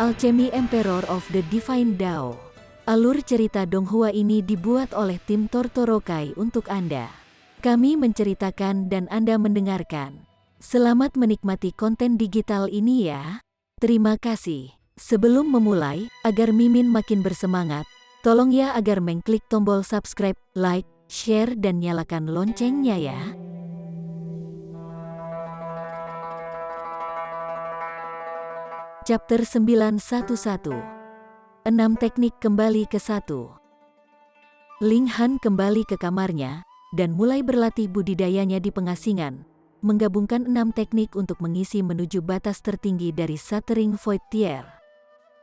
Alchemy Emperor of the Divine Dao. Alur cerita Donghua ini dibuat oleh tim Tortorokai untuk Anda. Kami menceritakan dan Anda mendengarkan. Selamat menikmati konten digital ini ya. Terima kasih. Sebelum memulai, agar Mimin makin bersemangat, tolong ya agar mengklik tombol subscribe, like, share dan nyalakan loncengnya ya. Chapter 911. 6 teknik kembali ke 1. Ling Han kembali ke kamarnya dan mulai berlatih budidayanya di pengasingan, menggabungkan 6 teknik untuk mengisi menuju batas tertinggi dari Shattering Void Tier.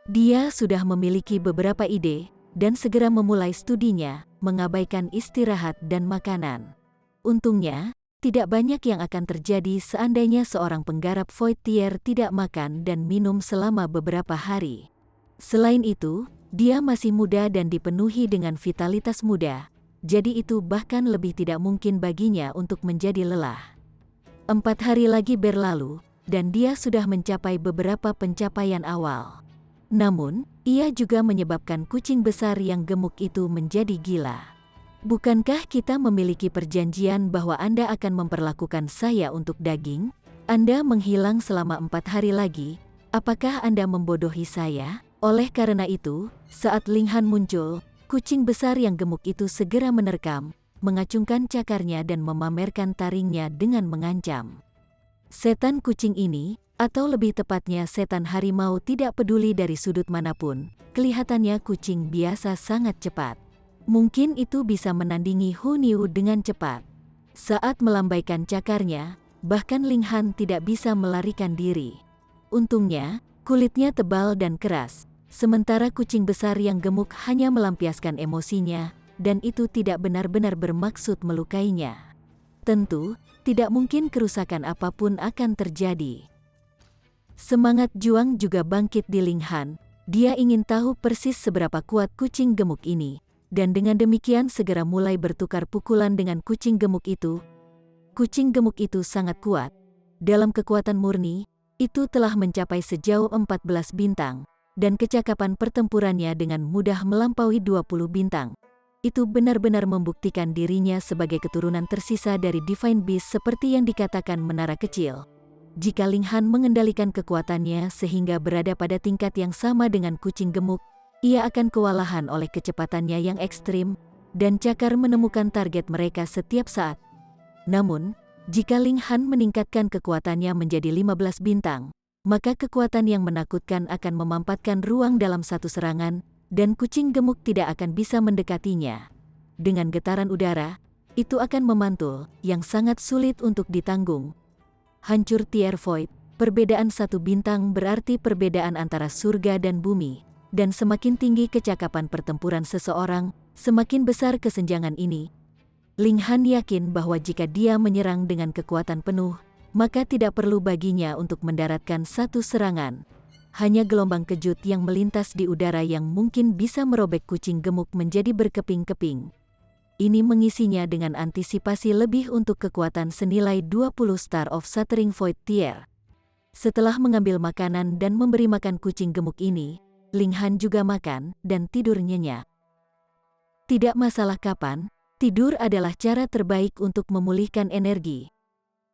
Dia sudah memiliki beberapa ide dan segera memulai studinya, mengabaikan istirahat dan makanan. Untungnya, tidak banyak yang akan terjadi seandainya seorang penggarap Void Tier tidak makan dan minum selama beberapa hari. Selain itu, dia masih muda dan dipenuhi dengan vitalitas muda, jadi itu bahkan lebih tidak mungkin baginya untuk menjadi lelah. 4 hari lagi berlalu, dan dia sudah mencapai beberapa pencapaian awal. Namun, ia juga menyebabkan kucing besar yang gemuk itu menjadi gila. Bukankah kita memiliki perjanjian bahwa Anda akan memperlakukan saya untuk daging? Anda menghilang selama 4 hari lagi, apakah Anda membodohi saya? Oleh karena itu, saat Ling Han muncul, kucing besar yang gemuk itu segera menerkam, mengacungkan cakarnya dan memamerkan taringnya dengan mengancam. Setan kucing ini, atau lebih tepatnya setan harimau tidak peduli dari sudut manapun, kelihatannya kucing biasa sangat cepat. Mungkin itu bisa menandingi Hu Niu dengan cepat. Saat melambaikan cakarnya, bahkan Ling Han tidak bisa melarikan diri. Untungnya, kulitnya tebal dan keras, sementara kucing besar yang gemuk hanya melampiaskan emosinya, dan itu tidak benar-benar bermaksud melukainya. Tentu, tidak mungkin kerusakan apapun akan terjadi. Semangat juang juga bangkit di Ling Han. Dia ingin tahu persis seberapa kuat kucing gemuk ini. Dan dengan demikian segera mulai bertukar pukulan dengan kucing gemuk itu. Kucing gemuk itu sangat kuat. Dalam kekuatan murni, itu telah mencapai sejauh 14 bintang, dan kecakapan pertempurannya dengan mudah melampaui 20 bintang. Itu benar-benar membuktikan dirinya sebagai keturunan tersisa dari Divine Beast seperti yang dikatakan menara kecil. Jika Ling Han mengendalikan kekuatannya sehingga berada pada tingkat yang sama dengan kucing gemuk, ia akan kewalahan oleh kecepatannya yang ekstrim, dan cakar menemukan target mereka setiap saat. Namun, jika Ling Han meningkatkan kekuatannya menjadi 15 bintang, maka kekuatan yang menakutkan akan memampatkan ruang dalam satu serangan, dan kucing gemuk tidak akan bisa mendekatinya. Dengan getaran udara, itu akan memantul, yang sangat sulit untuk ditanggung. Hancur Tier Void, perbedaan 1 bintang berarti perbedaan antara surga dan bumi. Dan semakin tinggi kecakapan pertempuran seseorang, semakin besar kesenjangan ini. Ling Han yakin bahwa jika dia menyerang dengan kekuatan penuh, maka tidak perlu baginya untuk mendaratkan satu serangan. Hanya gelombang kejut yang melintas di udara yang mungkin bisa merobek kucing gemuk menjadi berkeping-keping. Ini mengisinya dengan antisipasi lebih untuk kekuatan senilai 20 Star of Shattering Void Tier. Setelah mengambil makanan dan memberi makan kucing gemuk ini, Ling Han juga makan dan tidur nyenyak. Tidak masalah kapan, tidur adalah cara terbaik untuk memulihkan energi.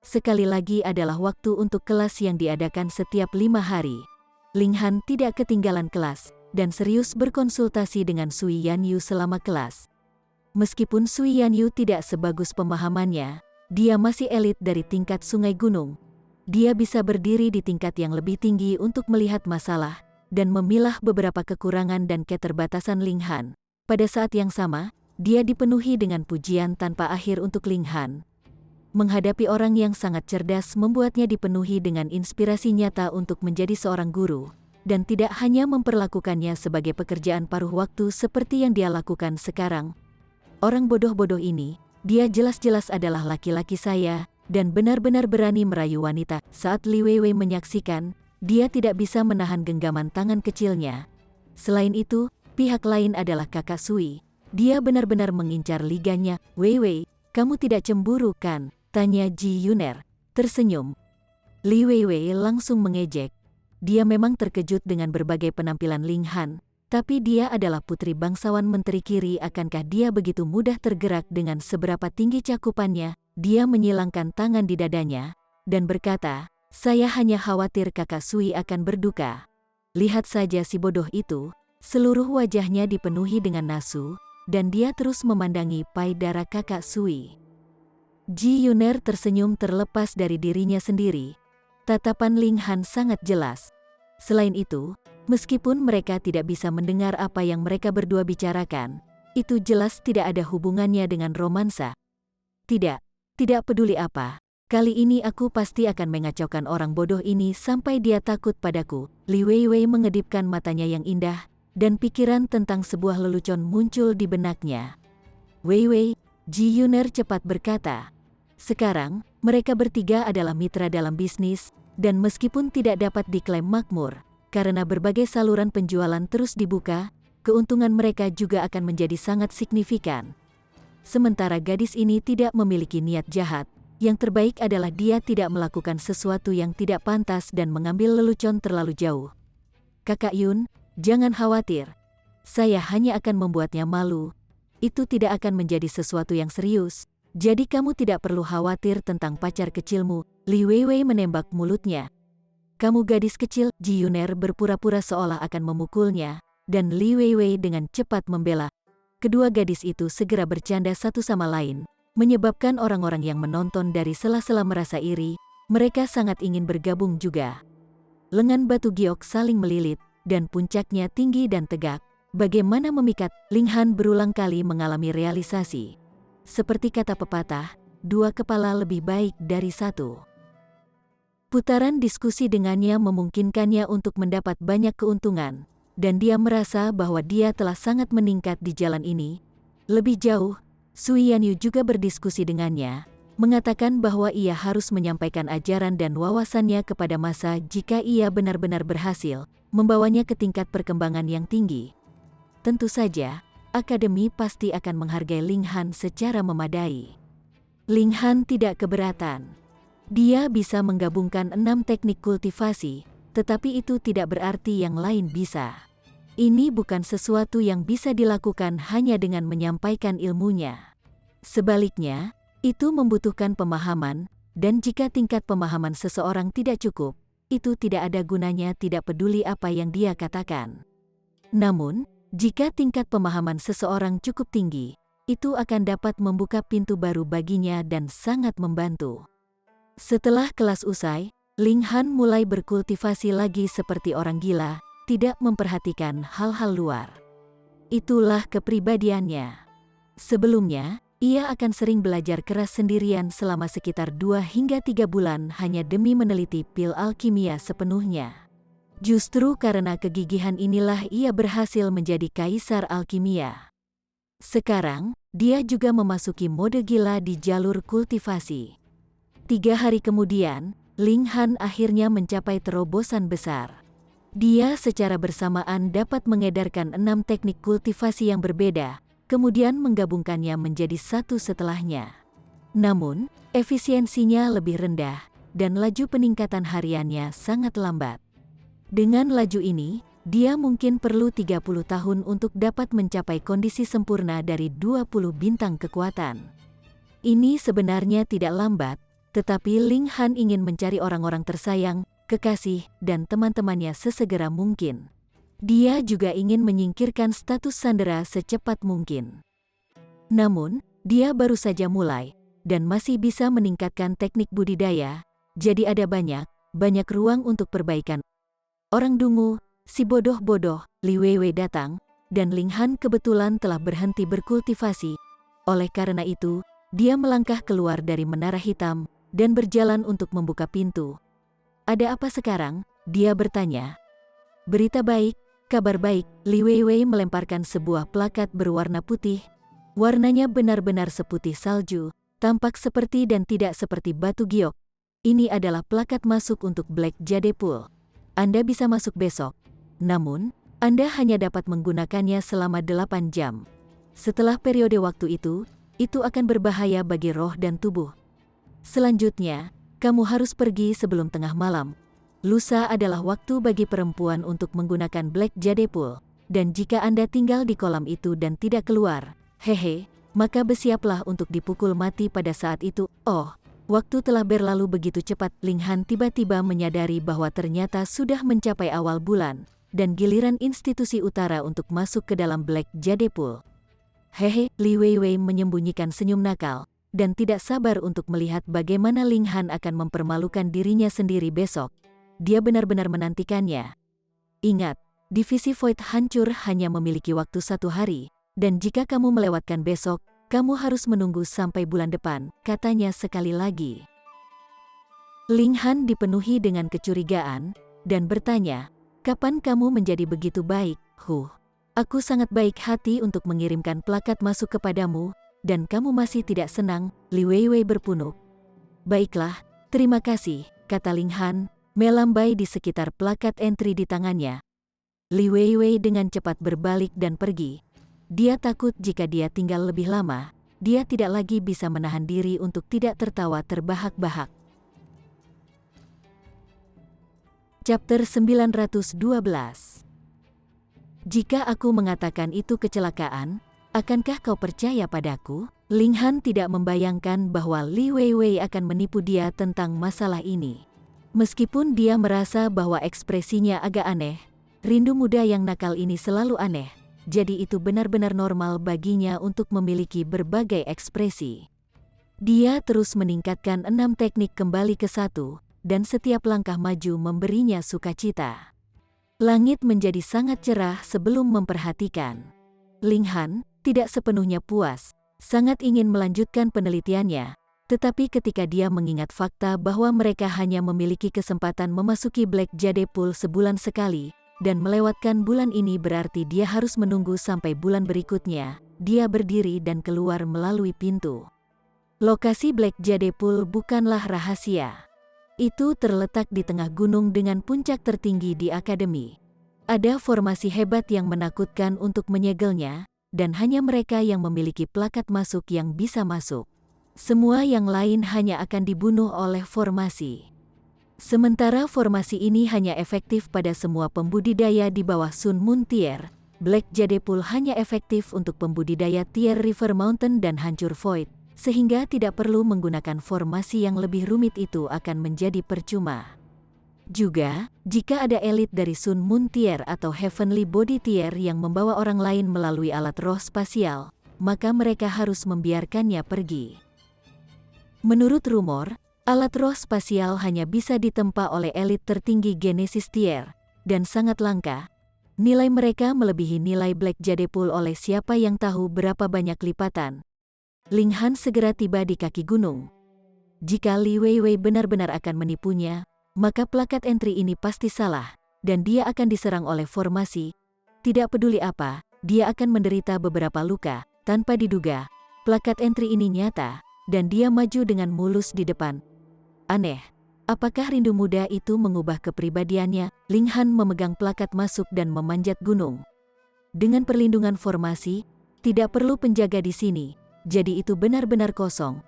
Sekali lagi adalah waktu untuk kelas yang diadakan setiap 5 hari. Ling Han tidak ketinggalan kelas, dan serius berkonsultasi dengan Sui Yanyu selama kelas. Meskipun Sui Yanyu tidak sebagus pemahamannya, dia masih elit dari tingkat sungai gunung. Dia bisa berdiri di tingkat yang lebih tinggi untuk melihat masalah, dan memilah beberapa kekurangan dan keterbatasan Ling Han. Pada saat yang sama, dia dipenuhi dengan pujian tanpa akhir untuk Ling Han. Menghadapi orang yang sangat cerdas membuatnya dipenuhi dengan inspirasi nyata untuk menjadi seorang guru, dan tidak hanya memperlakukannya sebagai pekerjaan paruh waktu seperti yang dia lakukan sekarang. Orang bodoh-bodoh ini, dia jelas-jelas adalah laki-laki saya, dan benar-benar berani merayu wanita. Saat Li Weiwei menyaksikan, dia tidak bisa menahan genggaman tangan kecilnya. Selain itu, pihak lain adalah kakak Sui. Dia benar-benar mengincar liganya. Weiwei, kamu tidak cemburu kan? Tanya Ji Yuner, tersenyum. Li Weiwei langsung mengejek. dia memang terkejut dengan berbagai penampilan Ling Han, tapi dia adalah putri bangsawan Menteri Kiri. Akankah dia begitu mudah tergerak dengan seberapa tinggi cakupannya? Dia menyilangkan tangan di dadanya dan berkata, "Saya hanya khawatir kakak Sui akan berduka." Lihat saja si bodoh itu, seluruh wajahnya dipenuhi dengan nasu, dan dia terus memandangi payudara kakak Sui. Ji Yuner tersenyum terlepas dari dirinya sendiri. Tatapan Ling Han sangat jelas. Selain itu, meskipun mereka tidak bisa mendengar apa yang mereka berdua bicarakan, itu jelas tidak ada hubungannya dengan romansa. Tidak peduli apa. Kali ini aku pasti akan mengacaukan orang bodoh ini sampai dia takut padaku. Li Weiwei mengedipkan matanya yang indah, dan pikiran tentang sebuah lelucon muncul di benaknya. Weiwei, Ji Yuner cepat berkata. Sekarang, mereka bertiga adalah mitra dalam bisnis, dan meskipun tidak dapat diklaim makmur, karena berbagai saluran penjualan terus dibuka, keuntungan mereka juga akan menjadi sangat signifikan. Sementara gadis ini tidak memiliki niat jahat, yang terbaik adalah dia tidak melakukan sesuatu yang tidak pantas dan mengambil lelucon terlalu jauh. Kakak Yun, jangan khawatir. Saya hanya akan membuatnya malu. Itu tidak akan menjadi sesuatu yang serius. Jadi kamu tidak perlu khawatir tentang pacar kecilmu. Li Weiwei menembak mulutnya. Kamu gadis kecil, Ji Yuner berpura-pura seolah akan memukulnya, dan Li Weiwei dengan cepat membela. Kedua gadis itu segera bercanda satu sama lain, menyebabkan orang-orang yang menonton dari sela-sela merasa iri. Mereka sangat ingin bergabung juga. Lengan batu giok saling melilit, dan puncaknya tinggi dan tegak. Bagaimana memikat? Ling Han berulang kali mengalami realisasi. Seperti kata pepatah, dua kepala lebih baik dari satu. Putaran diskusi dengannya memungkinkannya untuk mendapat banyak keuntungan, dan dia merasa bahwa dia telah sangat meningkat di jalan ini. Lebih jauh, Sui Yanyu juga berdiskusi dengannya, mengatakan bahwa ia harus menyampaikan ajaran dan wawasannya kepada massa jika ia benar-benar berhasil membawanya ke tingkat perkembangan yang tinggi. Tentu saja, Akademi pasti akan menghargai Ling Han secara memadai. Ling Han tidak keberatan. Dia bisa menggabungkan 6 teknik kultivasi, tetapi itu tidak berarti yang lain bisa. Ini bukan sesuatu yang bisa dilakukan hanya dengan menyampaikan ilmunya. Sebaliknya, itu membutuhkan pemahaman, dan jika tingkat pemahaman seseorang tidak cukup, itu tidak ada gunanya tidak peduli apa yang dia katakan. Namun, jika tingkat pemahaman seseorang cukup tinggi, itu akan dapat membuka pintu baru baginya dan sangat membantu. Setelah kelas usai, Ling Han mulai berkultivasi lagi seperti orang gila, tidak memperhatikan hal-hal luar. Itulah kepribadiannya. Sebelumnya, ia akan sering belajar keras sendirian selama sekitar 2 hingga 3 bulan hanya demi meneliti pil alkimia sepenuhnya. Justru karena kegigihan inilah ia berhasil menjadi kaisar alkimia. Sekarang, dia juga memasuki mode gila di jalur kultivasi. 3 hari kemudian, Ling Han akhirnya mencapai terobosan besar. Dia secara bersamaan dapat mengedarkan 6 teknik kultivasi yang berbeda, kemudian menggabungkannya menjadi satu setelahnya. Namun, efisiensinya lebih rendah, dan laju peningkatan hariannya sangat lambat. Dengan laju ini, dia mungkin perlu 30 tahun untuk dapat mencapai kondisi sempurna dari 20 bintang kekuatan. Ini sebenarnya tidak lambat, tetapi Ling Han ingin mencari orang-orang tersayang, kekasih, dan teman-temannya sesegera mungkin. Dia juga ingin menyingkirkan status sandera secepat mungkin. Namun, dia baru saja mulai, dan masih bisa meningkatkan teknik budidaya, jadi ada banyak ruang untuk perbaikan. Orang dungu, si bodoh-bodoh, Li Weiwei datang, dan Ling Han kebetulan telah berhenti berkultivasi. Oleh karena itu, dia melangkah keluar dari menara hitam, dan berjalan untuk membuka pintu. Ada apa sekarang? Dia bertanya. Berita baik, kabar baik. Li Weiwei melemparkan sebuah plakat berwarna putih. Warnanya benar-benar seputih salju, tampak seperti dan tidak seperti batu giok. Ini adalah plakat masuk untuk Black Jade Pool. Anda bisa masuk besok. Namun, Anda hanya dapat menggunakannya selama 8 jam. Setelah periode waktu itu akan berbahaya bagi roh dan tubuh. Selanjutnya, kamu harus pergi sebelum tengah malam. lusa adalah waktu bagi perempuan untuk menggunakan Black Jade Pool, dan jika Anda tinggal di kolam itu dan tidak keluar, hehe, maka bersiaplah untuk dipukul mati pada saat itu. Oh, waktu telah berlalu begitu cepat. Ling Han tiba-tiba menyadari bahwa ternyata sudah mencapai awal bulan, dan giliran institusi utara untuk masuk ke dalam Black Jade Pool. Hehe, Li Weiwei menyembunyikan senyum nakal, dan tidak sabar untuk melihat bagaimana Ling Han akan mempermalukan dirinya sendiri besok. Dia benar-benar menantikannya. Ingat, divisi Void hancur hanya memiliki waktu 1 hari, dan jika kamu melewatkan besok, kamu harus menunggu sampai bulan depan, katanya sekali lagi. Ling Han dipenuhi dengan kecurigaan, dan bertanya, kapan kamu menjadi begitu baik, Aku sangat baik hati untuk mengirimkan plakat masuk kepadamu, dan kamu masih tidak senang, Li Weiwei berpunuk. Baiklah, terima kasih, kata Ling Han, melambai di sekitar plakat entry di tangannya. Li Weiwei dengan cepat berbalik dan pergi. Dia takut jika dia tinggal lebih lama, dia tidak lagi bisa menahan diri untuk tidak tertawa terbahak-bahak. Chapter 912. Jika aku mengatakan itu kecelakaan, akankah kau percaya padaku? Ling Han tidak membayangkan bahwa Li Weiwei akan menipu dia tentang masalah ini. Meskipun dia merasa bahwa ekspresinya agak aneh, rindu muda yang nakal ini selalu aneh, jadi itu benar-benar normal baginya untuk memiliki berbagai ekspresi. Dia terus meningkatkan 6 teknik kembali ke 1, dan setiap langkah maju memberinya sukacita. Langit menjadi sangat cerah sebelum memperhatikan. Ling Han tidak sepenuhnya puas, sangat ingin melanjutkan penelitiannya, tetapi ketika dia mengingat fakta bahwa mereka hanya memiliki kesempatan memasuki Black Jade Pool sebulan sekali, dan melewatkan bulan ini berarti dia harus menunggu sampai bulan berikutnya, dia berdiri dan keluar melalui pintu. Lokasi Black Jade Pool bukanlah rahasia. Itu terletak di tengah gunung dengan puncak tertinggi di akademi. Ada formasi hebat yang menakutkan untuk menyegelnya, dan hanya mereka yang memiliki plakat masuk yang bisa masuk. Semua yang lain hanya akan dibunuh oleh formasi. Sementara formasi ini hanya efektif pada semua pembudidaya di bawah Sun Moon Tier, Black Jade Pool hanya efektif untuk pembudidaya Tier River Mountain dan Hancur Void, sehingga tidak perlu menggunakan formasi yang lebih rumit itu akan menjadi percuma. Juga, jika ada elit dari Sun Moon Tier atau Heavenly Body Tier yang membawa orang lain melalui alat roh spasial, maka mereka harus membiarkannya pergi. Menurut rumor, alat roh spasial hanya bisa ditempa oleh elit tertinggi Genesis Tier, dan sangat langka. Nilai mereka melebihi nilai Black Jade Pool oleh siapa yang tahu berapa banyak lipatan. Ling Han segera tiba di kaki gunung. Jika Li Weiwei benar-benar akan menipunya, maka plakat entry ini pasti salah, dan dia akan diserang oleh formasi. Tidak peduli apa, dia akan menderita beberapa luka, tanpa diduga. Plakat entry ini nyata, dan dia maju dengan mulus di depan. Aneh, apakah rindu muda itu mengubah kepribadiannya? Ling Han memegang plakat masuk dan memanjat gunung. Dengan perlindungan formasi, tidak perlu penjaga di sini. Jadi itu benar-benar kosong.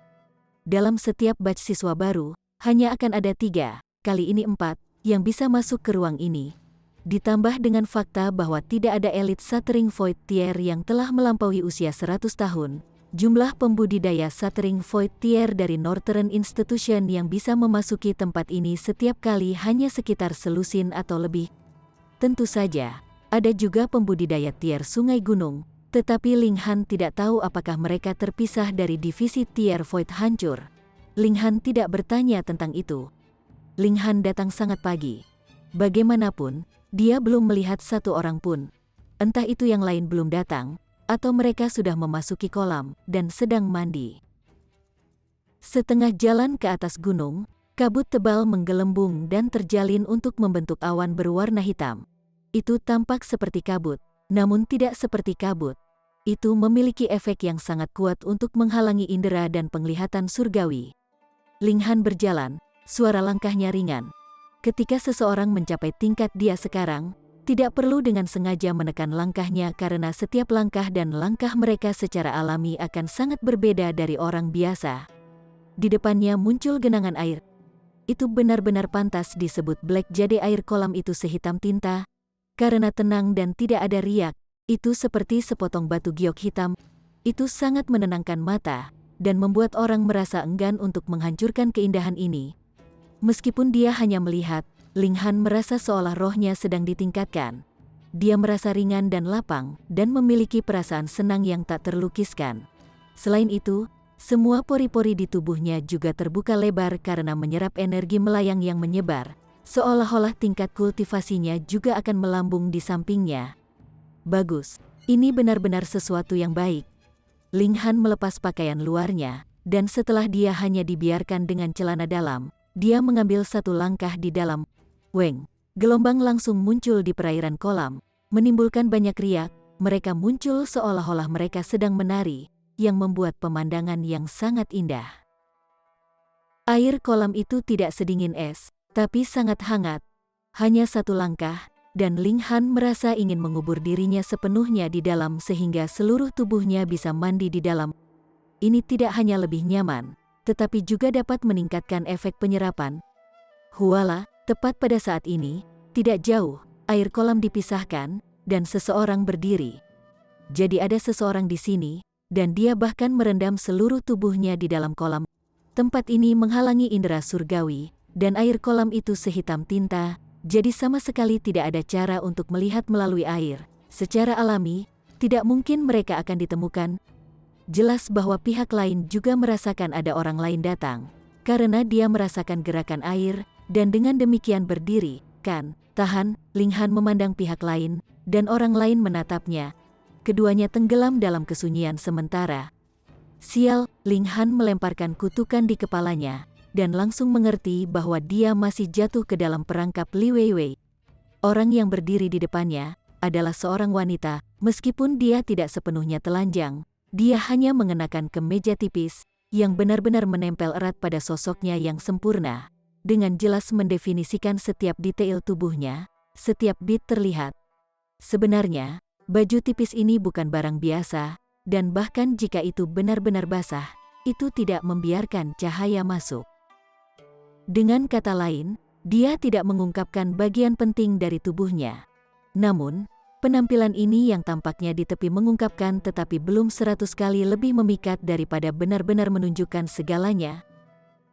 Dalam setiap batch siswa baru, hanya akan ada 3, kali ini 4, yang bisa masuk ke ruang ini. Ditambah dengan fakta bahwa tidak ada elit Shattering Void Tier yang telah melampaui usia 100 tahun, jumlah pembudidaya Shattering Void Tier dari Northern Institution yang bisa memasuki tempat ini setiap kali hanya sekitar selusin atau lebih. Tentu saja, ada juga pembudidaya Tier Sungai Gunung, tetapi Ling Han tidak tahu apakah mereka terpisah dari divisi Tier Void hancur. Ling Han tidak bertanya tentang itu. Ling Han datang sangat pagi. Bagaimanapun, dia belum melihat satu orang pun. Entah itu yang lain belum datang, atau mereka sudah memasuki kolam dan sedang mandi. Setengah jalan ke atas gunung, kabut tebal menggelembung dan terjalin untuk membentuk awan berwarna hitam. Itu tampak seperti kabut, namun tidak seperti kabut. Itu memiliki efek yang sangat kuat untuk menghalangi indera dan penglihatan surgawi. Ling Han berjalan, suara langkahnya ringan. Ketika seseorang mencapai tingkat dia sekarang, tidak perlu dengan sengaja menekan langkahnya karena setiap langkah dan langkah mereka secara alami akan sangat berbeda dari orang biasa. Di depannya muncul genangan air. itu benar-benar pantas disebut black. Jadi air kolam itu sehitam tinta, karena tenang dan tidak ada riak, itu seperti sepotong batu giok hitam. Itu sangat menenangkan mata, dan membuat orang merasa enggan untuk menghancurkan keindahan ini. Meskipun dia hanya melihat, Ling Han merasa seolah rohnya sedang ditingkatkan. Dia merasa ringan dan lapang, dan memiliki perasaan senang yang tak terlukiskan. Selain itu, semua pori-pori di tubuhnya juga terbuka lebar karena menyerap energi melayang yang menyebar, seolah-olah tingkat kultivasinya juga akan melambung di sampingnya. Bagus, ini benar-benar sesuatu yang baik. Ling Han melepas pakaian luarnya, dan setelah dia hanya dibiarkan dengan celana dalam, dia mengambil satu langkah di dalam. Weng, gelombang langsung muncul di perairan kolam, menimbulkan banyak riak. Mereka muncul seolah-olah mereka sedang menari, yang membuat pemandangan yang sangat indah. Air kolam itu tidak sedingin es, tapi sangat hangat. Hanya satu langkah, dan Ling Han merasa ingin mengubur dirinya sepenuhnya di dalam sehingga seluruh tubuhnya bisa mandi di dalam. Ini tidak hanya lebih nyaman, tetapi juga dapat meningkatkan efek penyerapan. Huala, tepat pada saat ini, tidak jauh, air kolam dipisahkan, dan seseorang berdiri. Jadi ada seseorang di sini, dan dia bahkan merendam seluruh tubuhnya di dalam kolam. Tempat ini menghalangi indera surgawi, dan air kolam itu sehitam tinta, jadi sama sekali tidak ada cara untuk melihat melalui air. Secara alami, tidak mungkin mereka akan ditemukan. Jelas bahwa pihak lain juga merasakan ada orang lain datang, karena dia merasakan gerakan air, dan dengan demikian berdiri, kan? Tahan, Ling Han memandang pihak lain, dan orang lain menatapnya. Keduanya tenggelam dalam kesunyian sementara. Sial, Ling Han melemparkan kutukan di kepalanya, dan langsung mengerti bahwa dia masih jatuh ke dalam perangkap Li Weiwei. Orang yang berdiri di depannya adalah seorang wanita, meskipun dia tidak sepenuhnya telanjang, dia hanya mengenakan kemeja tipis, yang benar-benar menempel erat pada sosoknya yang sempurna. Dengan jelas mendefinisikan setiap detail tubuhnya, setiap bit terlihat. Sebenarnya, baju tipis ini bukan barang biasa, dan bahkan jika itu benar-benar basah, itu tidak membiarkan cahaya masuk. Dengan kata lain, dia tidak mengungkapkan bagian penting dari tubuhnya. Namun, penampilan ini yang tampaknya di tepi mengungkapkan tetapi belum 100 kali lebih memikat daripada benar-benar menunjukkan segalanya.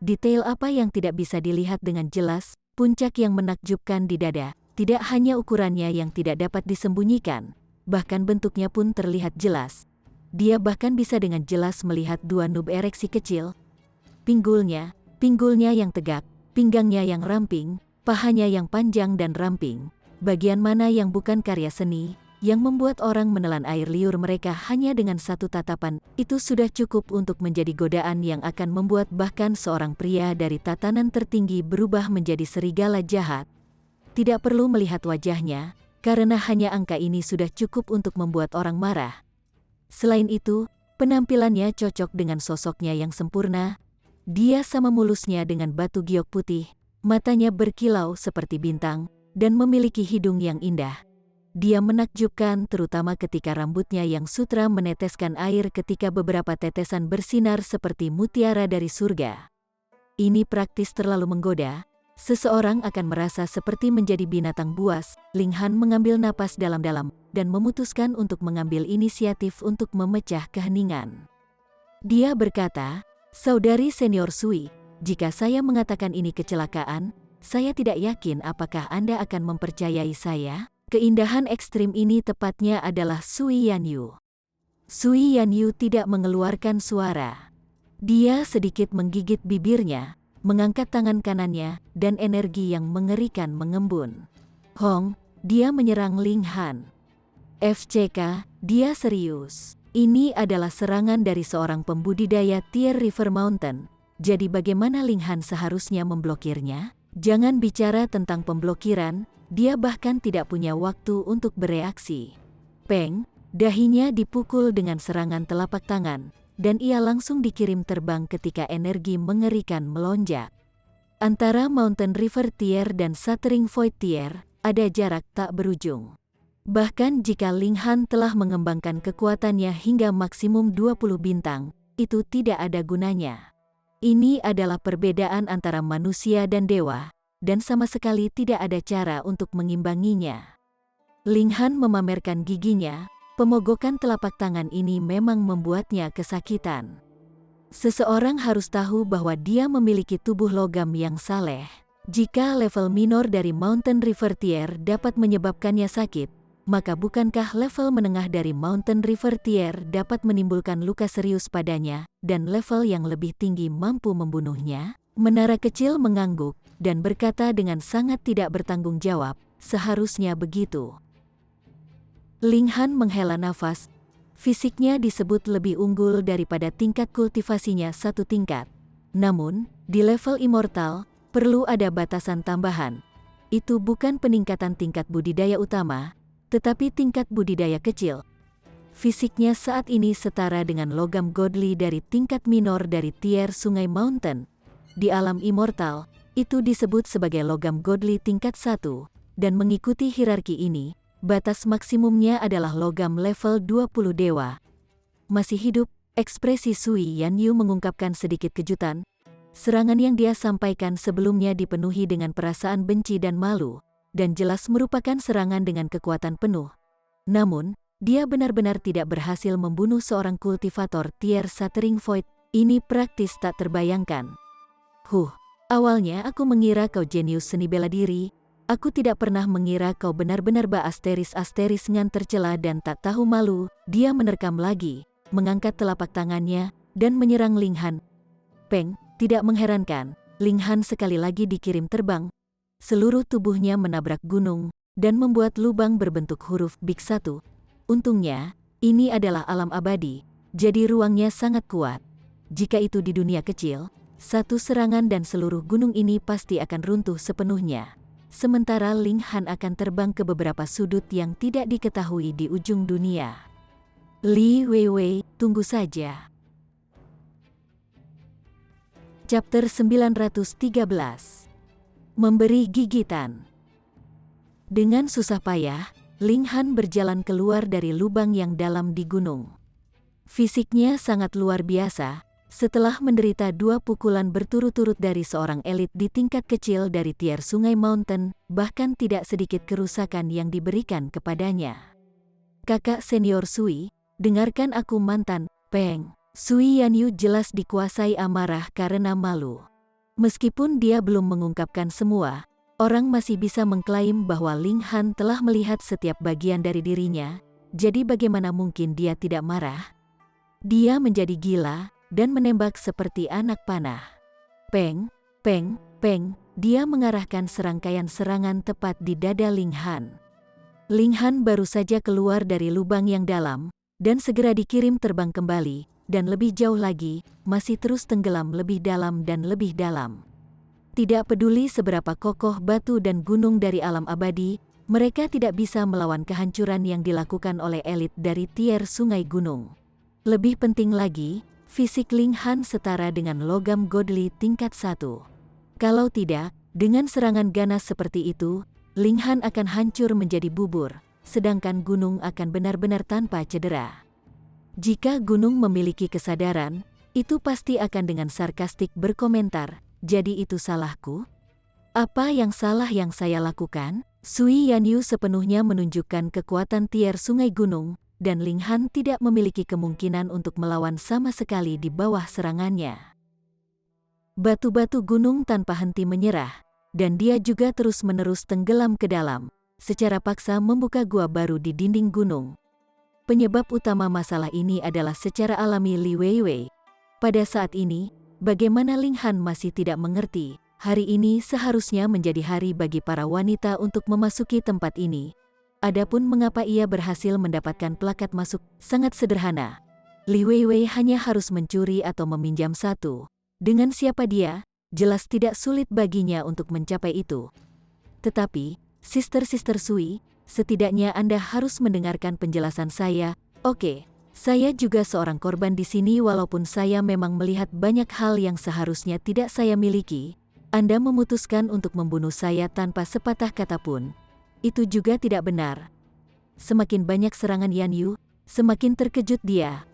Detail apa yang tidak bisa dilihat dengan jelas, puncak yang menakjubkan di dada, tidak hanya ukurannya yang tidak dapat disembunyikan, bahkan bentuknya pun terlihat jelas. Dia bahkan bisa dengan jelas melihat dua nub ereksi kecil. Pinggulnya yang tegak, pinggangnya yang ramping, pahanya yang panjang dan ramping. Bagian mana yang bukan karya seni, yang membuat orang menelan air liur mereka hanya dengan satu tatapan, itu sudah cukup untuk menjadi godaan yang akan membuat bahkan seorang pria dari tatanan tertinggi berubah menjadi serigala jahat. Tidak perlu melihat wajahnya, karena hanya angka ini sudah cukup untuk membuat orang marah. Selain itu, penampilannya cocok dengan sosoknya yang sempurna. Dia sama mulusnya dengan batu giok putih, matanya berkilau seperti bintang, dan memiliki hidung yang indah. Dia menakjubkan terutama ketika rambutnya yang sutra meneteskan air ketika beberapa tetesan bersinar seperti mutiara dari surga. Ini praktis terlalu menggoda, seseorang akan merasa seperti menjadi binatang buas. Ling Han mengambil napas dalam-dalam, dan memutuskan untuk mengambil inisiatif untuk memecah keheningan. Dia berkata, "Saudari senior Sui, jika saya mengatakan ini kecelakaan, saya tidak yakin apakah Anda akan mempercayai saya." Keindahan ekstrim ini tepatnya adalah Sui Yanyu. Sui Yanyu tidak mengeluarkan suara. Dia sedikit menggigit bibirnya, mengangkat tangan kanannya, dan energi yang mengerikan mengembun. Hong, dia menyerang Ling Han. FCK, dia serius. Ini adalah serangan dari seorang pembudidaya Tier River Mountain. Jadi bagaimana Ling Han seharusnya memblokirnya? Jangan bicara tentang pemblokiran. Dia bahkan tidak punya waktu untuk bereaksi. Peng, dahinya dipukul dengan serangan telapak tangan, dan ia langsung dikirim terbang ketika energi mengerikan melonjak. Antara Mountain River Tier dan Shattering Void Tier, ada jarak tak berujung. Bahkan jika Ling Han telah mengembangkan kekuatannya hingga maksimum 20 bintang, itu tidak ada gunanya. Ini adalah perbedaan antara manusia dan dewa, dan sama sekali tidak ada cara untuk mengimbanginya. Ling Han memamerkan giginya, pemogokan telapak tangan ini memang membuatnya kesakitan. Seseorang harus tahu bahwa dia memiliki tubuh logam yang saleh. Jika level minor dari Mountain River Tier dapat menyebabkannya sakit, maka bukankah level menengah dari Mountain River Tier dapat menimbulkan luka serius padanya, dan level yang lebih tinggi mampu membunuhnya? Menara kecil mengangguk, dan berkata dengan sangat tidak bertanggung jawab, seharusnya begitu. Ling Han menghela nafas. Fisiknya disebut lebih unggul daripada tingkat kultivasinya satu tingkat. Namun, di level immortal, perlu ada batasan tambahan. Itu bukan peningkatan tingkat budidaya utama, tetapi tingkat budidaya kecil. Fisiknya saat ini setara dengan logam godly dari tingkat minor dari tier Sungai Mountain. Di alam immortal, itu disebut sebagai logam godly tingkat 1, dan mengikuti hierarki ini, batas maksimumnya adalah logam level 20 dewa. Masih hidup, ekspresi Sui Yanyu mengungkapkan sedikit kejutan. Serangan yang dia sampaikan sebelumnya dipenuhi dengan perasaan benci dan malu, dan jelas merupakan serangan dengan kekuatan penuh. Namun, dia benar-benar tidak berhasil membunuh seorang kultivator tier Shattering Void. Ini praktis tak terbayangkan. Awalnya aku mengira kau jenius seni bela diri. Aku tidak pernah mengira kau benar-benar asteris ngan tercela dan tak tahu malu. Dia menerkam lagi, mengangkat telapak tangannya, dan menyerang Ling Han. Peng, tidak mengherankan, Ling Han sekali lagi dikirim terbang. Seluruh tubuhnya menabrak gunung, dan membuat lubang berbentuk huruf Big 1. Untungnya, ini adalah alam abadi, jadi ruangnya sangat kuat. Jika itu di dunia kecil, satu serangan dan seluruh gunung ini pasti akan runtuh sepenuhnya. Sementara Ling Han akan terbang ke beberapa sudut yang tidak diketahui di ujung dunia. Li Weiwei, tunggu saja. Chapter 913. Memberi gigitan. Dengan susah payah, Ling Han berjalan keluar dari lubang yang dalam di gunung. Fisiknya sangat luar biasa. Setelah menderita 2 pukulan berturut-turut dari seorang elit di tingkat kecil dari tier Sungai Mountain, bahkan tidak sedikit kerusakan yang diberikan kepadanya. Kakak senior Sui, dengarkan aku mantan, Peng. Sui Yanyu jelas dikuasai amarah karena malu. Meskipun dia belum mengungkapkan semua, orang masih bisa mengklaim bahwa Ling Han telah melihat setiap bagian dari dirinya, jadi bagaimana mungkin dia tidak marah? Dia menjadi gila dan menembak seperti anak panah. Peng, peng, peng, dia mengarahkan serangkaian serangan tepat di dada Ling Han. Ling Han baru saja keluar dari lubang yang dalam, dan segera dikirim terbang kembali, dan lebih jauh lagi, masih terus tenggelam lebih dalam dan lebih dalam. Tidak peduli seberapa kokoh batu dan gunung dari alam abadi, mereka tidak bisa melawan kehancuran yang dilakukan oleh elit dari tier Sungai Gunung. Lebih penting lagi, fisik Ling Han setara dengan logam godly tingkat 1. Kalau tidak, dengan serangan ganas seperti itu, Ling Han akan hancur menjadi bubur, sedangkan gunung akan benar-benar tanpa cedera. Jika gunung memiliki kesadaran, itu pasti akan dengan sarkastik berkomentar, jadi itu salahku? Apa yang salah yang saya lakukan? Sui Yanyu sepenuhnya menunjukkan kekuatan tier Sungai Gunung, dan Ling Han tidak memiliki kemungkinan untuk melawan sama sekali di bawah serangannya. Batu-batu gunung tanpa henti menyerah, dan dia juga terus-menerus tenggelam ke dalam, secara paksa membuka gua baru di dinding gunung. Penyebab utama masalah ini adalah secara alami Li Weiwei. Pada saat ini, bagaimana Ling Han masih tidak mengerti, hari ini seharusnya menjadi hari bagi para wanita untuk memasuki tempat ini. Adapun mengapa ia berhasil mendapatkan plakat masuk, sangat sederhana. Li Weiwei hanya harus mencuri atau meminjam satu. Dengan siapa dia, jelas tidak sulit baginya untuk mencapai itu. Tetapi, Sister Sui, setidaknya Anda harus mendengarkan penjelasan saya. Oke, saya juga seorang korban di sini walaupun saya memang melihat banyak hal yang seharusnya tidak saya miliki. Anda memutuskan untuk membunuh saya tanpa sepatah kata pun. Itu juga tidak benar. Semakin banyak serangan Yanyu, semakin terkejut dia.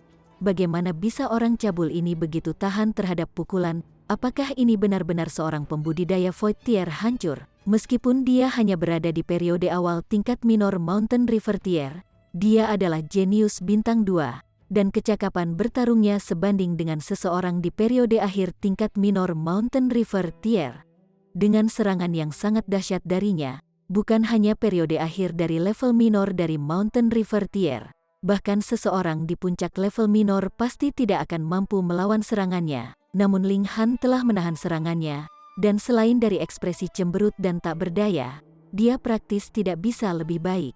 Bagaimana bisa orang cabul ini begitu tahan terhadap pukulan? apakah ini benar-benar seorang pembudidaya Void Tier hancur? Meskipun dia hanya berada di periode awal tingkat minor Mountain River Tier, dia adalah jenius bintang 2, dan kecakapan bertarungnya sebanding dengan seseorang di periode akhir tingkat minor Mountain River Tier. Dengan serangan yang sangat dahsyat darinya, bukan hanya periode akhir dari level minor dari Mountain River Tier, bahkan seseorang di puncak level minor pasti tidak akan mampu melawan serangannya. Namun Ling Han telah menahan serangannya, dan selain dari ekspresi cemberut dan tak berdaya, dia praktis tidak bisa lebih baik.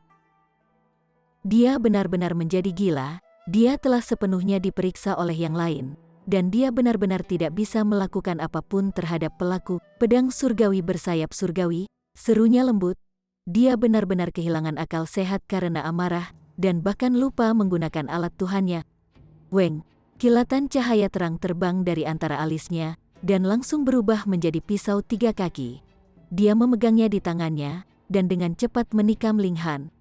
Dia benar-benar menjadi gila, dia telah sepenuhnya diperiksa oleh yang lain, dan dia benar-benar tidak bisa melakukan apapun terhadap pelaku pedang surgawi bersayap surgawi, serunya lembut. Dia benar-benar kehilangan akal sehat karena amarah, dan bahkan lupa menggunakan alat Tuhannya. Weng, kilatan cahaya terang terbang dari antara alisnya, dan langsung berubah menjadi pisau 3 kaki. Dia memegangnya di tangannya, dan dengan cepat menikam Ling Han.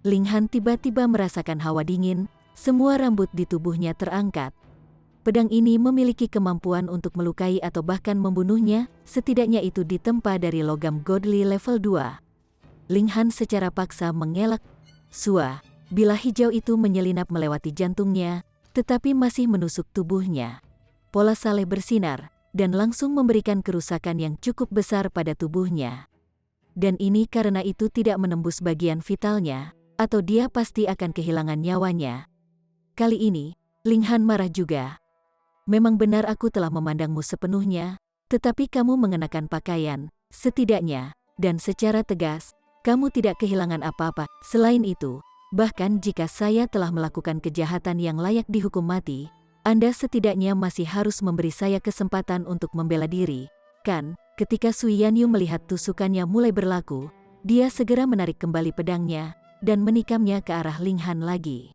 Ling Han tiba-tiba merasakan hawa dingin, semua rambut di tubuhnya terangkat. Pedang ini memiliki kemampuan untuk melukai atau bahkan membunuhnya, setidaknya itu ditempa dari logam godly level 2. Ling Han secara paksa mengelak. Sua, bilah hijau itu menyelinap melewati jantungnya, tetapi masih menusuk tubuhnya. Pola saleh bersinar, dan langsung memberikan kerusakan yang cukup besar pada tubuhnya. Dan ini karena itu tidak menembus bagian vitalnya, atau dia pasti akan kehilangan nyawanya. Kali ini, Ling Han marah juga. Memang benar aku telah memandangmu sepenuhnya, tetapi kamu mengenakan pakaian, setidaknya, dan secara tegas, kamu tidak kehilangan apa-apa. Selain itu, bahkan jika saya telah melakukan kejahatan yang layak dihukum mati, Anda setidaknya masih harus memberi saya kesempatan untuk membela diri. Kan, ketika Sui Yanyu melihat tusukannya mulai berlaku, dia segera menarik kembali pedangnya, dan menikamnya ke arah Ling Han lagi.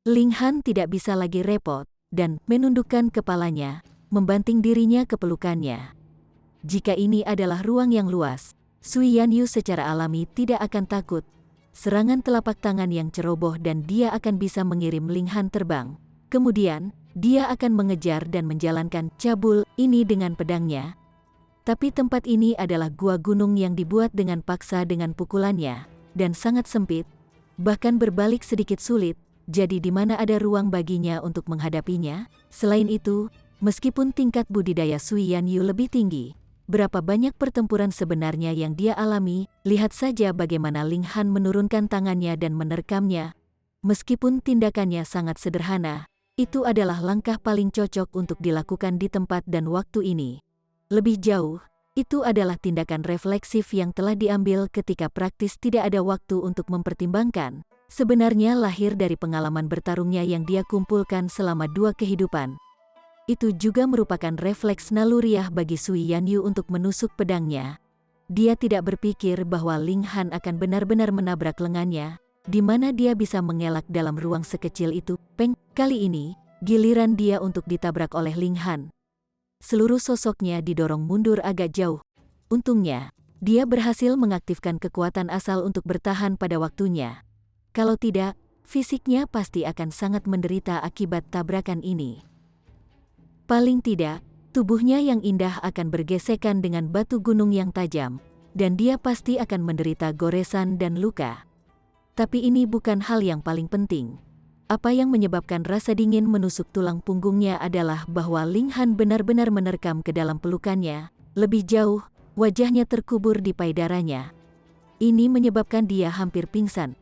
Ling Han tidak bisa lagi repot, dan menundukkan kepalanya, membanting dirinya ke pelukannya. Jika ini adalah ruang yang luas, Sui Yanyu secara alami tidak akan takut. Serangan telapak tangan yang ceroboh dan dia akan bisa mengirim Ling Han terbang. Kemudian, dia akan mengejar dan menjalankan cabul ini dengan pedangnya. Tapi tempat ini adalah gua gunung yang dibuat dengan paksa dengan pukulannya, dan sangat sempit, bahkan berbalik sedikit sulit, jadi di mana ada ruang baginya untuk menghadapinya. Selain itu, meskipun tingkat budidaya Sui Yanyu lebih tinggi, berapa banyak pertempuran sebenarnya yang dia alami, lihat saja bagaimana Ling Han menurunkan tangannya dan menerkamnya. Meskipun tindakannya sangat sederhana, itu adalah langkah paling cocok untuk dilakukan di tempat dan waktu ini. Lebih jauh, itu adalah tindakan refleksif yang telah diambil ketika praktis tidak ada waktu untuk mempertimbangkan. Sebenarnya lahir dari pengalaman bertarungnya yang dia kumpulkan selama 2 kehidupan. Itu juga merupakan refleks naluriah bagi Sui Yanyu untuk menusuk pedangnya. Dia tidak berpikir bahwa Ling Han akan benar-benar menabrak lengannya, di mana dia bisa mengelak dalam ruang sekecil itu. Peng, kali ini, giliran dia untuk ditabrak oleh Ling Han. Seluruh sosoknya didorong mundur agak jauh. Untungnya, dia berhasil mengaktifkan kekuatan asal untuk bertahan pada waktunya. Kalau tidak, fisiknya pasti akan sangat menderita akibat tabrakan ini. Paling tidak, tubuhnya yang indah akan bergesekan dengan batu gunung yang tajam, dan dia pasti akan menderita goresan dan luka. Tapi ini bukan hal yang paling penting. Apa yang menyebabkan rasa dingin menusuk tulang punggungnya adalah bahwa Ling Han benar-benar menerkam ke dalam pelukannya. Lebih jauh, wajahnya terkubur di payudaranya. Ini menyebabkan dia hampir pingsan.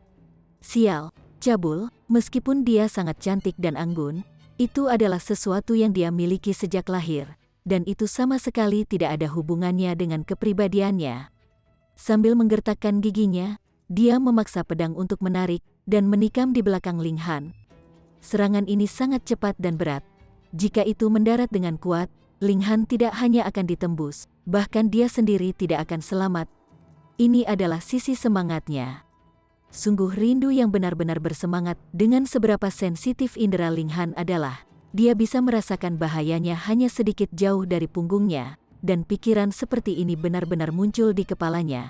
Sial, cabul, meskipun dia sangat cantik dan anggun, itu adalah sesuatu yang dia miliki sejak lahir, dan itu sama sekali tidak ada hubungannya dengan kepribadiannya. Sambil menggertakkan giginya, dia memaksa pedang untuk menarik dan menikam di belakang Ling Han. Serangan ini sangat cepat dan berat. Jika itu mendarat dengan kuat, Ling Han tidak hanya akan ditembus, bahkan dia sendiri tidak akan selamat. Ini adalah sisi semangatnya. Sungguh rindu yang benar-benar bersemangat. Dengan seberapa sensitif indera Ling Han adalah, dia bisa merasakan bahayanya hanya sedikit jauh dari punggungnya, dan pikiran seperti ini benar-benar muncul di kepalanya.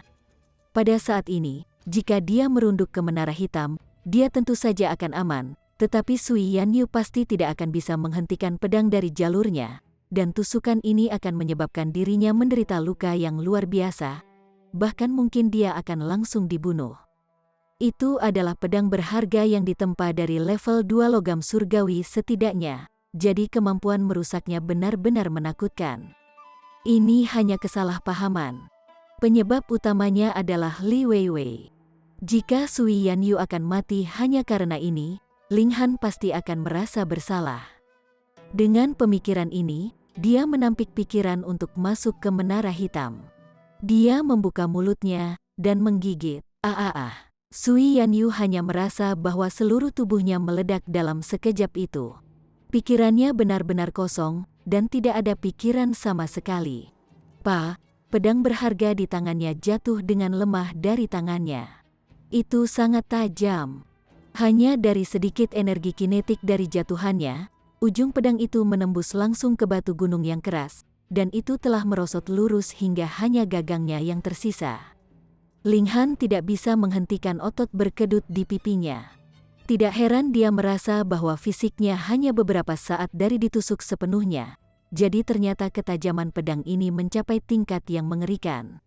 Pada saat ini, jika dia merunduk ke menara hitam, dia tentu saja akan aman, tetapi Sui Yanyu pasti tidak akan bisa menghentikan pedang dari jalurnya. dan tusukan ini akan menyebabkan dirinya menderita luka yang luar biasa, bahkan mungkin dia akan langsung dibunuh. Itu adalah pedang berharga yang ditempa dari level 2 logam surgawi setidaknya, jadi kemampuan merusaknya benar-benar menakutkan. Ini hanya kesalahpahaman. Penyebab utamanya adalah Li Weiwei. Jika Sui Yanyu akan mati hanya karena ini, Ling Han pasti akan merasa bersalah. Dengan pemikiran ini, dia menampik pikiran untuk masuk ke menara hitam. Dia membuka mulutnya dan menggigit. Sui Yanyu hanya merasa bahwa seluruh tubuhnya meledak dalam sekejap itu. Pikirannya benar-benar kosong dan tidak ada pikiran sama sekali. Pedang berharga di tangannya jatuh dengan lemah dari tangannya. Itu sangat tajam. Hanya dari sedikit energi kinetik dari jatuhannya, ujung pedang itu menembus langsung ke batu gunung yang keras, dan itu telah merosot lurus hingga hanya gagangnya yang tersisa. Ling Han tidak bisa menghentikan otot berkedut di pipinya. Tidak heran dia merasa bahwa fisiknya hanya beberapa saat dari ditusuk sepenuhnya, jadi ternyata ketajaman pedang ini mencapai tingkat yang mengerikan.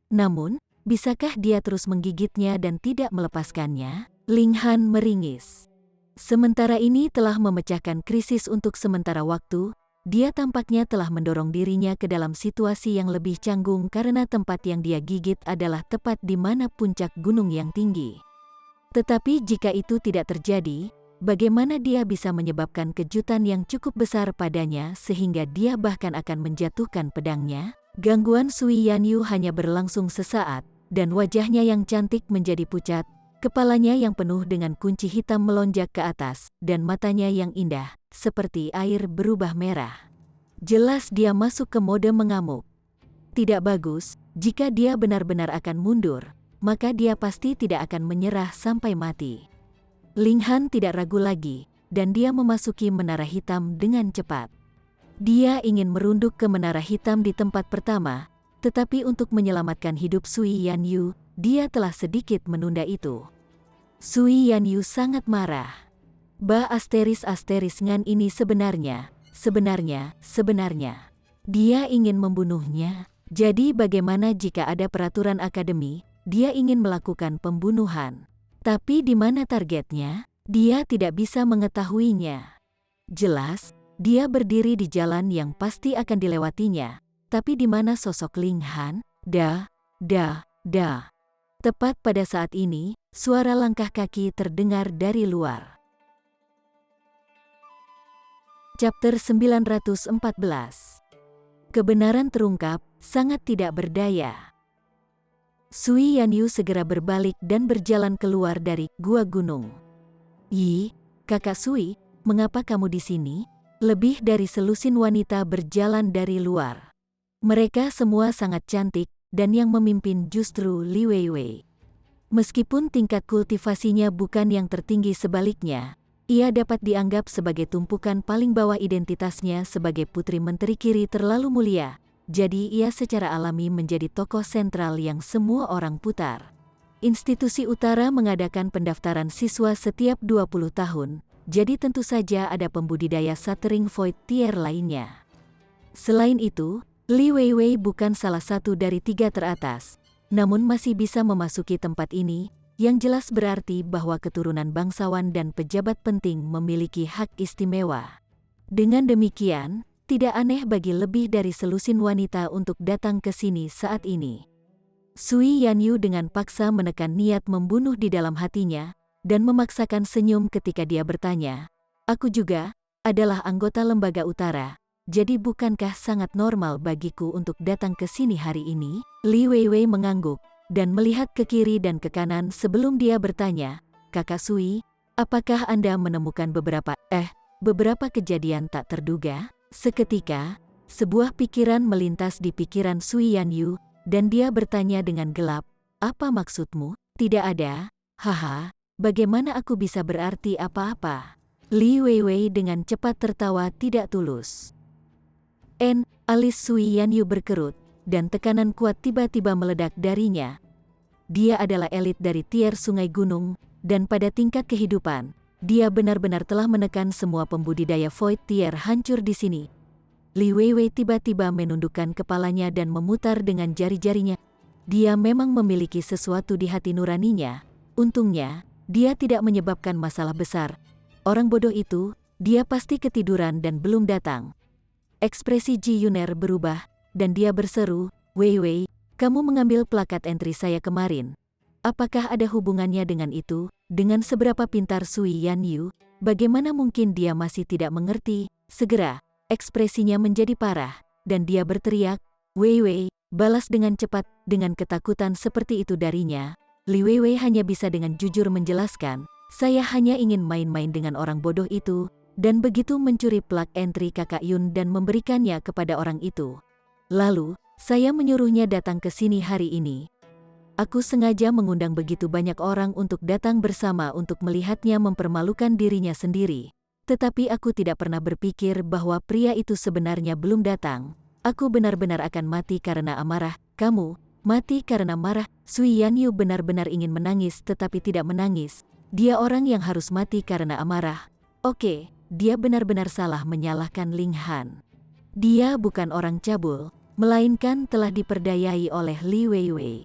Namun, bisakah dia terus menggigitnya dan tidak melepaskannya? Ling Han meringis. Sementara ini telah memecahkan krisis untuk sementara waktu, dia tampaknya telah mendorong dirinya ke dalam situasi yang lebih canggung karena tempat yang dia gigit adalah tepat di mana puncak gunung yang tinggi. Tetapi jika itu tidak terjadi, bagaimana dia bisa menyebabkan kejutan yang cukup besar padanya sehingga dia bahkan akan menjatuhkan pedangnya? Gangguan Sui Yanyu hanya berlangsung sesaat, dan wajahnya yang cantik menjadi pucat, kepalanya yang penuh dengan kunci hitam melonjak ke atas, dan matanya yang indah, seperti air berubah merah. Jelas dia masuk ke mode mengamuk. Tidak bagus, jika dia benar-benar akan mundur, maka dia pasti tidak akan menyerah sampai mati. Ling Han tidak ragu lagi, dan dia memasuki menara hitam dengan cepat. Dia ingin merunduk ke menara hitam di tempat pertama, tetapi untuk menyelamatkan hidup Sui Yanyu, dia telah sedikit menunda itu. Sui Yanyu sangat marah. Ngan ini sebenarnya. Dia ingin membunuhnya. Jadi bagaimana jika ada peraturan akademi, dia ingin melakukan pembunuhan. Tapi di mana targetnya? Dia tidak bisa mengetahuinya. Jelas, dia berdiri di jalan yang pasti akan dilewatinya. Tapi di mana sosok Ling Han? Tepat pada saat ini, suara langkah kaki terdengar dari luar. Chapter 914. Kebenaran terungkap, sangat tidak berdaya. Sui Yanyu segera berbalik dan berjalan keluar dari gua gunung. Kakak Sui, mengapa kamu di sini? Lebih dari selusin wanita berjalan dari luar. Mereka semua sangat cantik, dan yang memimpin justru Li Weiwei. Meskipun tingkat kultivasinya bukan yang tertinggi sebaliknya, ia dapat dianggap sebagai tumpukan paling bawah identitasnya sebagai putri menteri kiri terlalu mulia, jadi ia secara alami menjadi tokoh sentral yang semua orang putar. Institusi utara mengadakan pendaftaran siswa setiap 20 tahun, jadi tentu saja ada pembudidaya Shattering Void Tier lainnya. Selain itu, Li Weiwei bukan salah satu dari 3 teratas, namun masih bisa memasuki tempat ini, yang jelas berarti bahwa keturunan bangsawan dan pejabat penting memiliki hak istimewa. Dengan demikian, tidak aneh bagi lebih dari selusin wanita untuk datang ke sini saat ini. Sui Yanyu dengan paksa menekan niat membunuh di dalam hatinya, dan memaksakan senyum ketika dia bertanya, "Aku juga adalah anggota lembaga utara. Jadi bukankah sangat normal bagiku untuk datang ke sini hari ini?" Li Weiwei mengangguk, dan melihat ke kiri dan ke kanan sebelum dia bertanya, "Kakak Sui, apakah Anda menemukan beberapa kejadian tak terduga?" Seketika, sebuah pikiran melintas di pikiran Sui Yanyu, dan dia bertanya dengan gelap, "Apa maksudmu?" "Tidak ada, bagaimana aku bisa berarti apa-apa?" Li Weiwei dengan cepat tertawa tidak tulus. Alis Sui Yanyu berkerut, dan tekanan kuat tiba-tiba meledak darinya. Dia adalah elit dari tier sungai gunung, dan pada tingkat kehidupan, dia benar-benar telah menekan semua pembudidaya Void Tier hancur di sini. Li Weiwei tiba-tiba menundukkan kepalanya dan memutar dengan jari-jarinya. Dia memang memiliki sesuatu di hati nuraninya. Untungnya, dia tidak menyebabkan masalah besar. Orang bodoh itu, dia pasti ketiduran dan belum datang. Ekspresi Ji Yuner berubah, dan dia berseru, "Weiwei, kamu mengambil plakat entry saya kemarin. Apakah ada hubungannya dengan itu? Dengan seberapa pintar Sui Yanyu? Bagaimana mungkin dia masih tidak mengerti?" Segera, ekspresinya menjadi parah, dan dia berteriak, "Weiwei, balas dengan cepat." Dengan ketakutan seperti itu darinya, Li Weiwei hanya bisa dengan jujur menjelaskan, "Saya hanya ingin main-main dengan orang bodoh itu, dan begitu mencuri plat entry Kakak Yun dan memberikannya kepada orang itu. Lalu, saya menyuruhnya datang ke sini hari ini. Aku sengaja mengundang begitu banyak orang untuk datang bersama untuk melihatnya mempermalukan dirinya sendiri. Tetapi aku tidak pernah berpikir bahwa pria itu sebenarnya belum datang. Aku benar-benar akan mati karena amarah. Kamu, mati karena marah." Sui Yanyu benar-benar ingin menangis tetapi tidak menangis. Dia orang yang harus mati karena amarah. Oke, dia benar-benar salah menyalahkan Ling Han. Dia bukan orang cabul, melainkan telah diperdayai oleh Li Weiwei.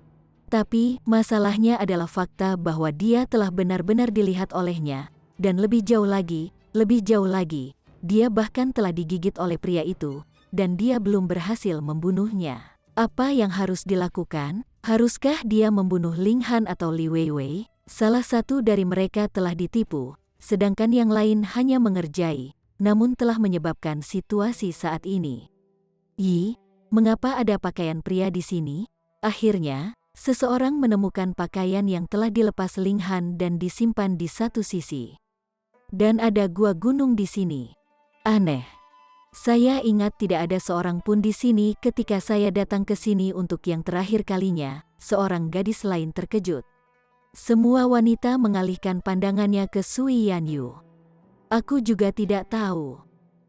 Tapi, masalahnya adalah fakta bahwa dia telah benar-benar dilihat olehnya, dan lebih jauh lagi, dia bahkan telah digigit oleh pria itu, dan dia belum berhasil membunuhnya. Apa yang harus dilakukan? Haruskah dia membunuh Ling Han atau Li Weiwei? Salah satu dari mereka telah ditipu, sedangkan yang lain hanya mengerjai, namun telah menyebabkan situasi saat ini. "Yi, mengapa ada pakaian pria di sini?" Akhirnya, seseorang menemukan pakaian yang telah dilepas Ling Han dan disimpan di satu sisi. "Dan ada gua gunung di sini. Aneh. Saya ingat tidak ada seorang pun di sini ketika saya datang ke sini untuk yang terakhir kalinya." Seorang gadis lain terkejut. Semua wanita mengalihkan pandangannya ke Sui Yanyu. "Aku juga tidak tahu."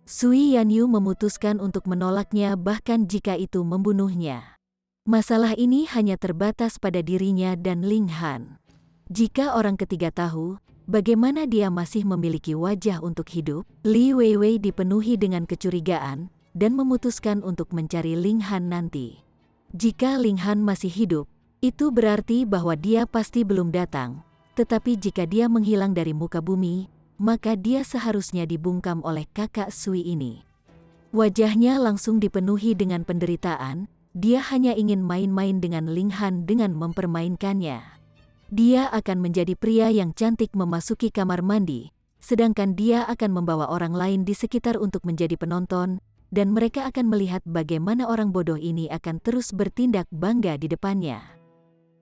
Sui Yanyu memutuskan untuk menolaknya bahkan jika itu membunuhnya. Masalah ini hanya terbatas pada dirinya dan Ling Han. Jika orang ketiga tahu, bagaimana dia masih memiliki wajah untuk hidup? Li Weiwei dipenuhi dengan kecurigaan, dan memutuskan untuk mencari Ling Han nanti. Jika Ling Han masih hidup, itu berarti bahwa dia pasti belum datang. Tetapi jika dia menghilang dari muka bumi, maka dia seharusnya dibungkam oleh kakak Sui ini. Wajahnya langsung dipenuhi dengan penderitaan. Dia hanya ingin main-main dengan Ling Han dengan mempermainkannya. Dia akan menjadi pria yang cantik memasuki kamar mandi, sedangkan dia akan membawa orang lain di sekitar untuk menjadi penonton, dan mereka akan melihat bagaimana orang bodoh ini akan terus bertindak bangga di depannya.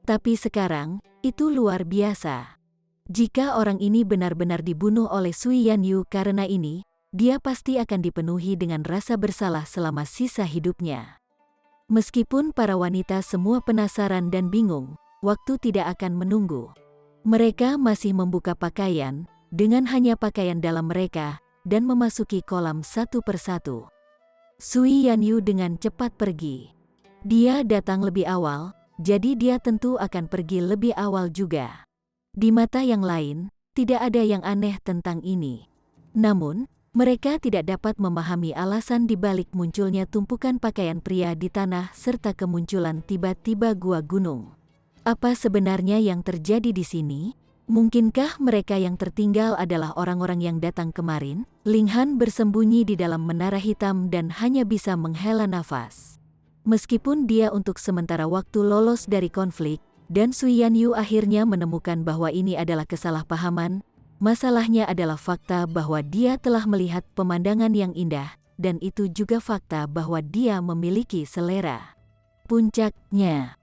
Tapi sekarang, itu luar biasa. Jika orang ini benar-benar dibunuh oleh Sui Yanyu karena ini, dia pasti akan dipenuhi dengan rasa bersalah selama sisa hidupnya. Meskipun para wanita semua penasaran dan bingung, waktu tidak akan menunggu. Mereka masih membuka pakaian, dengan hanya pakaian dalam mereka, dan memasuki kolam satu persatu. Sui Yanyu dengan cepat pergi. Dia datang lebih awal, jadi dia tentu akan pergi lebih awal juga. Di mata yang lain, tidak ada yang aneh tentang ini. Namun, mereka tidak dapat memahami alasan di balik munculnya tumpukan pakaian pria di tanah serta kemunculan tiba-tiba gua gunung. Apa sebenarnya yang terjadi di sini? Mungkinkah mereka yang tertinggal adalah orang-orang yang datang kemarin? Ling Han bersembunyi di dalam menara hitam dan hanya bisa menghela nafas. Meskipun dia untuk sementara waktu lolos dari konflik, dan Sui Yanyu akhirnya menemukan bahwa ini adalah kesalahpahaman, masalahnya adalah fakta bahwa dia telah melihat pemandangan yang indah, dan itu juga fakta bahwa dia memiliki selera. Puncaknya.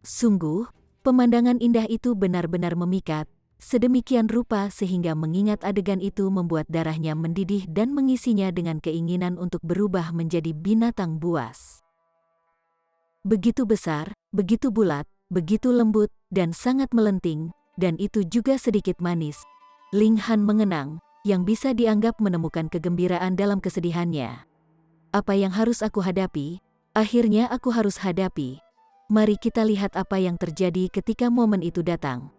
Sungguh, pemandangan indah itu benar-benar memikat, sedemikian rupa sehingga mengingat adegan itu membuat darahnya mendidih dan mengisinya dengan keinginan untuk berubah menjadi binatang buas. Begitu besar, begitu bulat, begitu lembut, dan sangat melenting, dan itu juga sedikit manis. Ling Han mengenang, yang bisa dianggap menemukan kegembiraan dalam kesedihannya. Apa yang harus aku hadapi? Akhirnya aku harus hadapi. Mari kita lihat apa yang terjadi ketika momen itu datang.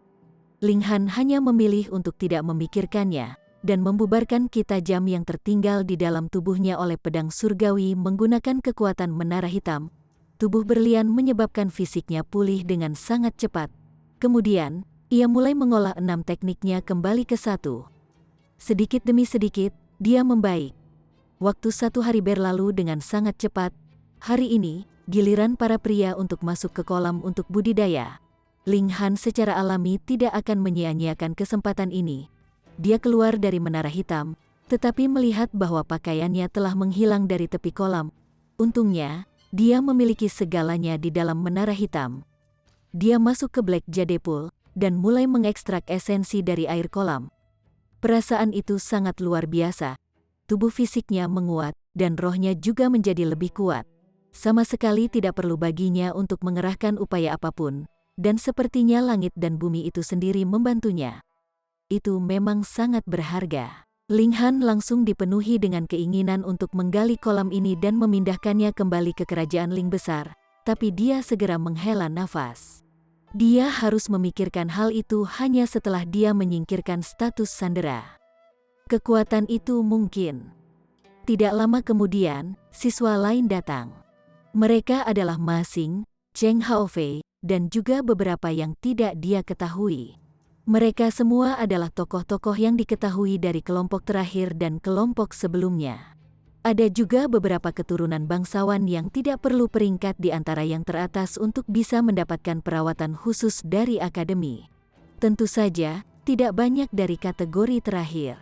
Ling Han hanya memilih untuk tidak memikirkannya, dan membubarkan ki tajam yang tertinggal di dalam tubuhnya oleh pedang surgawi menggunakan kekuatan menara hitam. Tubuh berlian menyebabkan fisiknya pulih dengan sangat cepat. Kemudian, ia mulai mengolah 6 tekniknya kembali ke 1. Sedikit demi sedikit, dia membaik. Waktu 1 hari berlalu dengan sangat cepat. Hari ini, giliran para pria untuk masuk ke kolam untuk budidaya. Ling Han secara alami tidak akan menyia-nyiakan kesempatan ini. Dia keluar dari menara hitam, tetapi melihat bahwa pakaiannya telah menghilang dari tepi kolam. Untungnya, dia memiliki segalanya di dalam menara hitam. Dia masuk ke Black Jade Pool dan mulai mengekstrak esensi dari air kolam. Perasaan itu sangat luar biasa. Tubuh fisiknya menguat dan rohnya juga menjadi lebih kuat. Sama sekali tidak perlu baginya untuk mengerahkan upaya apapun, dan sepertinya langit dan bumi itu sendiri membantunya. Itu memang sangat berharga. Ling Han langsung dipenuhi dengan keinginan untuk menggali kolam ini dan memindahkannya kembali ke kerajaan Ling Besar, tapi dia segera menghela nafas. Dia harus memikirkan hal itu hanya setelah dia menyingkirkan status sandera. Kekuatan itu mungkin. Tidak lama kemudian, siswa lain datang. Mereka adalah Ma Xing, Cheng Haofei, dan juga beberapa yang tidak dia ketahui. Mereka semua adalah tokoh-tokoh yang diketahui dari kelompok terakhir dan kelompok sebelumnya. Ada juga beberapa keturunan bangsawan yang tidak perlu peringkat di antara yang teratas untuk bisa mendapatkan perawatan khusus dari akademi. Tentu saja, tidak banyak dari kategori terakhir.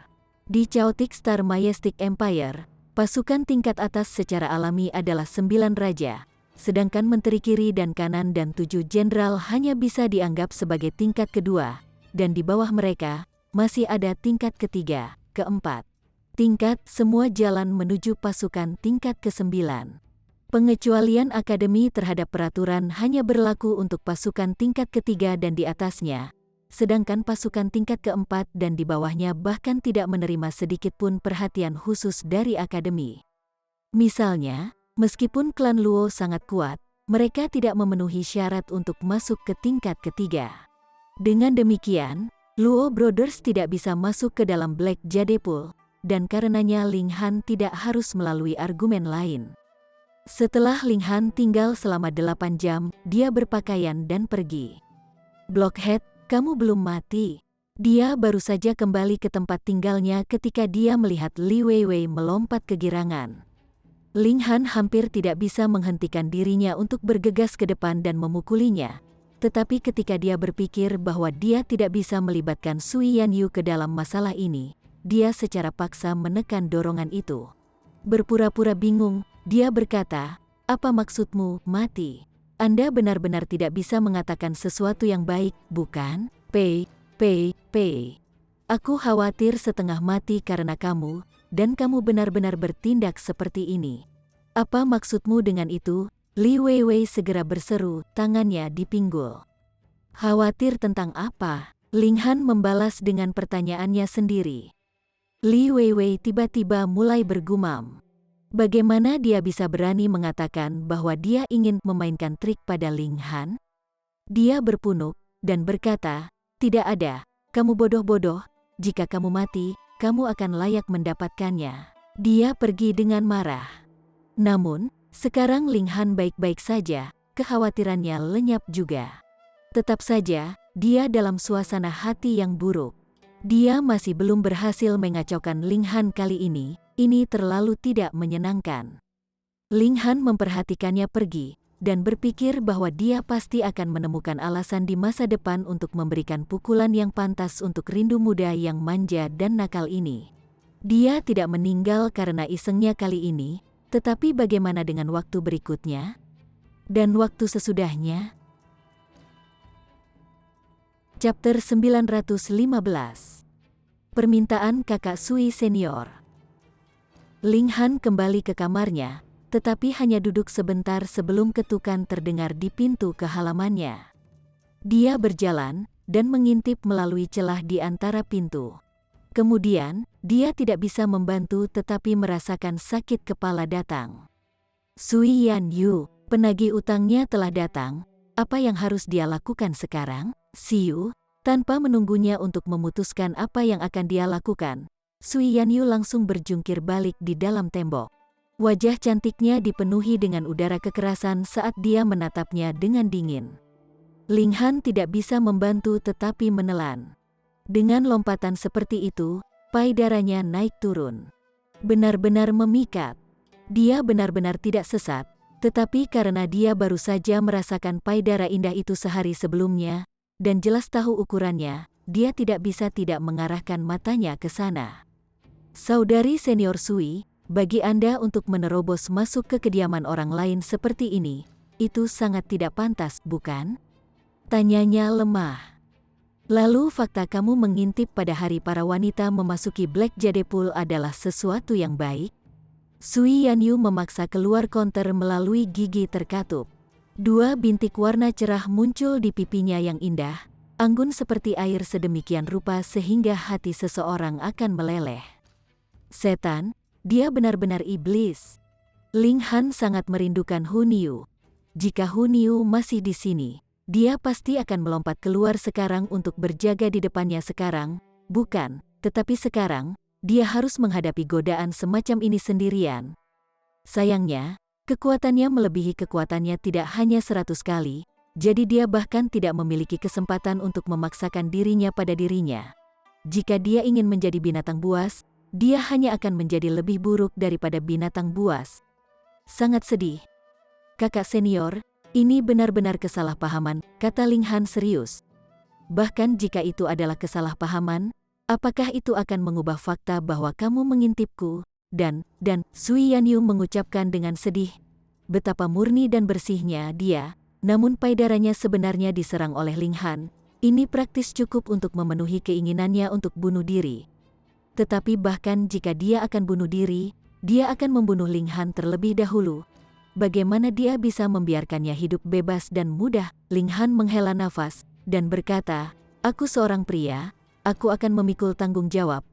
Di Chaotic Star Majestic Empire, pasukan tingkat atas secara alami adalah 9 raja, sedangkan menteri kiri dan kanan dan 7 jenderal hanya bisa dianggap sebagai tingkat kedua. Dan di bawah mereka, masih ada tingkat ketiga, keempat. Tingkat semua jalan menuju pasukan tingkat ke-9. Pengecualian akademi terhadap peraturan hanya berlaku untuk pasukan tingkat ketiga dan di atasnya, sedangkan pasukan tingkat keempat dan di bawahnya bahkan tidak menerima sedikitpun perhatian khusus dari akademi. Misalnya, meskipun klan Luo sangat kuat, mereka tidak memenuhi syarat untuk masuk ke tingkat ketiga. Dengan demikian, Luo Brothers tidak bisa masuk ke dalam Black Jade Pool, dan karenanya Ling Han tidak harus melalui argumen lain. Setelah Ling Han tinggal selama 8 jam, dia berpakaian dan pergi. Blockhead, kamu belum mati. Dia baru saja kembali ke tempat tinggalnya ketika dia melihat Li Weiwei melompat kegirangan. Ling Han hampir tidak bisa menghentikan dirinya untuk bergegas ke depan dan memukulinya. Tetapi ketika dia berpikir bahwa dia tidak bisa melibatkan Sui Yanyu ke dalam masalah ini, dia secara paksa menekan dorongan itu. Berpura-pura bingung, dia berkata, "Apa maksudmu, mati? Anda benar-benar tidak bisa mengatakan sesuatu yang baik, bukan? Aku khawatir setengah mati karena kamu, dan kamu benar-benar bertindak seperti ini. Apa maksudmu dengan itu?" Li Weiwei segera berseru, tangannya dipinggul. Khawatir tentang apa? Ling Han membalas dengan pertanyaannya sendiri. Li Weiwei tiba-tiba mulai bergumam. Bagaimana dia bisa berani mengatakan bahwa dia ingin memainkan trik pada Ling Han? Dia berpunuk dan berkata, "Tidak ada, kamu bodoh-bodoh, jika kamu mati, kamu akan layak mendapatkannya." Dia pergi dengan marah. Namun, sekarang Ling Han baik-baik saja, kekhawatirannya lenyap juga. Tetap saja, dia dalam suasana hati yang buruk. Dia masih belum berhasil mengacaukan Ling Han kali ini terlalu tidak menyenangkan. Ling Han memperhatikannya pergi, dan berpikir bahwa dia pasti akan menemukan alasan di masa depan untuk memberikan pukulan yang pantas untuk rindu muda yang manja dan nakal ini. Dia tidak meninggal karena isengnya kali ini, tetapi bagaimana dengan waktu berikutnya? Dan waktu sesudahnya? Chapter 915. Permintaan Kakak Sui Senior. Ling Han kembali ke kamarnya, tetapi hanya duduk sebentar sebelum ketukan terdengar di pintu ke halamannya. Dia berjalan, dan mengintip melalui celah di antara pintu. Kemudian, dia tidak bisa membantu tetapi merasakan sakit kepala datang. Sui Yanyu, penagih utangnya telah datang, apa yang harus dia lakukan sekarang? Siu, tanpa menunggunya untuk memutuskan apa yang akan dia lakukan, Sui Yanyu langsung berjungkir balik di dalam tembok. Wajah cantiknya dipenuhi dengan udara kekerasan saat dia menatapnya dengan dingin. Ling Han tidak bisa membantu tetapi menelan. Dengan lompatan seperti itu, payudaranya naik turun. Benar-benar memikat. Dia benar-benar tidak sesat, tetapi karena dia baru saja merasakan payudara indah itu sehari sebelumnya, dan jelas tahu ukurannya, dia tidak bisa tidak mengarahkan matanya ke sana. Saudari senior Sui, bagi Anda untuk menerobos masuk ke kediaman orang lain seperti ini, itu sangat tidak pantas, bukan? Tanyanya lemah. Lalu fakta kamu mengintip pada hari para wanita memasuki Black Jade Pool adalah sesuatu yang baik? Sui Yanyu memaksa keluar konter melalui gigi terkatup. 2 bintik warna cerah muncul di pipinya yang indah, anggun seperti air sedemikian rupa sehingga hati seseorang akan meleleh. Setan, dia benar-benar iblis. Ling Han sangat merindukan Hun Yu. Jika Hun Yu masih di sini, dia pasti akan melompat keluar sekarang untuk berjaga di depannya sekarang, bukan, tetapi sekarang, dia harus menghadapi godaan semacam ini sendirian. Sayangnya, kekuatannya melebihi kekuatannya tidak hanya 100 kali, jadi dia bahkan tidak memiliki kesempatan untuk memaksakan dirinya pada dirinya. Jika dia ingin menjadi binatang buas, dia hanya akan menjadi lebih buruk daripada binatang buas. Sangat sedih. Kakak senior, ini benar-benar kesalahpahaman, kata Ling Han serius. Bahkan jika itu adalah kesalahpahaman, apakah itu akan mengubah fakta bahwa kamu mengintipku? Dan Sui Yanyu mengucapkan dengan sedih, betapa murni dan bersihnya dia, namun payudaranya sebenarnya diserang oleh Ling Han. Ini praktis cukup untuk memenuhi keinginannya untuk bunuh diri. Tetapi bahkan jika dia akan bunuh diri, dia akan membunuh Ling Han terlebih dahulu. Bagaimana dia bisa membiarkannya hidup bebas dan mudah? Ling Han menghela nafas dan berkata, aku seorang pria, aku akan memikul tanggung jawab.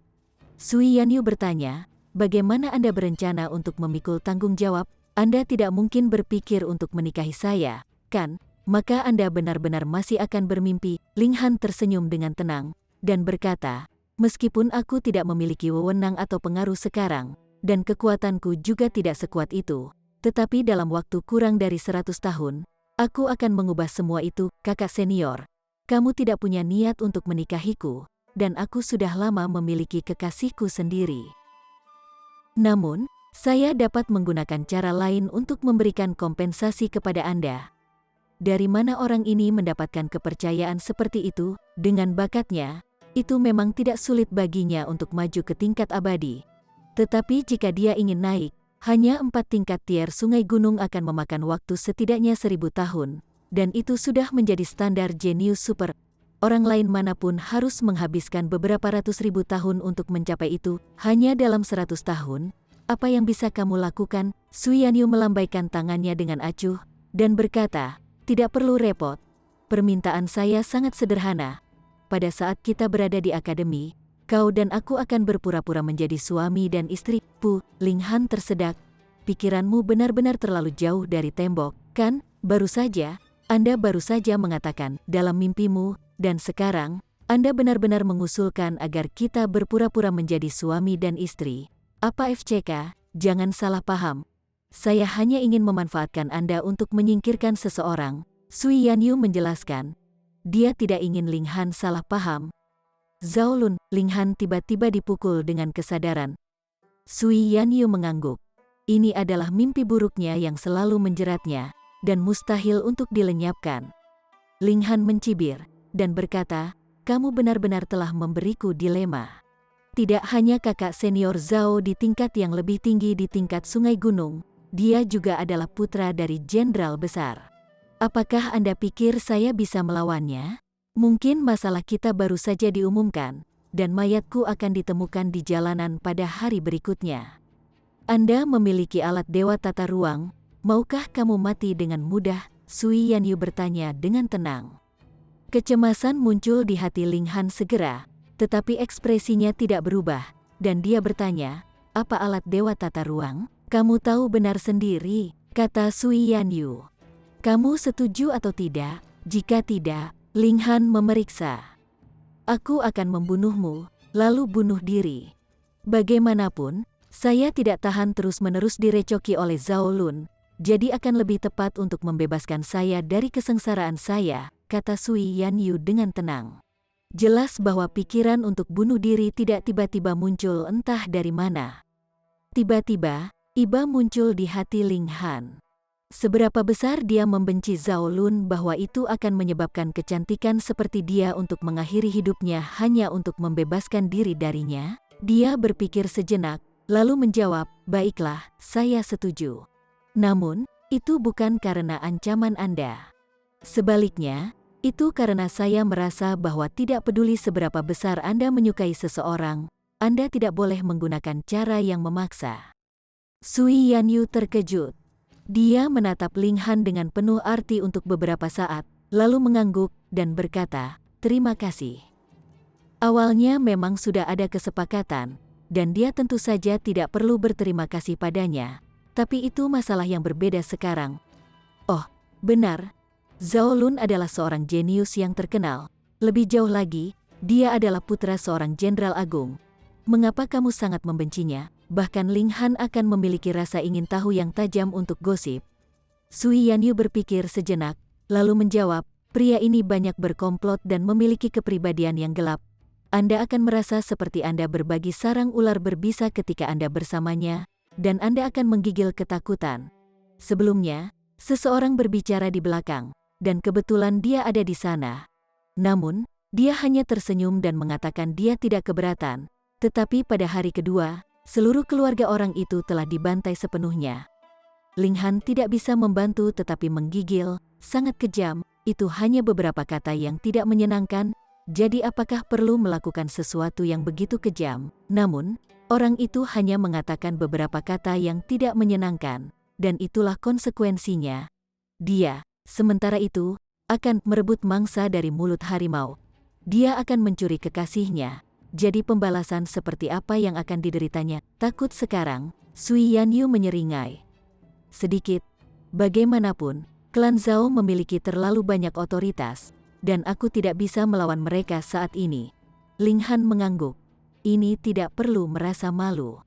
Sui Yanyu bertanya, bagaimana Anda berencana untuk memikul tanggung jawab? Anda tidak mungkin berpikir untuk menikahi saya, kan? Maka Anda benar-benar masih akan bermimpi. Ling Han tersenyum dengan tenang dan berkata, meskipun aku tidak memiliki wewenang atau pengaruh sekarang, dan kekuatanku juga tidak sekuat itu, tetapi dalam waktu kurang dari 100 tahun, aku akan mengubah semua itu, kakak senior. Kamu tidak punya niat untuk menikahiku, dan aku sudah lama memiliki kekasihku sendiri. Namun, saya dapat menggunakan cara lain untuk memberikan kompensasi kepada Anda. Dari mana orang ini mendapatkan kepercayaan seperti itu? Dengan bakatnya, itu memang tidak sulit baginya untuk maju ke tingkat abadi. Tetapi jika dia ingin naik, hanya 4 tingkat tier sungai gunung akan memakan waktu setidaknya 1000 tahun, dan itu sudah menjadi standar jenius super. Orang lain manapun harus menghabiskan beberapa ratus ribu tahun untuk mencapai itu, hanya dalam 100 tahun. Apa yang bisa kamu lakukan? Sui Yanyu melambaikan tangannya dengan acuh, dan berkata, tidak perlu repot. Permintaan saya sangat sederhana. Pada saat kita berada di akademi, kau dan aku akan berpura-pura menjadi suami dan istri. Ling Han tersedak. Pikiranmu benar-benar terlalu jauh dari tembok, kan? Anda baru saja mengatakan dalam mimpimu, dan sekarang, Anda benar-benar mengusulkan agar kita berpura-pura menjadi suami dan istri. Apa FCK? Jangan salah paham. Saya hanya ingin memanfaatkan Anda untuk menyingkirkan seseorang. Sui Yanyu menjelaskan. Dia tidak ingin Ling Han salah paham. Zhao Lun, Ling Han tiba-tiba dipukul dengan kesadaran. Sui Yanyu mengangguk. Ini adalah mimpi buruknya yang selalu menjeratnya, dan mustahil untuk dilenyapkan. Ling Han mencibir, dan berkata, kamu benar-benar telah memberiku dilema. Tidak hanya kakak senior Zhao di tingkat yang lebih tinggi di tingkat sungai gunung, dia juga adalah putra dari jenderal besar. Apakah Anda pikir saya bisa melawannya? Mungkin masalah kita baru saja diumumkan, dan mayatku akan ditemukan di jalanan pada hari berikutnya. Anda memiliki alat dewa tata ruang, maukah kamu mati dengan mudah? Sui Yanyu bertanya dengan tenang. Kecemasan muncul di hati Ling Han segera, tetapi ekspresinya tidak berubah, dan dia bertanya, apa alat dewa tata ruang? Kamu tahu benar sendiri, kata Sui Yanyu. Kamu setuju atau tidak? Jika tidak, Ling Han memeriksa. Aku akan membunuhmu, lalu bunuh diri. Bagaimanapun, saya tidak tahan terus-menerus direcoki oleh Zhao Lun, jadi akan lebih tepat untuk membebaskan saya dari kesengsaraan saya, kata Sui Yanyu dengan tenang. Jelas bahwa pikiran untuk bunuh diri tidak tiba-tiba muncul entah dari mana. Tiba-tiba, iba muncul di hati Ling Han. Seberapa besar dia membenci Zhao Lun bahwa itu akan menyebabkan kecantikan seperti dia untuk mengakhiri hidupnya hanya untuk membebaskan diri darinya? Dia berpikir sejenak, lalu menjawab, "Baiklah, saya setuju. Namun, itu bukan karena ancaman Anda. Sebaliknya, itu karena saya merasa bahwa tidak peduli seberapa besar Anda menyukai seseorang, Anda tidak boleh menggunakan cara yang memaksa." Sui Yanyu terkejut. Dia menatap Ling Han dengan penuh arti untuk beberapa saat, lalu mengangguk dan berkata, "Terima kasih." Awalnya memang sudah ada kesepakatan, dan dia tentu saja tidak perlu berterima kasih padanya, tapi itu masalah yang berbeda sekarang. Oh, benar, Zhao Lun adalah seorang jenius yang terkenal. Lebih jauh lagi, dia adalah putra seorang jenderal agung. Mengapa kamu sangat membencinya? Bahkan Ling Han akan memiliki rasa ingin tahu yang tajam untuk gosip. Sui Yanyu berpikir sejenak, lalu menjawab, "Pria ini banyak berkomplot dan memiliki kepribadian yang gelap. Anda akan merasa seperti Anda berbagi sarang ular berbisa ketika Anda bersamanya, dan Anda akan menggigil ketakutan." Sebelumnya, seseorang berbicara di belakang, dan kebetulan dia ada di sana. Namun, dia hanya tersenyum dan mengatakan dia tidak keberatan, tetapi pada hari kedua, seluruh keluarga orang itu telah dibantai sepenuhnya. Ling Han tidak bisa membantu tetapi menggigil, sangat kejam, itu hanya beberapa kata yang tidak menyenangkan, jadi apakah perlu melakukan sesuatu yang begitu kejam? Namun, orang itu hanya mengatakan beberapa kata yang tidak menyenangkan, dan itulah konsekuensinya. Dia, sementara itu, akan merebut mangsa dari mulut harimau. Dia akan mencuri kekasihnya. Jadi pembalasan seperti apa yang akan dideritanya? Takut sekarang, Sui Yanyu menyeringai. Sedikit. Bagaimanapun, klan Zhao memiliki terlalu banyak otoritas, dan aku tidak bisa melawan mereka saat ini. Ling Han mengangguk. Ini tidak perlu merasa malu.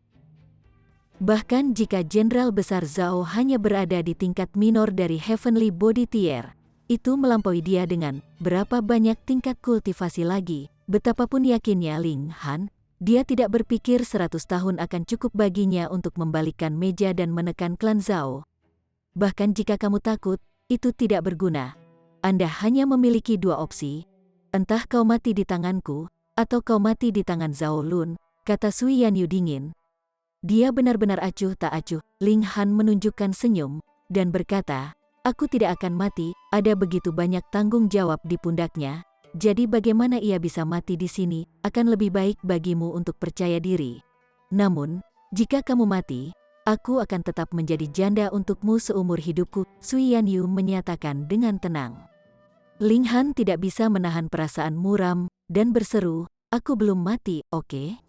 Bahkan jika Jenderal Besar Zhao hanya berada di tingkat minor dari Heavenly Body Tier, itu melampaui dia dengan berapa banyak tingkat kultivasi lagi. Betapapun yakinnya Ling Han, dia tidak berpikir 100 tahun akan cukup baginya untuk membalikkan meja dan menekan klan Zhao. Bahkan jika kamu takut, itu tidak berguna. Anda hanya memiliki dua opsi. Entah kau mati di tanganku, atau kau mati di tangan Zhao Lun, kata Sui Yanyu dingin. Dia benar-benar acuh tak acuh. Ling Han menunjukkan senyum, dan berkata, "Aku tidak akan mati, ada begitu banyak tanggung jawab di pundaknya. Jadi bagaimana ia bisa mati di sini? Akan lebih baik bagimu untuk percaya diri. Namun, jika kamu mati, aku akan tetap menjadi janda untukmu seumur hidupku," Sui Yanyu menyatakan dengan tenang. Ling Han tidak bisa menahan perasaan muram, dan berseru, "Aku belum mati, oke?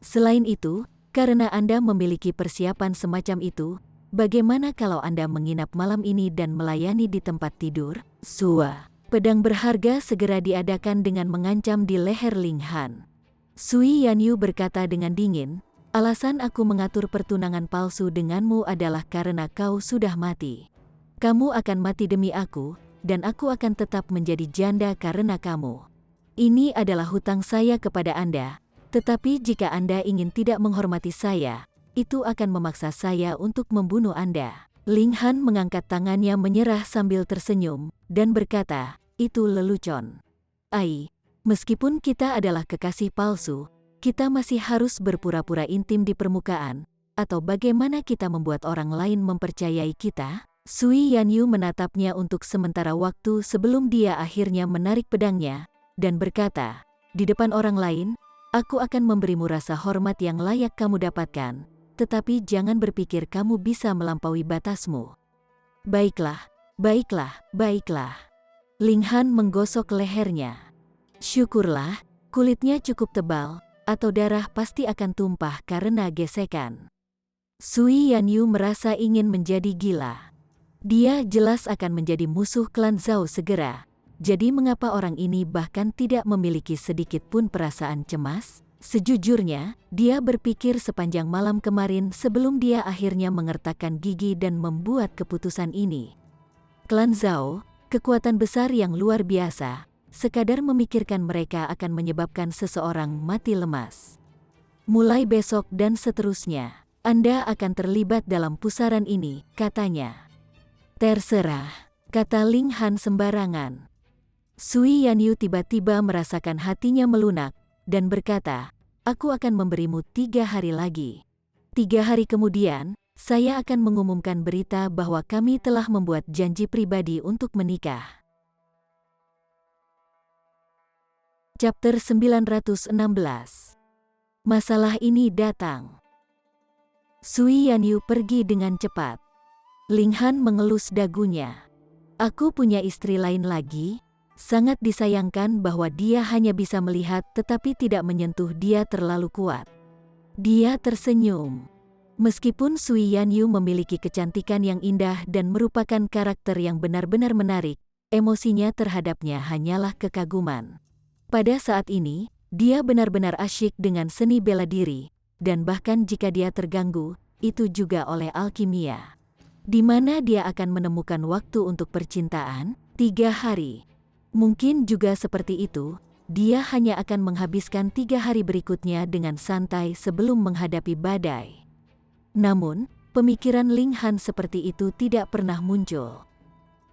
Selain itu, karena Anda memiliki persiapan semacam itu, bagaimana kalau Anda menginap malam ini dan melayani di tempat tidur? Sua. Pedang berharga segera diadakan dengan mengancam di leher Ling Han. Sui Yanyu berkata dengan dingin, "Alasan aku mengatur pertunangan palsu denganmu adalah karena kau sudah mati. Kamu akan mati demi aku, dan aku akan tetap menjadi janda karena kamu. Ini adalah hutang saya kepada Anda, tetapi jika Anda ingin tidak menghormati saya, itu akan memaksa saya untuk membunuh Anda." Ling Han mengangkat tangannya menyerah sambil tersenyum, dan berkata, "Itu lelucon. Ai, meskipun kita adalah kekasih palsu, kita masih harus berpura-pura intim di permukaan, atau bagaimana kita membuat orang lain mempercayai kita?" Sui Yanyu menatapnya untuk sementara waktu sebelum dia akhirnya menarik pedangnya, dan berkata, "Di depan orang lain, aku akan memberimu rasa hormat yang layak kamu dapatkan. Tetapi jangan berpikir kamu bisa melampaui batasmu." "Baiklah, baiklah, baiklah." Ling Han menggosok lehernya. "Syukurlah, kulitnya cukup tebal, atau darah pasti akan tumpah karena gesekan." Sui Yanyu merasa ingin menjadi gila. Dia jelas akan menjadi musuh klan Zhao segera. Jadi mengapa orang ini bahkan tidak memiliki sedikit pun perasaan cemas? Sejujurnya, dia berpikir sepanjang malam kemarin sebelum dia akhirnya mengertakkan gigi dan membuat keputusan ini. Klan Zhao, kekuatan besar yang luar biasa, sekadar memikirkan mereka akan menyebabkan seseorang mati lemas. Mulai besok dan seterusnya, Anda akan terlibat dalam pusaran ini, katanya. Terserah, kata Ling Han sembarangan. Sui Yanyu tiba-tiba merasakan hatinya melunak, dan berkata, aku akan memberimu 3 hari lagi. 3 hari kemudian, saya akan mengumumkan berita bahwa kami telah membuat janji pribadi untuk menikah. Chapter 916. Masalah ini datang. Sui Yanyu pergi dengan cepat. Ling Han mengelus dagunya. Aku punya istri lain lagi. Sangat disayangkan bahwa dia hanya bisa melihat tetapi tidak menyentuh dia terlalu kuat. Dia tersenyum. Meskipun Sui Yanyu memiliki kecantikan yang indah dan merupakan karakter yang benar-benar menarik, emosinya terhadapnya hanyalah kekaguman. Pada saat ini, dia benar-benar asyik dengan seni bela diri, dan bahkan jika dia terganggu, itu juga oleh alkimia. Di mana dia akan menemukan waktu untuk percintaan? 3 hari. Mungkin juga seperti itu, dia hanya akan menghabiskan 3 hari berikutnya dengan santai sebelum menghadapi badai. Namun, pemikiran Ling Han seperti itu tidak pernah muncul.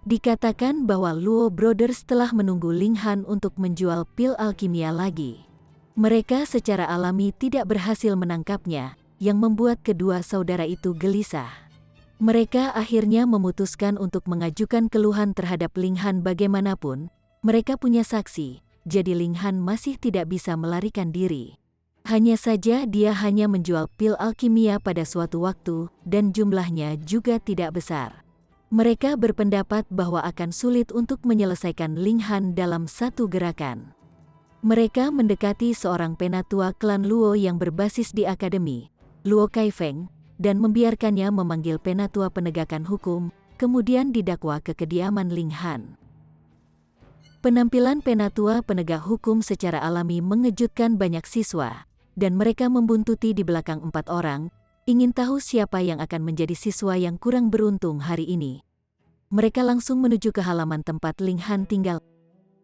Dikatakan bahwa Luo Brothers telah menunggu Ling Han untuk menjual pil alkimia lagi. Mereka secara alami tidak berhasil menangkapnya, yang membuat kedua saudara itu gelisah. Mereka akhirnya memutuskan untuk mengajukan keluhan terhadap Ling Han bagaimanapun. Mereka punya saksi, jadi Ling Han masih tidak bisa melarikan diri. Hanya saja dia hanya menjual pil alkimia pada suatu waktu, dan jumlahnya juga tidak besar. Mereka berpendapat bahwa akan sulit untuk menyelesaikan Ling Han dalam satu gerakan. Mereka mendekati seorang penatua klan Luo yang berbasis di akademi, Luo Kaifeng, dan membiarkannya memanggil penatua penegakan hukum, kemudian didakwa ke kediaman Ling Han. Penampilan penatua penegak hukum secara alami mengejutkan banyak siswa, dan mereka membuntuti di belakang 4 orang, ingin tahu siapa yang akan menjadi siswa yang kurang beruntung hari ini. Mereka langsung menuju ke halaman tempat Ling Han tinggal.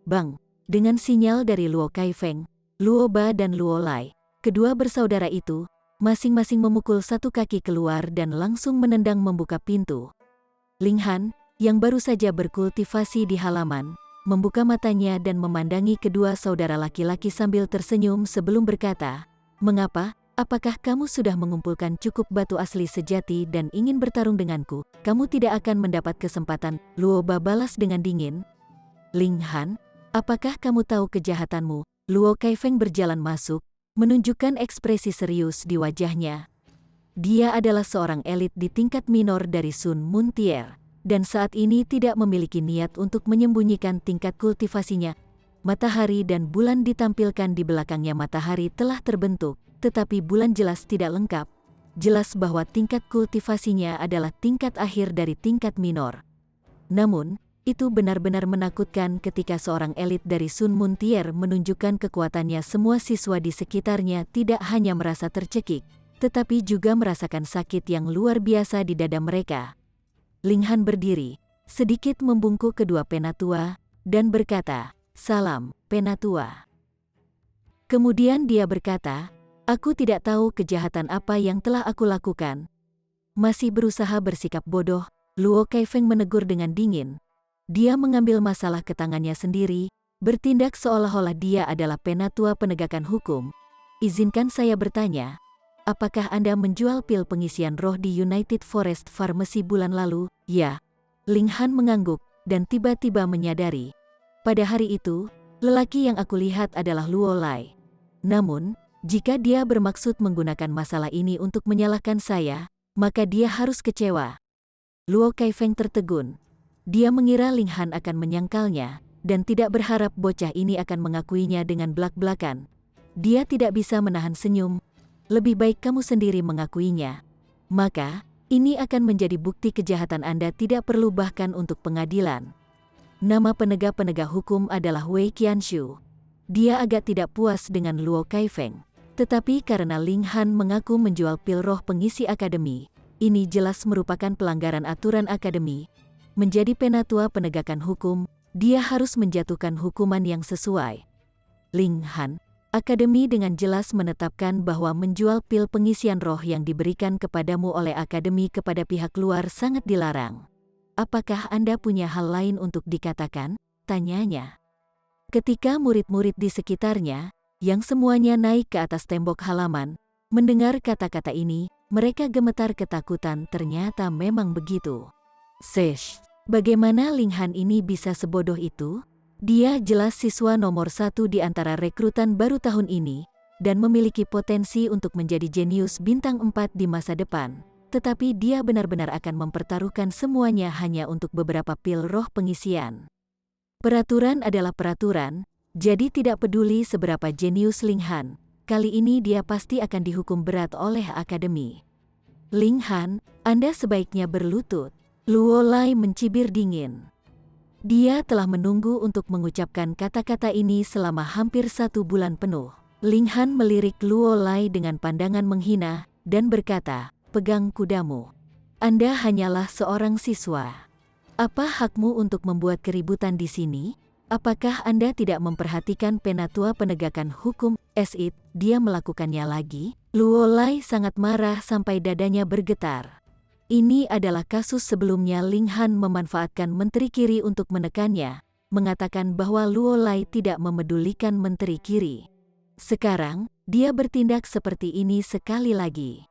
Bang, dengan sinyal dari Luo Kaifeng, Luo Ba dan Luo Lai, kedua bersaudara itu, masing-masing memukul satu kaki keluar dan langsung menendang membuka pintu. Ling Han, yang baru saja berkultivasi di halaman, membuka matanya dan memandangi kedua saudara laki-laki sambil tersenyum sebelum berkata, "Mengapa? Apakah kamu sudah mengumpulkan cukup batu asli sejati dan ingin bertarung denganku? Kamu tidak akan mendapat kesempatan." Luo Ba balas dengan dingin. "Ling Han, apakah kamu tahu kejahatanmu?" Luo Kaifeng berjalan masuk, menunjukkan ekspresi serius di wajahnya. Dia adalah seorang elit di tingkat minor dari Sun Muntier, dan saat ini tidak memiliki niat untuk menyembunyikan tingkat kultivasinya. Matahari dan bulan ditampilkan di belakangnya. Matahari telah terbentuk, tetapi bulan jelas tidak lengkap. Jelas bahwa tingkat kultivasinya adalah tingkat akhir dari tingkat minor. Namun, itu benar-benar menakutkan ketika seorang elit dari Sun Muntier menunjukkan kekuatannya. Semua siswa di sekitarnya tidak hanya merasa tercekik, tetapi juga merasakan sakit yang luar biasa di dada mereka. Ling Han berdiri, sedikit membungkuk kedua penatua, dan berkata, "Salam, penatua." Kemudian dia berkata, "Aku tidak tahu kejahatan apa yang telah aku lakukan." Masih berusaha bersikap bodoh, Luo Kaifeng menegur dengan dingin. Dia mengambil masalah ke tangannya sendiri, bertindak seolah-olah dia adalah penatua penegakan hukum. "Izinkan saya bertanya, apakah Anda menjual pil pengisian roh di United Forest Pharmacy bulan lalu?" "Ya." Ling Han mengangguk, dan tiba-tiba menyadari. Pada hari itu, lelaki yang aku lihat adalah Luo Lai. Namun, jika dia bermaksud menggunakan masalah ini untuk menyalahkan saya, maka dia harus kecewa. Luo Kaifeng tertegun. Dia mengira Ling Han akan menyangkalnya, dan tidak berharap bocah ini akan mengakuinya dengan belak-belakan. Dia tidak bisa menahan senyum. "Lebih baik kamu sendiri mengakuinya. Maka, ini akan menjadi bukti kejahatan Anda, tidak perlu bahkan untuk pengadilan." Nama penegak hukum adalah Wei Qianshu. Dia agak tidak puas dengan Luo Kaifeng. Tetapi karena Ling Han mengaku menjual pil roh pengisi akademi, ini jelas merupakan pelanggaran aturan akademi. Menjadi penatua penegakan hukum, dia harus menjatuhkan hukuman yang sesuai. Ling Han, akademi dengan jelas menetapkan bahwa menjual pil pengisian roh yang diberikan kepadamu oleh akademi kepada pihak luar sangat dilarang. Apakah Anda punya hal lain untuk dikatakan? Tanyanya. Ketika murid-murid di sekitarnya, yang semuanya naik ke atas tembok halaman, mendengar kata-kata ini, mereka gemetar ketakutan. Ternyata memang begitu. Sesh, bagaimana Ling Han ini bisa sebodoh itu? Dia jelas siswa nomor 1 di antara rekrutan baru tahun ini, dan memiliki potensi untuk menjadi jenius bintang 4 di masa depan. Tetapi dia benar-benar akan mempertaruhkan semuanya hanya untuk beberapa pil roh pengisian. Peraturan adalah peraturan, jadi tidak peduli seberapa jenius Ling Han, kali ini dia pasti akan dihukum berat oleh akademi. Ling Han, Anda sebaiknya berlutut. Luo Lai mencibir dingin. Dia telah menunggu untuk mengucapkan kata-kata ini selama hampir 1 bulan penuh. Ling Han melirik Luo Lai dengan pandangan menghina, dan berkata, "Pegang kudamu. Anda hanyalah seorang siswa. Apa hakmu untuk membuat keributan di sini? Apakah Anda tidak memperhatikan penatua penegakan hukum, Esit, dia melakukannya lagi?" Luo Lai sangat marah sampai dadanya bergetar. Ini adalah kasus sebelumnya Ling Han memanfaatkan menteri kiri untuk menekannya, mengatakan bahwa Luo Lai tidak memedulikan menteri kiri. Sekarang, dia bertindak seperti ini sekali lagi.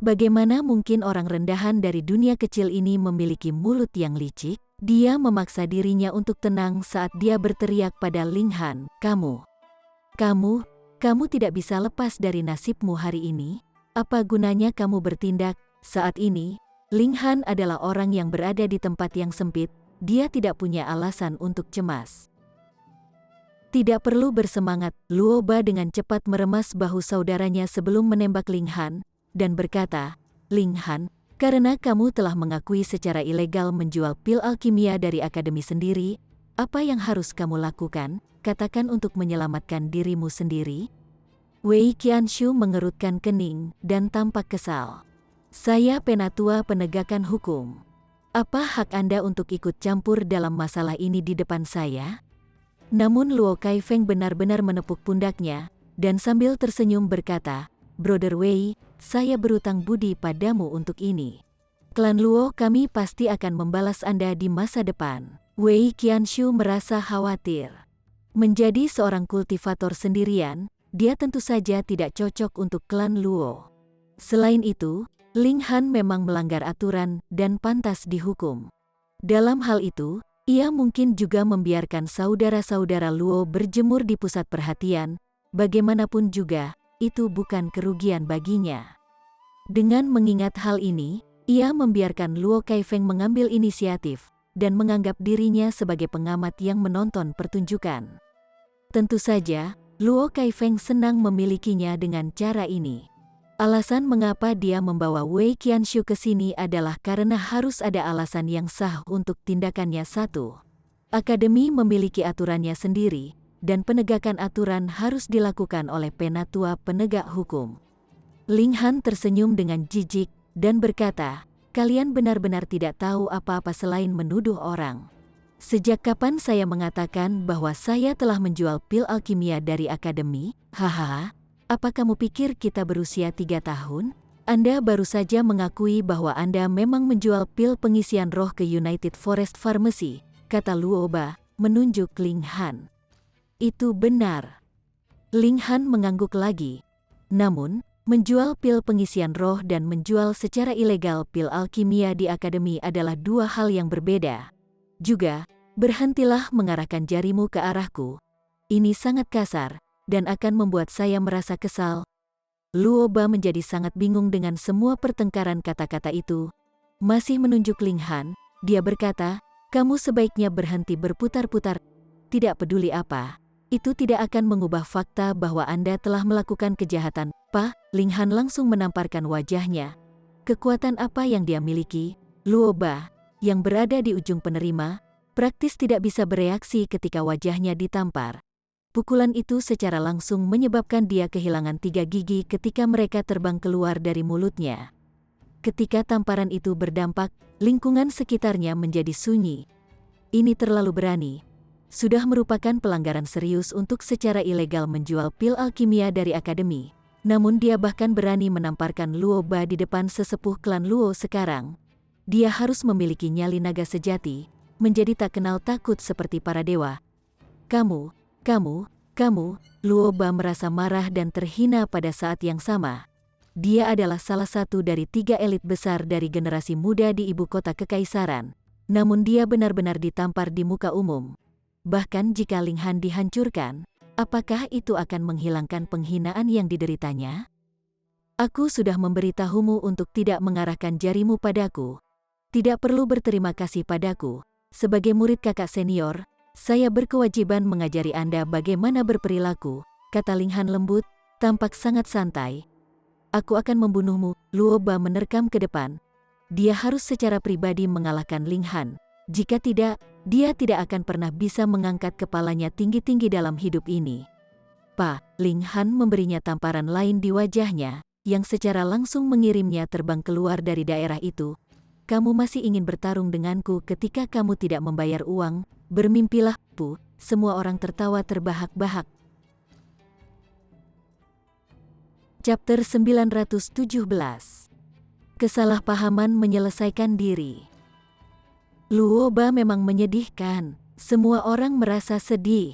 Bagaimana mungkin orang rendahan dari dunia kecil ini memiliki mulut yang licik? Dia memaksa dirinya untuk tenang saat dia berteriak pada Ling Han, Kamu tidak bisa lepas dari nasibmu hari ini? Apa gunanya kamu bertindak? Saat ini, Ling Han adalah orang yang berada di tempat yang sempit, dia tidak punya alasan untuk cemas. Tidak perlu bersemangat, Luo Ba dengan cepat meremas bahu saudaranya sebelum menembak Ling Han, dan berkata, "Ling Han, karena kamu telah mengakui secara ilegal menjual pil alkimia dari akademi sendiri, apa yang harus kamu lakukan? Katakan untuk menyelamatkan dirimu sendiri." Wei Qianshu mengerutkan kening dan tampak kesal. "Saya penatua penegakan hukum. Apa hak Anda untuk ikut campur dalam masalah ini di depan saya?" Namun Luo Kaifeng benar-benar menepuk pundaknya, dan sambil tersenyum berkata, "Brother Wei, saya berutang budi padamu untuk ini. Klan Luo kami pasti akan membalas Anda di masa depan." Wei Qianshu merasa khawatir. Menjadi seorang kultivator sendirian, dia tentu saja tidak cocok untuk klan Luo. Selain itu, Ling Han memang melanggar aturan dan pantas dihukum. Dalam hal itu, ia mungkin juga membiarkan saudara-saudara Luo berjemur di pusat perhatian, bagaimanapun juga, itu bukan kerugian baginya. Dengan mengingat hal ini, ia membiarkan Luo Kaifeng mengambil inisiatif, dan menganggap dirinya sebagai pengamat yang menonton pertunjukan. Tentu saja, Luo Kaifeng senang memilikinya dengan cara ini. Alasan mengapa dia membawa Wei Qianshu ke sini adalah karena harus ada alasan yang sah untuk tindakannya. 1. Akademi memiliki aturannya sendiri, dan penegakan aturan harus dilakukan oleh penatua penegak hukum. Ling Han tersenyum dengan jijik, dan berkata, "Kalian benar-benar tidak tahu apa-apa selain menuduh orang. Sejak kapan saya mengatakan bahwa saya telah menjual pil alkimia dari akademi? Hahaha. Apa kamu pikir kita berusia 3 tahun? Anda baru saja mengakui bahwa Anda memang menjual pil pengisian roh ke United Forest Pharmacy," kata Luo Ba, menunjuk Ling Han. "Itu benar." Ling Han mengangguk lagi. Namun, menjual pil pengisian roh dan menjual secara ilegal pil alkimia di akademi adalah 2 hal yang berbeda. Juga, berhentilah mengarahkan jarimu ke arahku. Ini sangat kasar, dan akan membuat saya merasa kesal. Luo Ba menjadi sangat bingung dengan semua pertengkaran kata-kata itu. Masih menunjuk Ling Han, dia berkata, "Kamu sebaiknya berhenti berputar-putar. Tidak peduli apa, itu tidak akan mengubah fakta bahwa Anda telah melakukan kejahatan." "Pak," Ling Han langsung menamparkan wajahnya. Kekuatan apa yang dia miliki? Luo Ba, yang berada di ujung penerima, praktis tidak bisa bereaksi ketika wajahnya ditampar. Pukulan itu secara langsung menyebabkan dia kehilangan 3 gigi ketika mereka terbang keluar dari mulutnya. Ketika tamparan itu berdampak, lingkungan sekitarnya menjadi sunyi. Ini terlalu berani. Sudah merupakan pelanggaran serius untuk secara ilegal menjual pil alkimia dari akademi. Namun dia bahkan berani menamparkan Luo Ba di depan sesepuh klan Luo sekarang. Dia harus memiliki nyali naga sejati, menjadi tak kenal takut seperti para dewa. Kamu, Luo Ba merasa marah dan terhina pada saat yang sama. Dia adalah salah satu dari 3 elit besar dari generasi muda di ibu kota kekaisaran. Namun dia benar-benar ditampar di muka umum. Bahkan jika Ling Han dihancurkan, apakah itu akan menghilangkan penghinaan yang dideritanya? Aku sudah memberitahumu untuk tidak mengarahkan jarimu padaku. Tidak perlu berterima kasih padaku. Sebagai murid kakak senior, saya berkewajiban mengajari Anda bagaimana berperilaku, kata Ling Han lembut, tampak sangat santai. Aku akan membunuhmu, Luo Ba menerkam ke depan. Dia harus secara pribadi mengalahkan Ling Han. Jika tidak, dia tidak akan pernah bisa mengangkat kepalanya tinggi-tinggi dalam hidup ini. Ling Han memberinya tamparan lain di wajahnya, yang secara langsung mengirimnya terbang keluar dari daerah itu. Kamu masih ingin bertarung denganku ketika kamu tidak membayar uang, bermimpilah, Pu. Semua orang tertawa terbahak-bahak. Chapter 917. Kesalahpahaman menyelesaikan diri. Luo Ba memang menyedihkan. Semua orang merasa sedih.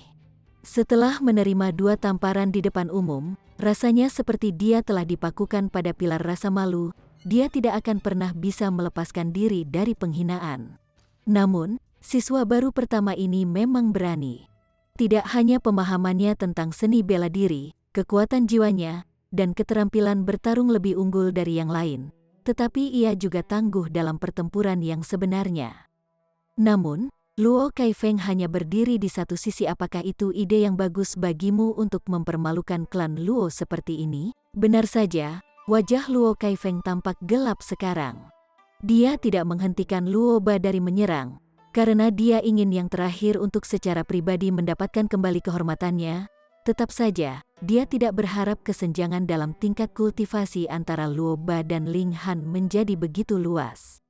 Setelah menerima 2 tamparan di depan umum, rasanya seperti dia telah dipakukan pada pilar rasa malu. Dia tidak akan pernah bisa melepaskan diri dari penghinaan. Namun, siswa baru pertama ini memang berani. Tidak hanya pemahamannya tentang seni bela diri, kekuatan jiwanya, dan keterampilan bertarung lebih unggul dari yang lain, tetapi ia juga tangguh dalam pertempuran yang sebenarnya. Namun, Luo Kaifeng hanya berdiri di satu sisi. Apakah itu ide yang bagus bagimu untuk mempermalukan klan Luo seperti ini? Benar saja. Wajah Luo Kaifeng tampak gelap sekarang. Dia tidak menghentikan Luo Ba dari menyerang, karena dia ingin yang terakhir untuk secara pribadi mendapatkan kembali kehormatannya. Tetap saja, dia tidak berharap kesenjangan dalam tingkat kultivasi antara Luo Ba dan Ling Han menjadi begitu luas.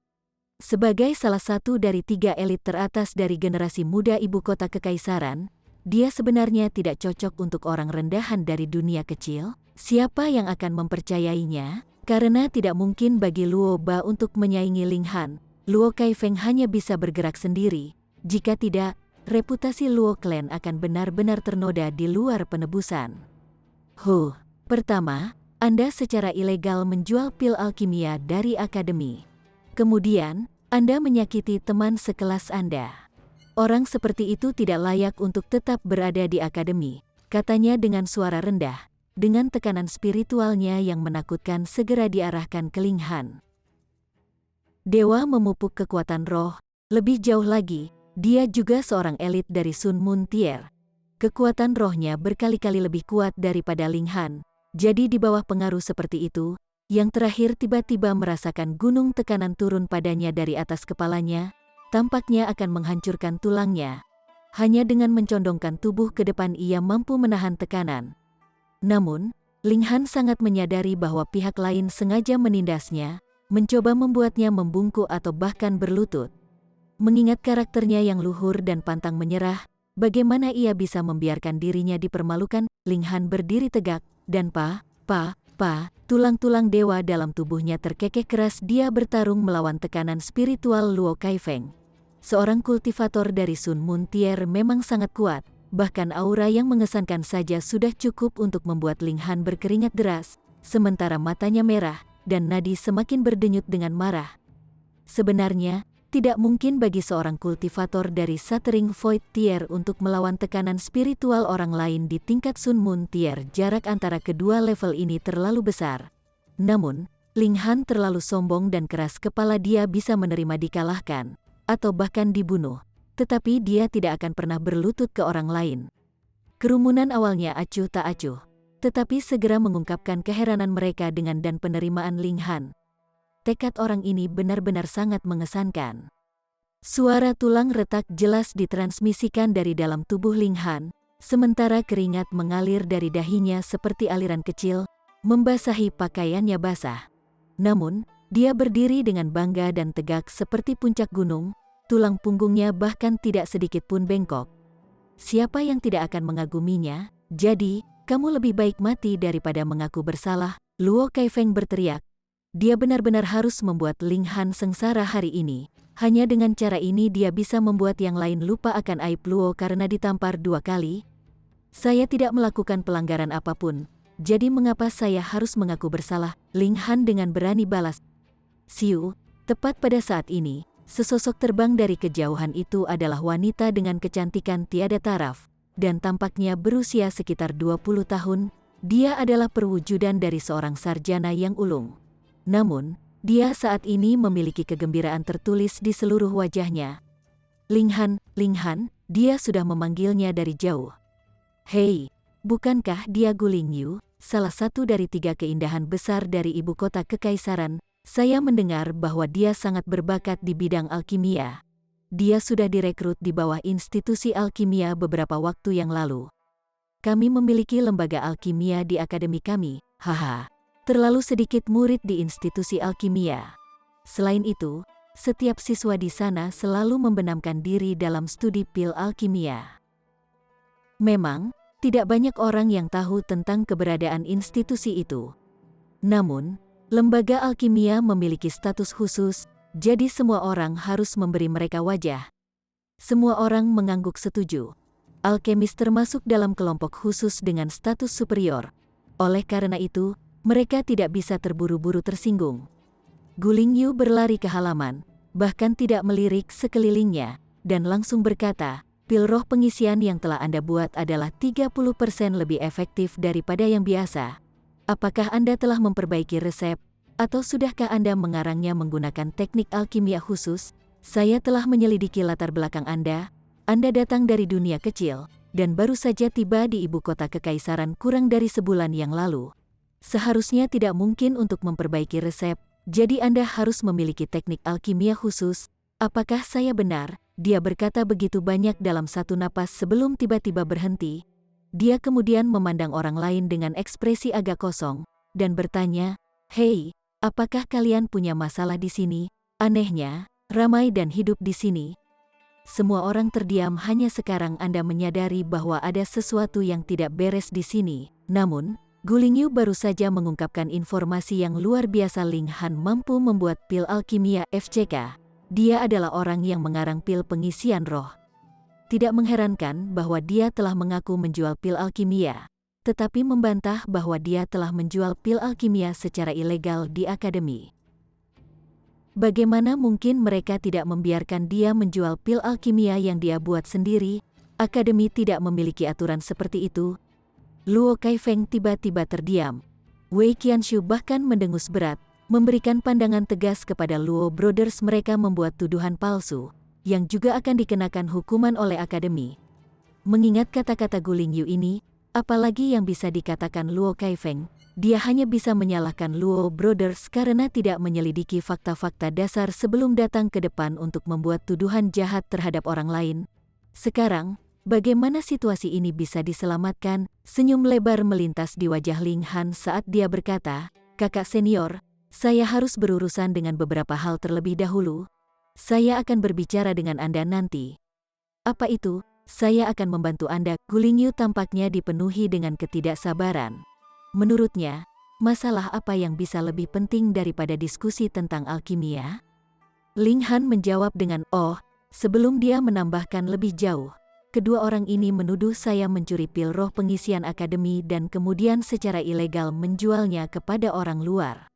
Sebagai salah satu dari 3 elit teratas dari generasi muda ibu kota kekaisaran, dia sebenarnya tidak cocok untuk orang rendahan dari dunia kecil. Siapa yang akan mempercayainya? Karena tidak mungkin bagi Luo Ba untuk menyaingi Ling Han. Luo Kaifeng hanya bisa bergerak sendiri. Jika tidak, reputasi Luo Clan akan benar-benar ternoda di luar penebusan. Pertama, Anda secara ilegal menjual pil alkimia dari akademi. Kemudian, Anda menyakiti teman sekelas Anda. Orang seperti itu tidak layak untuk tetap berada di akademi, katanya dengan suara rendah. Dengan tekanan spiritualnya yang menakutkan segera diarahkan ke Ling Han. Dewa memupuk kekuatan roh, lebih jauh lagi, dia juga seorang elit dari Sun Moon Tier. Kekuatan rohnya berkali-kali lebih kuat daripada Ling Han, jadi di bawah pengaruh seperti itu, yang terakhir tiba-tiba merasakan gunung tekanan turun padanya dari atas kepalanya, tampaknya akan menghancurkan tulangnya. Hanya dengan mencondongkan tubuh ke depan ia mampu menahan tekanan. Namun, Ling Han sangat menyadari bahwa pihak lain sengaja menindasnya, mencoba membuatnya membungkuk atau bahkan berlutut. Mengingat karakternya yang luhur dan pantang menyerah, bagaimana ia bisa membiarkan dirinya dipermalukan? Ling Han berdiri tegak, dan tulang-tulang dewa dalam tubuhnya terkekeh keras. Dia bertarung melawan tekanan spiritual Luo Kaifeng. Seorang kultivator dari Sun Moon Tier memang sangat kuat. Bahkan aura yang mengesankan saja sudah cukup untuk membuat Ling Han berkeringat deras, sementara matanya merah, dan nadi semakin berdenyut dengan marah. Sebenarnya, tidak mungkin bagi seorang kultivator dari Shattering Void Tier untuk melawan tekanan spiritual orang lain di tingkat Sun Moon Tier. Jarak antara kedua level ini terlalu besar. Namun, Ling Han terlalu sombong dan keras kepala. Dia bisa menerima dikalahkan, atau bahkan dibunuh. Tetapi dia tidak akan pernah berlutut ke orang lain. Kerumunan awalnya acuh tak acuh, tetapi segera mengungkapkan keheranan mereka dengan dan penerimaan Ling Han. Tekad orang ini benar-benar sangat mengesankan. Suara tulang retak jelas ditransmisikan dari dalam tubuh Ling Han, sementara keringat mengalir dari dahinya seperti aliran kecil, membasahi pakaiannya basah. Namun, dia berdiri dengan bangga dan tegak seperti puncak gunung, tulang punggungnya bahkan tidak sedikit pun bengkok. Siapa yang tidak akan mengaguminya? Jadi, kamu lebih baik mati daripada mengaku bersalah, Luo Kaifeng berteriak. Dia benar-benar harus membuat Ling Han sengsara hari ini. Hanya dengan cara ini dia bisa membuat yang lain lupa akan aib Luo karena ditampar 2 kali. Saya tidak melakukan pelanggaran apapun, jadi mengapa saya harus mengaku bersalah? Ling Han dengan berani balas. Siu, tepat pada saat ini, sesosok terbang dari kejauhan itu adalah wanita dengan kecantikan tiada taraf, dan tampaknya berusia sekitar 20 tahun. Dia adalah perwujudan dari seorang sarjana yang ulung. Namun, dia saat ini memiliki kegembiraan tertulis di seluruh wajahnya. Ling Han, dia sudah memanggilnya dari jauh. Hei, bukankah dia Guling Yu, salah satu dari 3 keindahan besar dari ibu kota kekaisaran? Saya mendengar bahwa dia sangat berbakat di bidang alkimia. Dia sudah direkrut di bawah institusi alkimia beberapa waktu yang lalu. Kami memiliki lembaga alkimia di akademi kami, haha. Terlalu sedikit murid di institusi alkimia. Selain itu, setiap siswa di sana selalu membenamkan diri dalam studi pil alkimia. Memang, tidak banyak orang yang tahu tentang keberadaan institusi itu. Namun, lembaga alkimia memiliki status khusus, jadi semua orang harus memberi mereka wajah. Semua orang mengangguk setuju. Alkemis termasuk dalam kelompok khusus dengan status superior. Oleh karena itu, mereka tidak bisa terburu-buru tersinggung. Guling Yu berlari ke halaman, bahkan tidak melirik sekelilingnya, dan langsung berkata, pil roh pengisian yang telah Anda buat adalah 30% lebih efektif daripada yang biasa. Apakah Anda telah memperbaiki resep, atau sudahkah Anda mengarangnya menggunakan teknik alkimia khusus? Saya telah menyelidiki latar belakang Anda. Anda datang dari dunia kecil, dan baru saja tiba di ibu kota kekaisaran kurang dari sebulan yang lalu. Seharusnya tidak mungkin untuk memperbaiki resep, jadi Anda harus memiliki teknik alkimia khusus. Apakah saya benar? Dia berkata begitu banyak dalam satu napas sebelum tiba-tiba berhenti. Dia kemudian memandang orang lain dengan ekspresi agak kosong, dan bertanya, "Hei, apakah kalian punya masalah di sini?" Anehnya, ramai dan hidup di sini. Semua orang terdiam, hanya sekarang Anda menyadari bahwa ada sesuatu yang tidak beres di sini. Namun, Guling Yu baru saja mengungkapkan informasi yang luar biasa. Ling Han mampu membuat pil alkimia FCK. Dia adalah orang yang mengarang pil pengisian roh. Tidak mengherankan bahwa dia telah mengaku menjual pil alkimia, tetapi membantah bahwa dia telah menjual pil alkimia secara ilegal di akademi. Bagaimana mungkin mereka tidak membiarkan dia menjual pil alkimia yang dia buat sendiri? Akademi tidak memiliki aturan seperti itu. Luo Kaifeng tiba-tiba terdiam. Wei Qianshu bahkan mendengus berat, memberikan pandangan tegas kepada Luo Brothers. Mereka membuat tuduhan palsu, yang juga akan dikenakan hukuman oleh akademi. Mengingat kata-kata Guling Yu ini, apalagi yang bisa dikatakan Luo Kaifeng? Dia hanya bisa menyalahkan Luo Brothers karena tidak menyelidiki fakta-fakta dasar sebelum datang ke depan untuk membuat tuduhan jahat terhadap orang lain. Sekarang, bagaimana situasi ini bisa diselamatkan? Senyum lebar melintas di wajah Ling Han saat dia berkata, "Kakak senior, saya harus berurusan dengan beberapa hal terlebih dahulu. Saya akan berbicara dengan Anda nanti." "Apa itu?" "Saya akan membantu Anda." Guling Yu tampaknya dipenuhi dengan ketidaksabaran. Menurutnya, masalah apa yang bisa lebih penting daripada diskusi tentang alkimia? Ling Han menjawab dengan, "Oh," sebelum dia menambahkan lebih jauh. "Kedua orang ini menuduh saya mencuri pil roh pengisian akademi dan kemudian secara ilegal menjualnya kepada orang luar."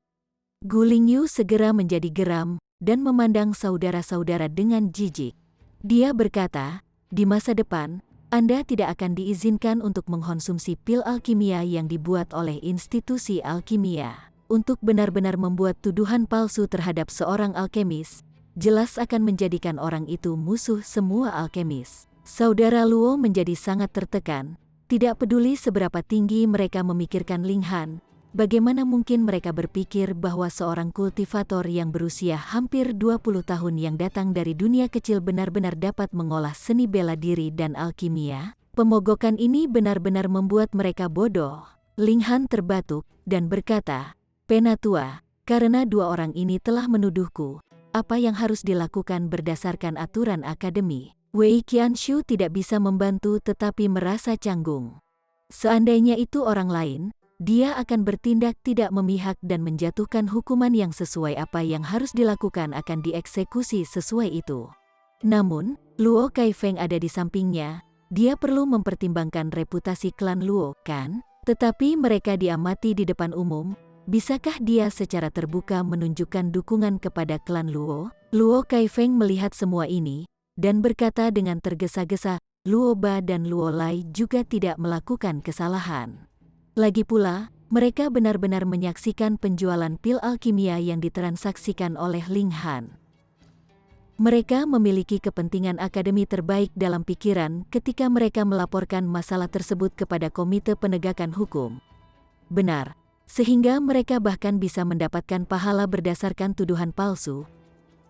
Guling Yu segera menjadi geram dan memandang saudara-saudara dengan jijik. Dia berkata, "Di masa depan, Anda tidak akan diizinkan untuk mengkonsumsi pil alkimia yang dibuat oleh institusi alkimia. Untuk benar-benar membuat tuduhan palsu terhadap seorang alkemis, jelas akan menjadikan orang itu musuh semua alkemis." Saudara Luo menjadi sangat tertekan. Tidak peduli seberapa tinggi mereka memikirkan Ling Han, bagaimana mungkin mereka berpikir bahwa seorang kultivator yang berusia hampir 20 tahun yang datang dari dunia kecil benar-benar dapat mengolah seni bela diri dan alkimia? Pemogokan ini benar-benar membuat mereka bodoh. Ling Han terbatuk dan berkata, Penatua, karena dua orang ini telah menuduhku, apa yang harus dilakukan berdasarkan aturan akademi. Wei Qianshu tidak bisa membantu tetapi merasa canggung. Seandainya itu orang lain, dia akan bertindak tidak memihak dan menjatuhkan hukuman yang sesuai apa yang harus dilakukan akan dieksekusi sesuai itu. Namun, Luo Kaifeng ada di sampingnya. Dia perlu mempertimbangkan reputasi klan Luo, kan? Tetapi mereka diamati di depan umum. Bisakah dia secara terbuka menunjukkan dukungan kepada klan Luo? Luo Kaifeng melihat semua ini, dan berkata dengan tergesa-gesa, Luo Ba dan Luo Lai juga tidak melakukan kesalahan. Lagi pula, mereka benar-benar menyaksikan penjualan pil alkimia yang ditransaksikan oleh Ling Han. Mereka memiliki kepentingan akademi terbaik dalam pikiran ketika mereka melaporkan masalah tersebut kepada Komite Penegakan Hukum. Benar, sehingga mereka bahkan bisa mendapatkan pahala berdasarkan tuduhan palsu.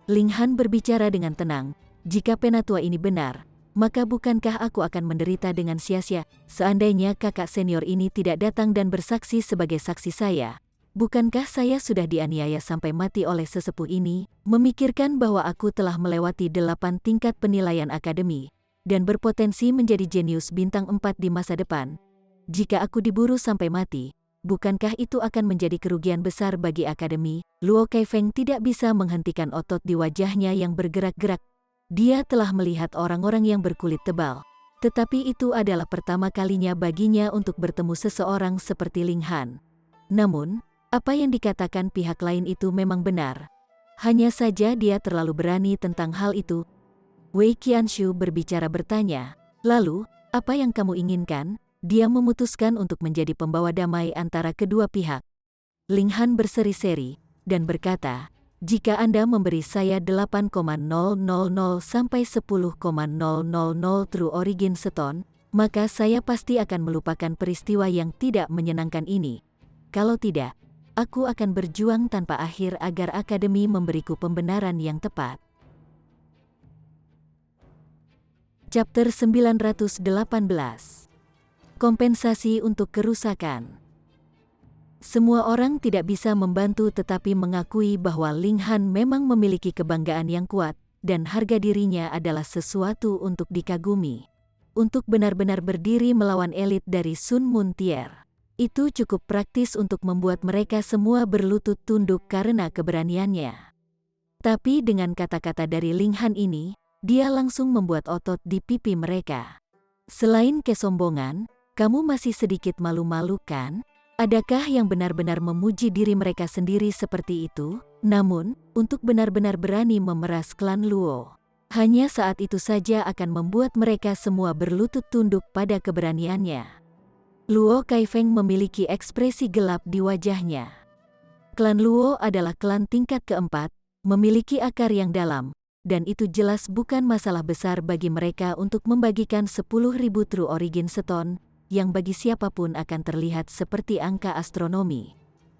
Ling Han berbicara dengan tenang, jika penatua ini benar, maka bukankah aku akan menderita dengan sia-sia seandainya kakak senior ini tidak datang dan bersaksi sebagai saksi saya? Bukankah saya sudah dianiaya sampai mati oleh sesepuh ini? Memikirkan bahwa aku telah melewati 8 tingkat penilaian akademi, dan berpotensi menjadi jenius bintang 4 di masa depan. Jika aku diburu sampai mati, bukankah itu akan menjadi kerugian besar bagi akademi? Luo Kaifeng tidak bisa menghentikan otot di wajahnya yang bergerak-gerak. Dia telah melihat orang-orang yang berkulit tebal, tetapi itu adalah pertama kalinya baginya untuk bertemu seseorang seperti Ling Han. Namun, apa yang dikatakan pihak lain itu memang benar. Hanya saja dia terlalu berani tentang hal itu. Wei Qianshu berbicara bertanya, lalu, apa yang kamu inginkan? Dia memutuskan untuk menjadi pembawa damai antara kedua pihak. Ling Han berseri-seri, dan berkata, jika Anda memberi saya 8,000 sampai 10,000 True Origin Stone, maka saya pasti akan melupakan peristiwa yang tidak menyenangkan ini. Kalau tidak, aku akan berjuang tanpa akhir agar akademi memberiku pembenaran yang tepat. Chapter 918. Kompensasi untuk kerusakan. Semua orang tidak bisa membantu tetapi mengakui bahwa Ling Han memang memiliki kebanggaan yang kuat, dan harga dirinya adalah sesuatu untuk dikagumi. Untuk benar-benar berdiri melawan elit dari Sun Moon Tier, itu cukup praktis untuk membuat mereka semua berlutut tunduk karena keberaniannya. Tapi dengan kata-kata dari Ling Han ini, dia langsung membuat otot di pipi mereka. Selain kesombongan, kamu masih sedikit malu-malu kan? Adakah yang benar-benar memuji diri mereka sendiri seperti itu? Namun, untuk benar-benar berani memeras klan Luo, hanya saat itu saja akan membuat mereka semua berlutut tunduk pada keberaniannya. Luo Kaifeng memiliki ekspresi gelap di wajahnya. Klan Luo adalah klan tingkat keempat, memiliki akar yang dalam, dan itu jelas bukan masalah besar bagi mereka untuk membagikan 10.000 True Origin Stone, yang bagi siapapun akan terlihat seperti angka astronomi.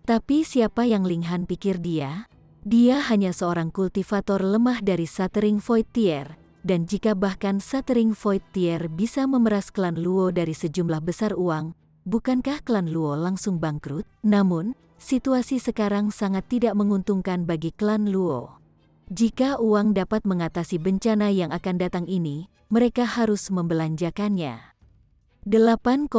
Tapi siapa yang Ling Han pikir dia? Dia hanya seorang kultivator lemah dari Shattering Void Tier, dan jika bahkan Shattering Void Tier bisa memeras klan Luo dari sejumlah besar uang, bukankah klan Luo langsung bangkrut? Namun, situasi sekarang sangat tidak menguntungkan bagi klan Luo. Jika uang dapat mengatasi bencana yang akan datang ini, mereka harus membelanjakannya. 8,000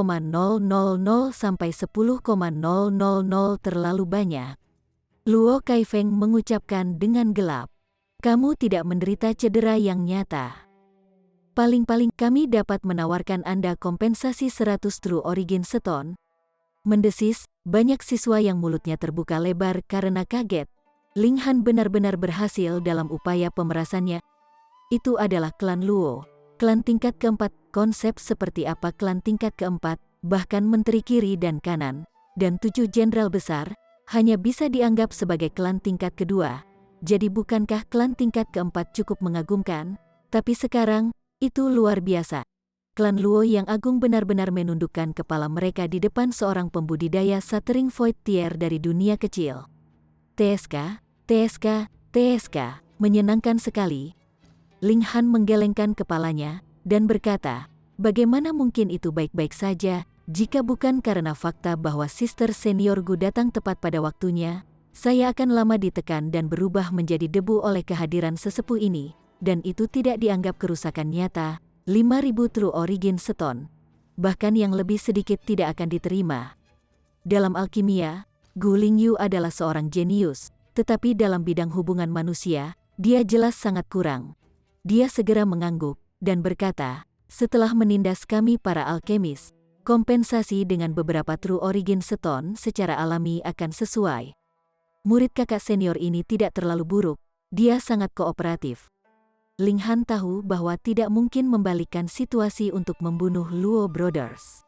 sampai 10,000 terlalu banyak. Luo Kaifeng mengucapkan dengan gelap. Kamu tidak menderita cedera yang nyata. Paling-paling kami dapat menawarkan Anda kompensasi 100 True Origin Stone. Mendesis, banyak siswa yang mulutnya terbuka lebar karena kaget. Ling Han benar-benar berhasil dalam upaya pemerasannya. Itu adalah klan Luo, klan tingkat keempat. Konsep seperti apa klan tingkat keempat, bahkan menteri kiri dan kanan, dan 7 jenderal besar, hanya bisa dianggap sebagai klan tingkat kedua. Jadi bukankah klan tingkat keempat cukup mengagumkan? Tapi sekarang, itu luar biasa. Klan Luo yang agung benar-benar menundukkan kepala mereka di depan seorang pembudidaya Shattering Void Tier dari dunia kecil. TSK, TSK, TSK, menyenangkan sekali. Ling Han menggelengkan kepalanya, dan berkata, Bagaimana mungkin itu baik-baik saja, jika bukan karena fakta bahwa Sister Senior Gu datang tepat pada waktunya, saya akan lama ditekan dan berubah menjadi debu oleh kehadiran sesepuh ini, dan itu tidak dianggap kerusakan nyata. 5.000 True Origin Stone. Bahkan yang lebih sedikit tidak akan diterima. Dalam alkimia, Gu Lingyu adalah seorang jenius, tetapi dalam bidang hubungan manusia, dia jelas sangat kurang. Dia segera mengangguk dan berkata, setelah menindas kami para alkemis, kompensasi dengan beberapa True Origin Stone secara alami akan sesuai. Murid kakak senior ini tidak terlalu buruk, dia sangat kooperatif. Ling Han tahu bahwa tidak mungkin membalikkan situasi untuk membunuh Luo Brothers.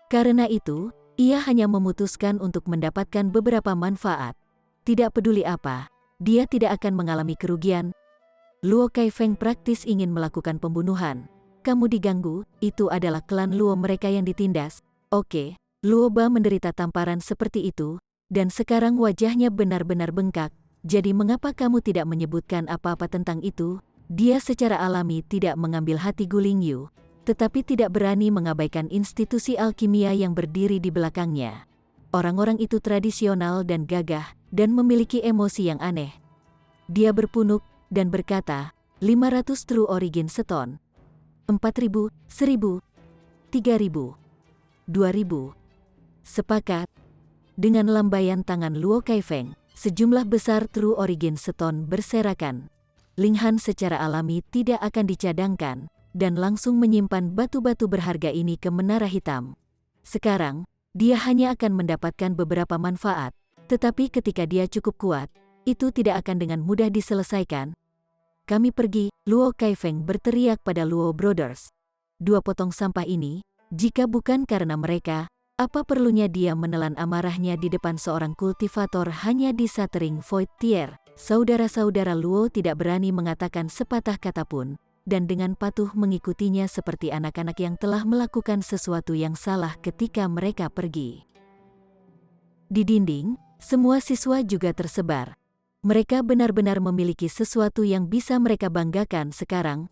Karena itu, ia hanya memutuskan untuk mendapatkan beberapa manfaat. Tidak peduli apa, dia tidak akan mengalami kerugian. Luo Kaifeng praktis ingin melakukan pembunuhan. Kamu diganggu, itu adalah klan Luo mereka yang ditindas. Oke, Luo Ba menderita tamparan seperti itu, dan sekarang wajahnya benar-benar bengkak. Jadi mengapa kamu tidak menyebutkan apa-apa tentang itu? Dia secara alami tidak mengambil hati Gu Lingyu, tetapi tidak berani mengabaikan institusi alkimia yang berdiri di belakangnya. Orang-orang itu tradisional dan gagah, dan memiliki emosi yang aneh. Dia berpunuk, dan berkata, 500 True Origin Stone. 4.000, 1.000, 3.000, 2.000. Sepakat. Dengan lambaian tangan Luo Kaifeng, sejumlah besar True Origin Stone berserakan. Ling Han secara alami tidak akan dicadangkan, dan langsung menyimpan batu-batu berharga ini ke menara hitam. Sekarang, dia hanya akan mendapatkan beberapa manfaat, tetapi ketika dia cukup kuat, itu tidak akan dengan mudah diselesaikan. Kami pergi, Luo Kaifeng berteriak pada Luo Brothers. 2 potong sampah ini, jika bukan karena mereka, apa perlunya dia menelan amarahnya di depan seorang kultivator hanya di Shattering Void Tier? Saudara-saudara Luo tidak berani mengatakan sepatah kata pun, dan dengan patuh mengikutinya seperti anak-anak yang telah melakukan sesuatu yang salah ketika mereka pergi. Di dinding, semua siswa juga tersebar. Mereka benar-benar memiliki sesuatu yang bisa mereka banggakan sekarang.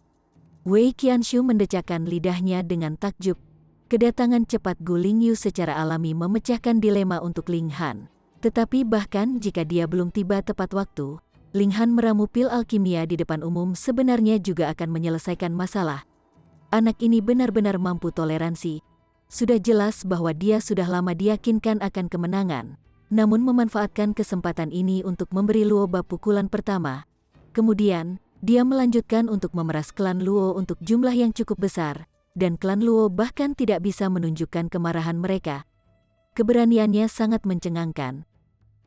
Wei Qianshu mendecakkan lidahnya dengan takjub. Kedatangan cepat Gu Lingyu secara alami memecahkan dilema untuk Ling Han. Tetapi bahkan jika dia belum tiba tepat waktu, Ling Han meramu pil alkimia di depan umum sebenarnya juga akan menyelesaikan masalah. Anak ini benar-benar mampu toleransi. Sudah jelas bahwa dia sudah lama diyakinkan akan kemenangan, namun memanfaatkan kesempatan ini untuk memberi Luo Ba pukulan pertama. Kemudian, dia melanjutkan untuk memeras klan Luo untuk jumlah yang cukup besar, dan klan Luo bahkan tidak bisa menunjukkan kemarahan mereka. Keberaniannya sangat mencengangkan.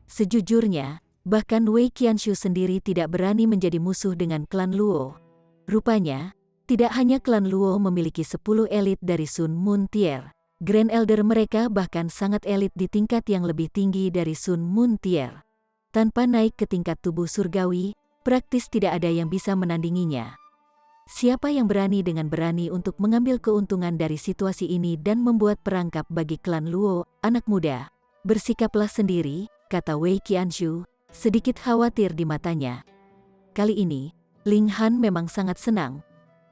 Sejujurnya, bahkan Wei Qianshu sendiri tidak berani menjadi musuh dengan klan Luo. Rupanya, tidak hanya klan Luo memiliki 10 elit dari Sun Moon Tier. Grand Elder mereka bahkan sangat elit di tingkat yang lebih tinggi dari Sun Moon Tier. Tanpa naik ke tingkat tubuh surgawi, praktis tidak ada yang bisa menandinginya. Siapa yang berani dengan berani untuk mengambil keuntungan dari situasi ini dan membuat perangkap bagi klan Luo, anak muda? Bersikaplah sendiri, kata Wei Qianshu, sedikit khawatir di matanya. Kali ini, Ling Han memang sangat senang.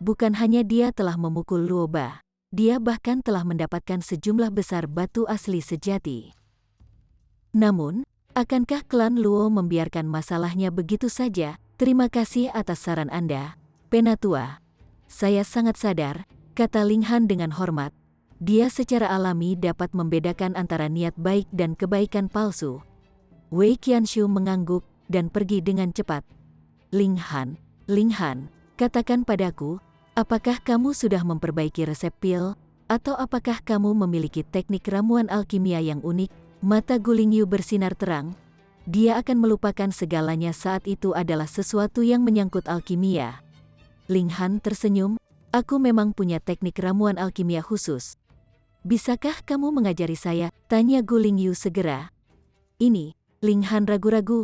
Bukan hanya dia telah memukul Luo Ba, dia bahkan telah mendapatkan sejumlah besar batu asli sejati. Namun, akankah klan Luo membiarkan masalahnya begitu saja? Terima kasih atas saran Anda, Penatua. Saya sangat sadar, kata Ling Han dengan hormat. Dia secara alami dapat membedakan antara niat baik dan kebaikan palsu. Wei Qianshu mengangguk dan pergi dengan cepat. Ling Han, katakan padaku, apakah kamu sudah memperbaiki resep pil, atau apakah kamu memiliki teknik ramuan alkimia yang unik? Mata Gu Lingyu bersinar terang. Dia akan melupakan segalanya saat itu adalah sesuatu yang menyangkut alkimia. Ling Han tersenyum, aku memang punya teknik ramuan alkimia khusus. Bisakah kamu mengajari saya? Tanya Gu Lingyu segera. Ini, Ling Han ragu-ragu.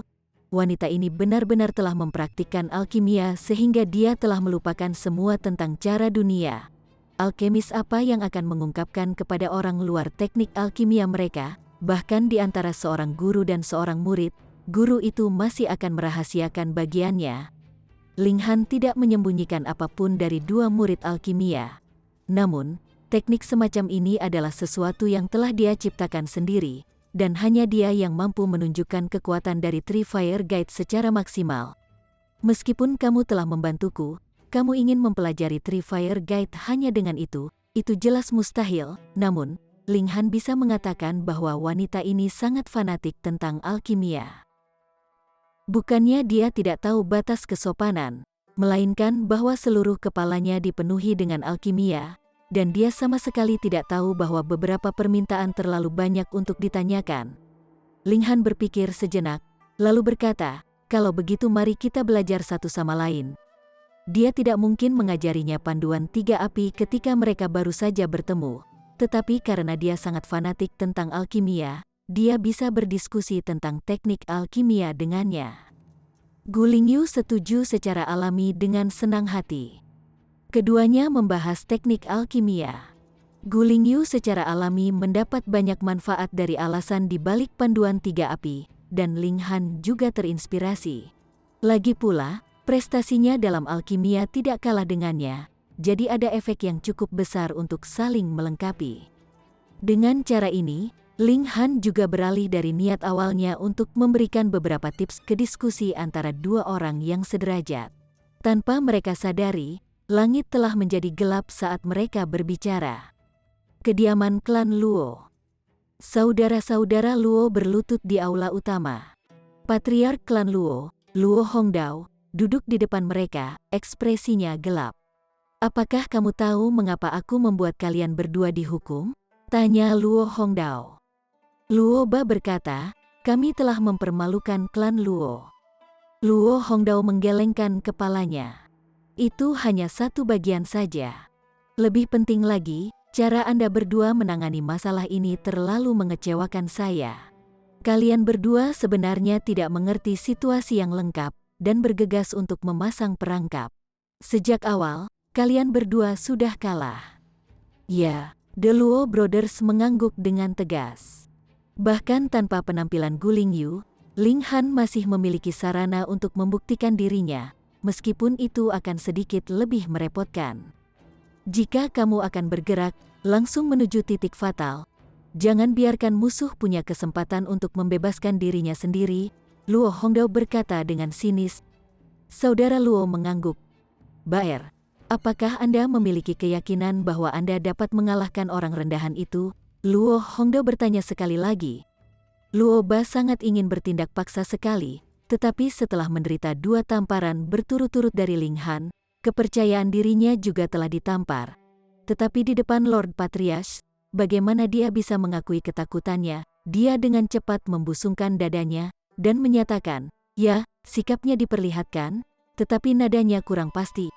Wanita ini benar-benar telah mempraktikkan alkimia sehingga dia telah melupakan semua tentang cara dunia. Alkemis apa yang akan mengungkapkan kepada orang luar teknik alkimia mereka? Bahkan di antara seorang guru dan seorang murid, guru itu masih akan merahasiakan bagiannya. Ling Han tidak menyembunyikan apapun dari 2 murid alkimia. Namun, teknik semacam ini adalah sesuatu yang telah dia ciptakan sendiri, dan hanya dia yang mampu menunjukkan kekuatan dari Tree Fire Guide secara maksimal. Meskipun kamu telah membantuku, kamu ingin mempelajari Tree Fire Guide hanya dengan itu jelas mustahil. Namun, Ling Han bisa mengatakan bahwa wanita ini sangat fanatik tentang alkimia. Bukannya dia tidak tahu batas kesopanan, melainkan bahwa seluruh kepalanya dipenuhi dengan alkimia, dan dia sama sekali tidak tahu bahwa beberapa permintaan terlalu banyak untuk ditanyakan. Ling Han berpikir sejenak, lalu berkata, "Kalau begitu mari kita belajar satu sama lain." Dia tidak mungkin mengajarinya panduan 3 api ketika mereka baru saja bertemu, tetapi karena dia sangat fanatik tentang alkimia, dia bisa berdiskusi tentang teknik alkimia dengannya. Gu Lingyu setuju secara alami dengan senang hati. Keduanya membahas teknik alkimia. Gu Lingyu secara alami mendapat banyak manfaat dari alasan di balik panduan 3 api, dan Ling Han juga terinspirasi. Lagi pula, prestasinya dalam alkimia tidak kalah dengannya, jadi ada efek yang cukup besar untuk saling melengkapi. Dengan cara ini, Ling Han juga beralih dari niat awalnya untuk memberikan beberapa tips ke diskusi antara dua orang yang sederajat. Tanpa mereka sadari, langit telah menjadi gelap saat mereka berbicara. Kediaman klan Luo. Saudara-saudara Luo berlutut di aula utama. Patriark klan Luo, Luo Hongdao, duduk di depan mereka, ekspresinya gelap. "Apakah kamu tahu mengapa aku membuat kalian berdua dihukum?" tanya Luo Hongdao. Luo Ba berkata, "Kami telah mempermalukan klan Luo." Luo Hongdao menggelengkan kepalanya. "Itu hanya satu bagian saja. Lebih penting lagi, cara Anda berdua menangani masalah ini terlalu mengecewakan saya. Kalian berdua sebenarnya tidak mengerti situasi yang lengkap dan bergegas untuk memasang perangkap. Sejak awal, kalian berdua sudah kalah." "Ya," The Luo Brothers mengangguk dengan tegas. Bahkan tanpa penampilan Gu Lingyu, Ling Han masih memiliki sarana untuk membuktikan dirinya, meskipun itu akan sedikit lebih merepotkan. "Jika kamu akan bergerak langsung menuju titik fatal, jangan biarkan musuh punya kesempatan untuk membebaskan dirinya sendiri," Luo Hongdao berkata dengan sinis. Saudara Luo mengangguk. "Baer, apakah Anda memiliki keyakinan bahwa Anda dapat mengalahkan orang rendahan itu?" Luo Hongdao bertanya sekali lagi. Luo Ba sangat ingin bertindak paksa sekali, tetapi setelah menderita 2 tamparan berturut-turut dari Ling Han, kepercayaan dirinya juga telah ditampar. Tetapi di depan Lord Patriarch, bagaimana dia bisa mengakui ketakutannya? Dia dengan cepat membusungkan dadanya dan menyatakan, "Ya," sikapnya diperlihatkan, tetapi nadanya kurang pasti.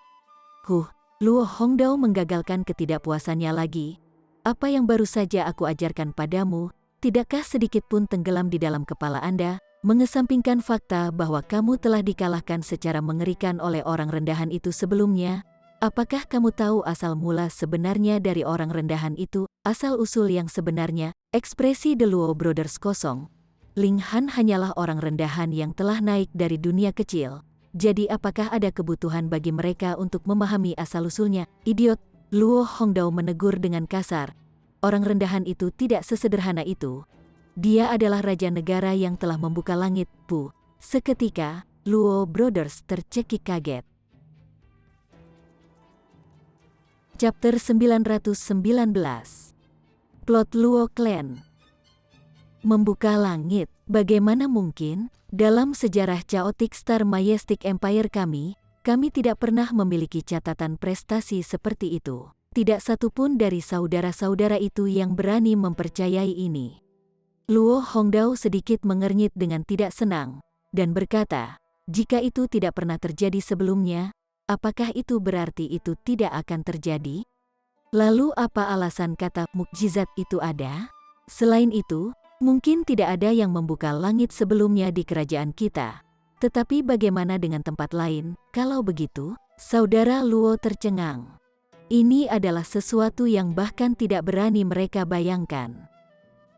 Luo Hongdao menggagalkan ketidakpuasannya lagi. "Apa yang baru saja aku ajarkan padamu, tidakkah sedikit pun tenggelam di dalam kepala Anda, mengesampingkan fakta bahwa kamu telah dikalahkan secara mengerikan oleh orang rendahan itu sebelumnya? Apakah kamu tahu asal mula sebenarnya dari orang rendahan itu, asal-usul yang sebenarnya?" Ekspresi The Luo Brothers kosong. Ling Han hanyalah orang rendahan yang telah naik dari dunia kecil. Jadi apakah ada kebutuhan bagi mereka untuk memahami asal-usulnya? "Idiot," Luo Hongdao menegur dengan kasar. "Orang rendahan itu tidak sesederhana itu. Dia adalah raja negara yang telah membuka langit." Seketika, Luo Brothers tercekik kaget. Chapter 919. Plot Luo Clan. Membuka langit. Bagaimana mungkin? Dalam sejarah Chaotic Star Majestic Empire kami tidak pernah memiliki catatan prestasi seperti itu. Tidak satupun dari saudara-saudara itu yang berani mempercayai ini. Luo Hongdao sedikit mengernyit dengan tidak senang, dan berkata, "Jika itu tidak pernah terjadi sebelumnya, apakah itu berarti itu tidak akan terjadi? Lalu apa alasan kata mukjizat itu ada? Selain itu, mungkin tidak ada yang membuka langit sebelumnya di kerajaan kita. Tetapi bagaimana dengan tempat lain? Kalau begitu," saudara Luo tercengang. Ini adalah sesuatu yang bahkan tidak berani mereka bayangkan.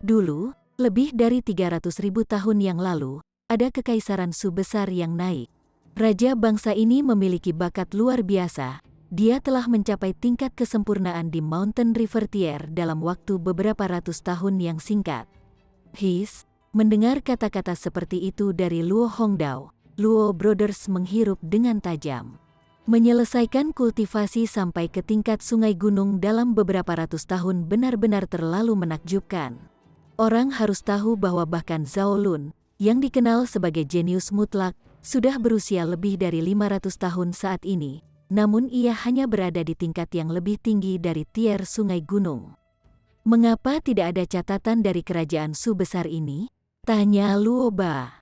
Dulu, lebih dari 300.000 tahun yang lalu, ada kekaisaran Su besar yang naik. Raja bangsa ini memiliki bakat luar biasa, dia telah mencapai tingkat kesempurnaan di Mountain River Tier dalam waktu beberapa ratus tahun yang singkat. Mendengar kata-kata seperti itu dari Luo Hongdao, Luo Brothers menghirup dengan tajam. Menyelesaikan kultivasi sampai ke tingkat sungai gunung dalam beberapa ratus tahun benar-benar terlalu menakjubkan. Orang harus tahu bahwa bahkan Zhao Lun, yang dikenal sebagai jenius mutlak, sudah berusia lebih dari 500 tahun saat ini, namun ia hanya berada di tingkat yang lebih tinggi dari tier sungai gunung. Mengapa tidak ada catatan dari kerajaan Su besar ini? Tanya Luo Ba.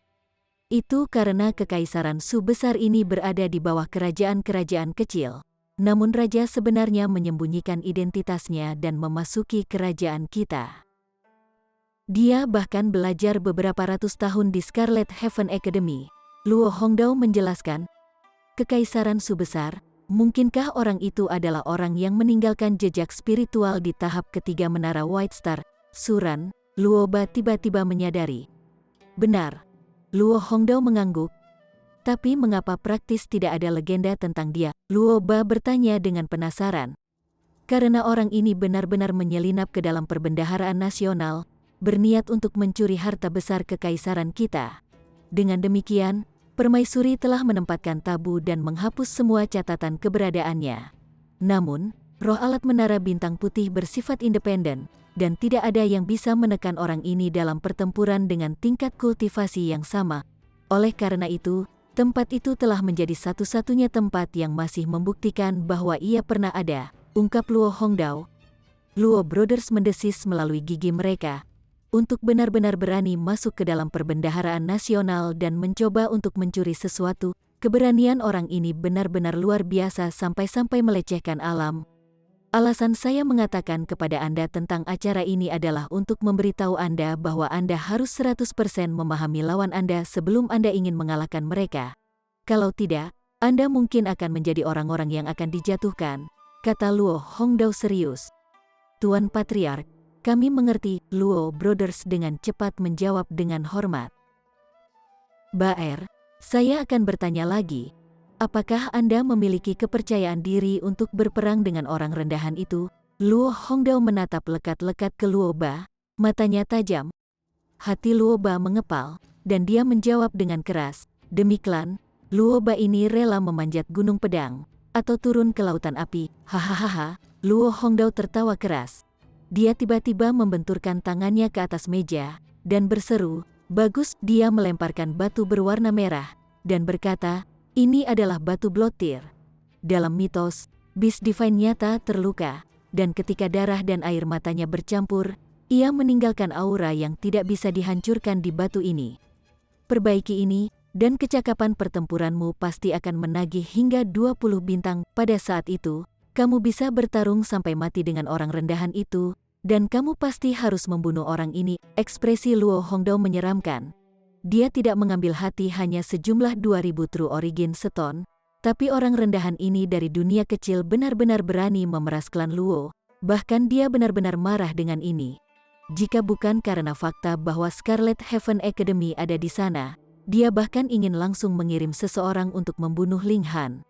Itu karena kekaisaran Su besar ini berada di bawah kerajaan-kerajaan kecil, namun raja sebenarnya menyembunyikan identitasnya dan memasuki kerajaan kita. Dia bahkan belajar beberapa ratus tahun di Scarlet Heaven Academy. Luo Hongdao menjelaskan, kekaisaran Su besar, mungkinkah orang itu adalah orang yang meninggalkan jejak spiritual di tahap ketiga menara White Star, Suran? Luo Ba tiba-tiba menyadari. Benar. Luo Hongdao mengangguk. Tapi mengapa praktis tidak ada legenda tentang dia? Luo Ba bertanya dengan penasaran. Karena orang ini benar-benar menyelinap ke dalam perbendaharaan nasional, berniat untuk mencuri harta besar kekaisaran kita. Dengan demikian, permaisuri telah menempatkan tabu dan menghapus semua catatan keberadaannya. Namun, roh alat menara bintang putih bersifat independen, dan tidak ada yang bisa menekan orang ini dalam pertempuran dengan tingkat kultivasi yang sama. Oleh karena itu, tempat itu telah menjadi satu-satunya tempat yang masih membuktikan bahwa ia pernah ada, ungkap Luo Hongdao. Luo Brothers mendesis melalui gigi mereka, untuk benar-benar berani masuk ke dalam perbendaharaan nasional dan mencoba untuk mencuri sesuatu. Keberanian orang ini benar-benar luar biasa sampai-sampai melecehkan alam. Alasan saya mengatakan kepada Anda tentang acara ini adalah untuk memberitahu Anda bahwa Anda harus 100% memahami lawan Anda sebelum Anda ingin mengalahkan mereka. Kalau tidak, Anda mungkin akan menjadi orang-orang yang akan dijatuhkan, kata Luo Hongdao serius. Tuan Patriark, kami mengerti, Luo Brothers dengan cepat menjawab dengan hormat. Baer, saya akan bertanya lagi. Apakah Anda memiliki kepercayaan diri untuk berperang dengan orang rendahan itu? Luo Hongdao menatap lekat-lekat ke Luo Ba, matanya tajam. Hati Luo Ba mengepal, dan dia menjawab dengan keras, demi klan, Luo Ba ini rela memanjat gunung pedang, atau turun ke lautan api. Hahaha, Luo Hongdao tertawa keras. Dia tiba-tiba membenturkan tangannya ke atas meja, dan berseru, bagus. Dia melemparkan batu berwarna merah, dan berkata, ini adalah batu blotir. Dalam mitos, Beast Divine nyata terluka, dan ketika darah dan air matanya bercampur, ia meninggalkan aura yang tidak bisa dihancurkan di batu ini. Perbaiki ini, dan kecakapan pertempuranmu pasti akan menagih hingga 20 bintang. Pada saat itu, kamu bisa bertarung sampai mati dengan orang rendahan itu, dan kamu pasti harus membunuh orang ini. Ekspresi Luo Hongdao menyeramkan. Dia tidak mengambil hati hanya sejumlah 2000 True Origin Stone, tapi orang rendahan ini dari dunia kecil benar-benar berani memeras klan Luo, bahkan dia benar-benar marah dengan ini. Jika bukan karena fakta bahwa Scarlet Heaven Academy ada di sana, dia bahkan ingin langsung mengirim seseorang untuk membunuh Ling Han.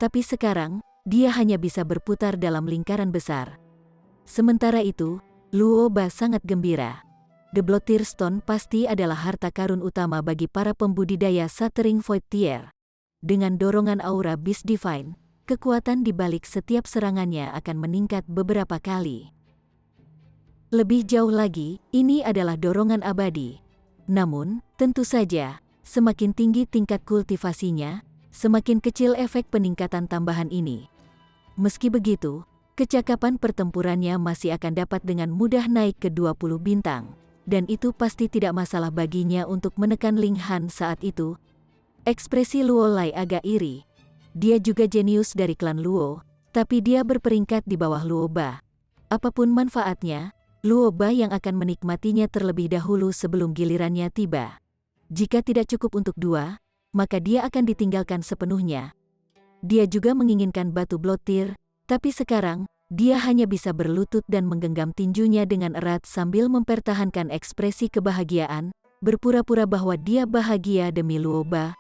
Tapi sekarang, dia hanya bisa berputar dalam lingkaran besar. Sementara itu, Luo Ba sangat gembira. The Blotir Stone pasti adalah harta karun utama bagi para pembudidaya Shattering Void Tier. Dengan dorongan aura Beast Divine, kekuatan di balik setiap serangannya akan meningkat beberapa kali. Lebih jauh lagi, ini adalah dorongan abadi. Namun, tentu saja, semakin tinggi tingkat kultivasinya, semakin kecil efek peningkatan tambahan ini. Meski begitu, kecakapan pertempurannya masih akan dapat dengan mudah naik ke 20 bintang. Dan itu pasti tidak masalah baginya untuk menekan Ling Han saat itu. Ekspresi Luo Lai agak iri. Dia juga jenius dari klan Luo, tapi dia berperingkat di bawah Luo Ba. Apapun manfaatnya, Luo Ba yang akan menikmatinya terlebih dahulu sebelum gilirannya tiba. Jika tidak cukup untuk dua, maka dia akan ditinggalkan sepenuhnya. Dia juga menginginkan batu blotir, tapi sekarang, dia hanya bisa berlutut dan menggenggam tinjunya dengan erat sambil mempertahankan ekspresi kebahagiaan, berpura-pura bahwa dia bahagia demi Luo Ba.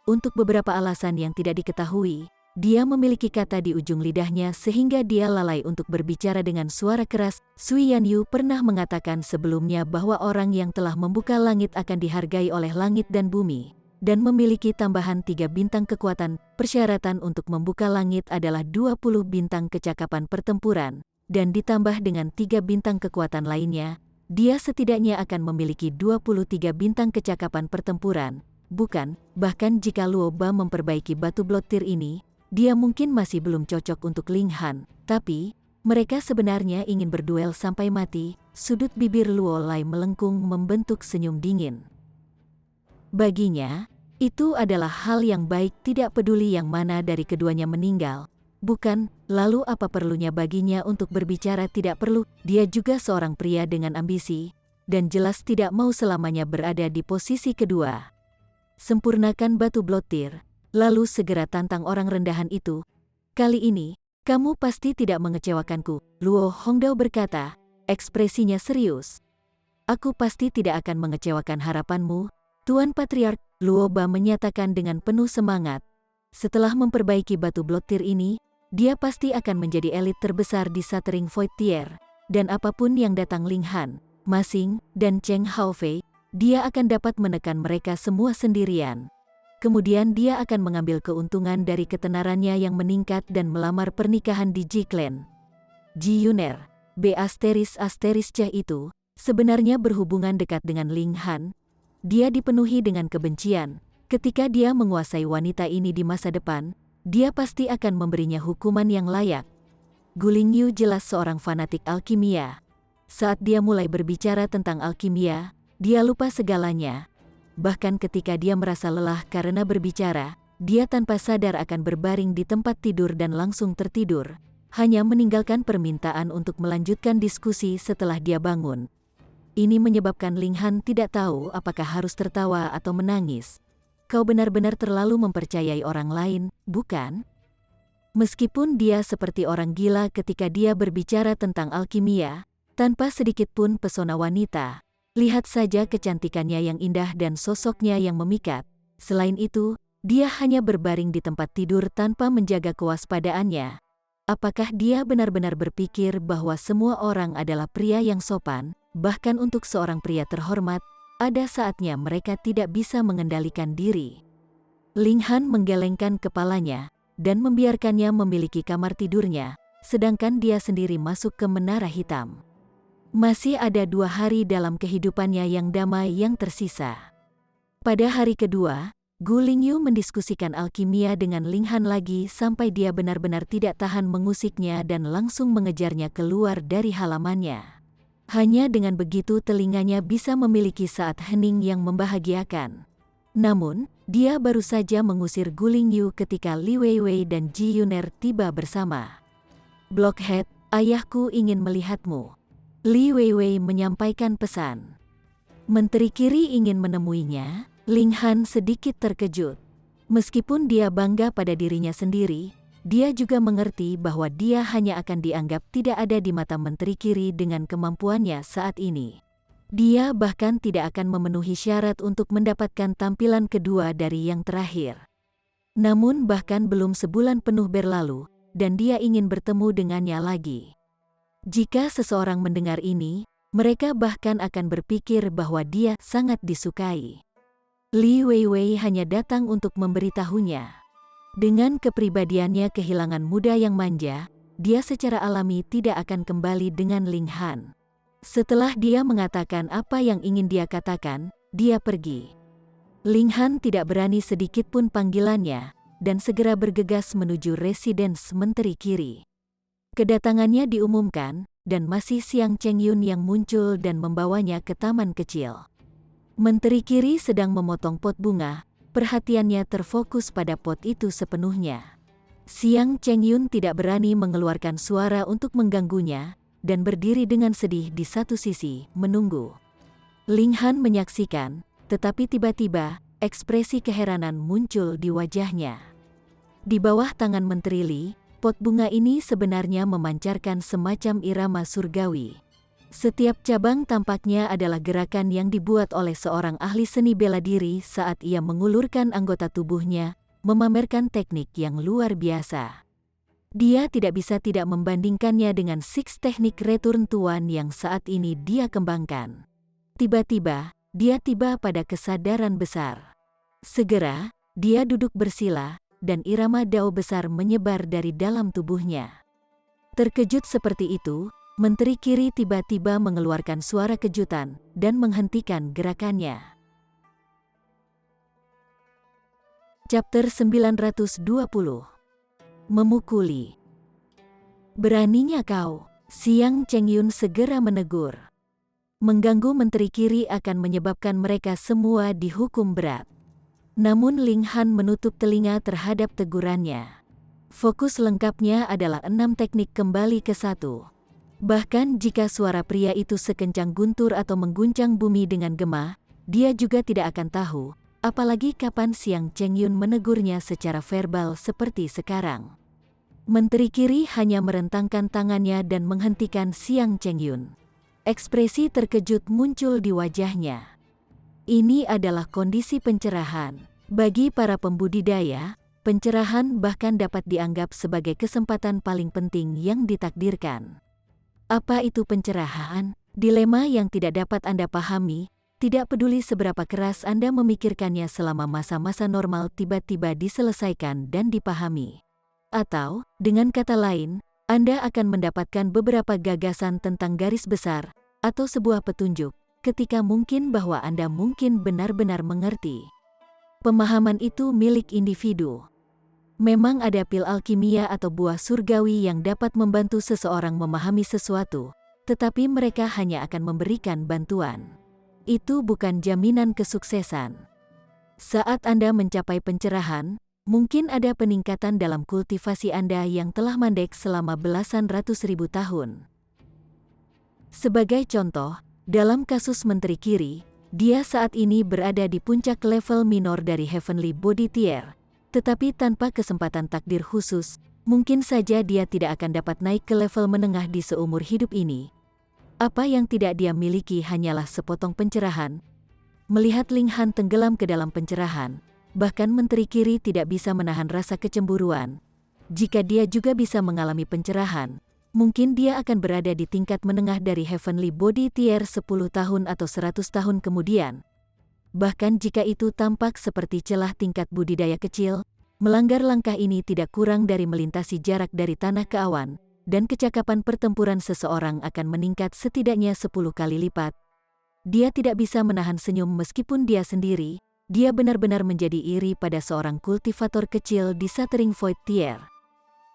Untuk beberapa alasan yang tidak diketahui, dia memiliki kata di ujung lidahnya sehingga dia lalai untuk berbicara dengan suara keras. Sui Yanyu pernah mengatakan sebelumnya bahwa orang yang telah membuka langit akan dihargai oleh langit dan bumi, dan memiliki tambahan 3 bintang kekuatan. Persyaratan untuk membuka langit adalah 20 bintang kecakapan pertempuran, dan ditambah dengan 3 bintang kekuatan lainnya, dia setidaknya akan memiliki 23 bintang kecakapan pertempuran. Bukan, bahkan jika Luo Ba memperbaiki batu bloktir ini, dia mungkin masih belum cocok untuk Ling Han, tapi mereka sebenarnya ingin berduel sampai mati. Sudut bibir Luo Lai melengkung membentuk senyum dingin. Baginya, itu adalah hal yang baik, tidak peduli yang mana dari keduanya meninggal. Bukan, lalu apa perlunya baginya untuk berbicara? Tidak perlu, dia juga seorang pria dengan ambisi, dan jelas tidak mau selamanya berada di posisi kedua. Sempurnakan batu bloktir, lalu segera tantang orang rendahan itu. Kali ini, kamu pasti tidak mengecewakanku, Luo Hongdao berkata, ekspresinya serius. Aku pasti tidak akan mengecewakan harapanmu, Tuan Patriark, Luo Ba menyatakan dengan penuh semangat. Setelah memperbaiki batu bloktir ini, dia pasti akan menjadi elit terbesar di Shattering Void Tier, dan apapun yang datang Ling Han, Ma Xing, dan Cheng Haofei, dia akan dapat menekan mereka semua sendirian. Kemudian dia akan mengambil keuntungan dari ketenarannya yang meningkat dan melamar pernikahan di Ji Clan. Ji Yuner, B** C itu, sebenarnya berhubungan dekat dengan Ling Han. Dia dipenuhi dengan kebencian. Ketika dia menguasai wanita ini di masa depan, dia pasti akan memberinya hukuman yang layak. Gu Lingyu jelas seorang fanatik alkimia. Saat dia mulai berbicara tentang alkimia, dia lupa segalanya. Bahkan ketika dia merasa lelah karena berbicara, dia tanpa sadar akan berbaring di tempat tidur dan langsung tertidur, hanya meninggalkan permintaan untuk melanjutkan diskusi setelah dia bangun. Ini menyebabkan Ling Han tidak tahu apakah harus tertawa atau menangis. Kau benar-benar terlalu mempercayai orang lain, bukan? Meskipun dia seperti orang gila ketika dia berbicara tentang alkimia, tanpa sedikit pun pesona wanita. Lihat saja kecantikannya yang indah dan sosoknya yang memikat. Selain itu, dia hanya berbaring di tempat tidur tanpa menjaga kewaspadaannya. Apakah dia benar-benar berpikir bahwa semua orang adalah pria yang sopan? Bahkan untuk seorang pria terhormat, ada saatnya mereka tidak bisa mengendalikan diri. Ling Han menggelengkan kepalanya dan membiarkannya memiliki kamar tidurnya, sedangkan dia sendiri masuk ke menara hitam. Masih ada 2 hari dalam kehidupannya yang damai yang tersisa. Pada hari kedua, Gu Lingyu mendiskusikan alkimia dengan Ling Han lagi sampai dia benar-benar tidak tahan mengusiknya dan langsung mengejarnya keluar dari halamannya. Hanya dengan begitu telinganya bisa memiliki saat hening yang membahagiakan. Namun, dia baru saja mengusir Gu Lingyu ketika Li Weiwei dan Ji Yuner tiba bersama. Blockhead, ayahku ingin melihatmu. Li Weiwei menyampaikan pesan. Menteri Kiri ingin menemuinya. Ling Han sedikit terkejut. Meskipun dia bangga pada dirinya sendiri, dia juga mengerti bahwa dia hanya akan dianggap tidak ada di mata Menteri Kiri dengan kemampuannya saat ini. Dia bahkan tidak akan memenuhi syarat untuk mendapatkan tampilan kedua dari yang terakhir. Namun bahkan belum sebulan penuh berlalu, dan dia ingin bertemu dengannya lagi. Jika seseorang mendengar ini, mereka bahkan akan berpikir bahwa dia sangat disukai. Li Weiwei hanya datang untuk memberitahunya. Dengan kepribadiannya kehilangan muda yang manja, dia secara alami tidak akan kembali dengan Ling Han. Setelah dia mengatakan apa yang ingin dia katakan, dia pergi. Ling Han tidak berani sedikit pun panggilannya, dan segera bergegas menuju residence Menteri Kiri. Kedatangannya diumumkan, dan masih siang Cheng Yun yang muncul dan membawanya ke taman kecil. Menteri Kiri sedang memotong pot bunga, perhatiannya terfokus pada pot itu sepenuhnya. Siang Cheng Yun tidak berani mengeluarkan suara untuk mengganggunya, dan berdiri dengan sedih di satu sisi, menunggu. Ling Han menyaksikan, tetapi tiba-tiba, ekspresi keheranan muncul di wajahnya. Di bawah tangan Menteri Li, pot bunga ini sebenarnya memancarkan semacam irama surgawi. Setiap cabang tampaknya adalah gerakan yang dibuat oleh seorang ahli seni bela diri saat ia mengulurkan anggota tubuhnya, memamerkan teknik yang luar biasa. Dia tidak bisa tidak membandingkannya dengan Six Teknik Return to One yang saat ini dia kembangkan. Tiba-tiba, dia tiba pada kesadaran besar. Segera, dia duduk bersila, dan irama dao besar menyebar dari dalam tubuhnya. Terkejut seperti itu, Menteri Kiri tiba-tiba mengeluarkan suara kejutan dan menghentikan gerakannya. Chapter 920. Memukuli. Beraninya kau, Xiang Chengyun segera menegur. Mengganggu Menteri Kiri akan menyebabkan mereka semua dihukum berat. Namun Ling Han menutup telinga terhadap tegurannya. Fokus lengkapnya adalah 6 teknik kembali ke 1. Bahkan jika suara pria itu sekencang guntur atau mengguncang bumi dengan gema, dia juga tidak akan tahu, apalagi kapan Xiang Chengyun menegurnya secara verbal seperti sekarang. Menteri Kiri hanya merentangkan tangannya dan menghentikan Xiang Chengyun. Ekspresi terkejut muncul di wajahnya. Ini adalah kondisi pencerahan. Bagi para pembudidaya, pencerahan bahkan dapat dianggap sebagai kesempatan paling penting yang ditakdirkan. Apa itu pencerahan? Dilema yang tidak dapat Anda pahami. Tidak peduli seberapa keras Anda memikirkannya selama masa-masa normal tiba-tiba diselesaikan dan dipahami. Atau, dengan kata lain, Anda akan mendapatkan beberapa gagasan tentang garis besar, atau sebuah petunjuk, ketika mungkin bahwa Anda mungkin benar-benar mengerti. Pemahaman itu milik individu. Memang ada pil alkimia atau buah surgawi yang dapat membantu seseorang memahami sesuatu, tetapi mereka hanya akan memberikan bantuan. Itu bukan jaminan kesuksesan. Saat Anda mencapai pencerahan, mungkin ada peningkatan dalam kultivasi Anda yang telah mandek selama belasan ratus ribu tahun. Sebagai contoh, dalam kasus Menteri Kiri, dia saat ini berada di puncak level minor dari Heavenly Body Tier, tetapi tanpa kesempatan takdir khusus, mungkin saja dia tidak akan dapat naik ke level menengah di seumur hidup ini. Apa yang tidak dia miliki hanyalah sepotong pencerahan. Melihat Ling Han tenggelam ke dalam pencerahan, bahkan Menteri Kiri tidak bisa menahan rasa kecemburuan. Jika dia juga bisa mengalami pencerahan, mungkin dia akan berada di tingkat menengah dari Heavenly Body Tier 10 tahun atau 100 tahun kemudian. Bahkan jika itu tampak seperti celah tingkat budidaya kecil, melanggar langkah ini tidak kurang dari melintasi jarak dari tanah ke awan, dan kecakapan pertempuran seseorang akan meningkat setidaknya 10 kali lipat. Dia tidak bisa menahan senyum meskipun dia sendiri, dia benar-benar menjadi iri pada seorang kultivator kecil di Shattering Void Tier.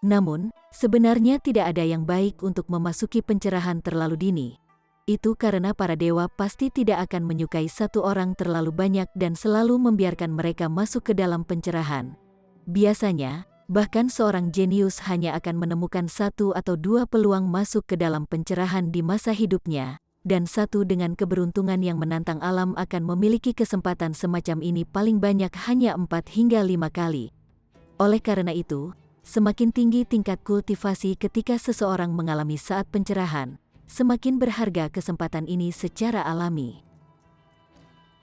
Namun, sebenarnya tidak ada yang baik untuk memasuki pencerahan terlalu dini. Itu karena para dewa pasti tidak akan menyukai satu orang terlalu banyak dan selalu membiarkan mereka masuk ke dalam pencerahan. Biasanya, bahkan seorang jenius hanya akan menemukan 1 atau 2 peluang masuk ke dalam pencerahan di masa hidupnya, dan satu dengan keberuntungan yang menantang alam akan memiliki kesempatan semacam ini paling banyak hanya 4 hingga 5 kali. Oleh karena itu, semakin tinggi tingkat kultivasi ketika seseorang mengalami saat pencerahan, semakin berharga kesempatan ini secara alami.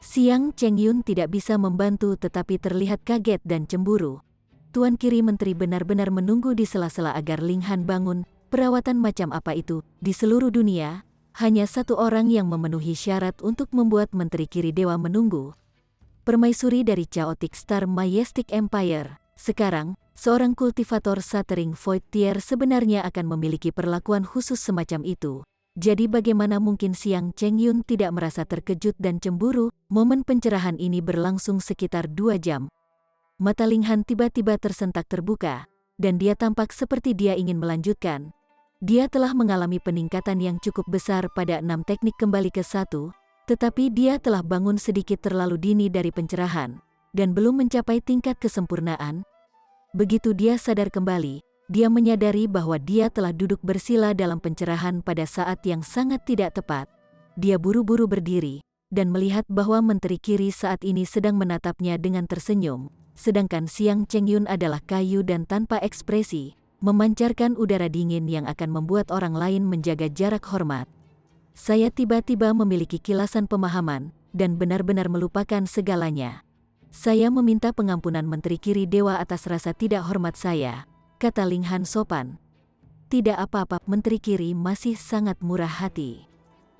Xiang Chengyun tidak bisa membantu tetapi terlihat kaget dan cemburu. Tuan Kiri Menteri benar-benar menunggu di sela-sela agar Ling Han bangun. Perawatan macam apa itu? Di seluruh dunia, hanya satu orang yang memenuhi syarat untuk membuat Menteri Kiri Dewa menunggu. Permaisuri dari Chaotic Star Majestic Empire. Sekarang, seorang kultivator Shattering Void Tier sebenarnya akan memiliki perlakuan khusus semacam itu. Jadi bagaimana mungkin Xiang Chengyun tidak merasa terkejut dan cemburu? Momen pencerahan ini berlangsung sekitar 2 jam. Mata Ling Han tiba-tiba tersentak terbuka, dan dia tampak seperti dia ingin melanjutkan. Dia telah mengalami peningkatan yang cukup besar pada 6 teknik kembali ke 1, tetapi dia telah bangun sedikit terlalu dini dari pencerahan, dan belum mencapai tingkat kesempurnaan. Begitu dia sadar kembali, dia menyadari bahwa dia telah duduk bersila dalam pencerahan pada saat yang sangat tidak tepat. Dia buru-buru berdiri, dan melihat bahwa Menteri Kiri saat ini sedang menatapnya dengan tersenyum. Sedangkan Xiang Chengyun adalah kayu dan tanpa ekspresi, memancarkan udara dingin yang akan membuat orang lain menjaga jarak hormat. Saya tiba-tiba memiliki kilasan pemahaman, dan benar-benar melupakan segalanya. Saya meminta pengampunan Menteri Kiri Dewa atas rasa tidak hormat saya, kata Ling Han sopan. Tidak apa-apa, Menteri Kiri masih sangat murah hati.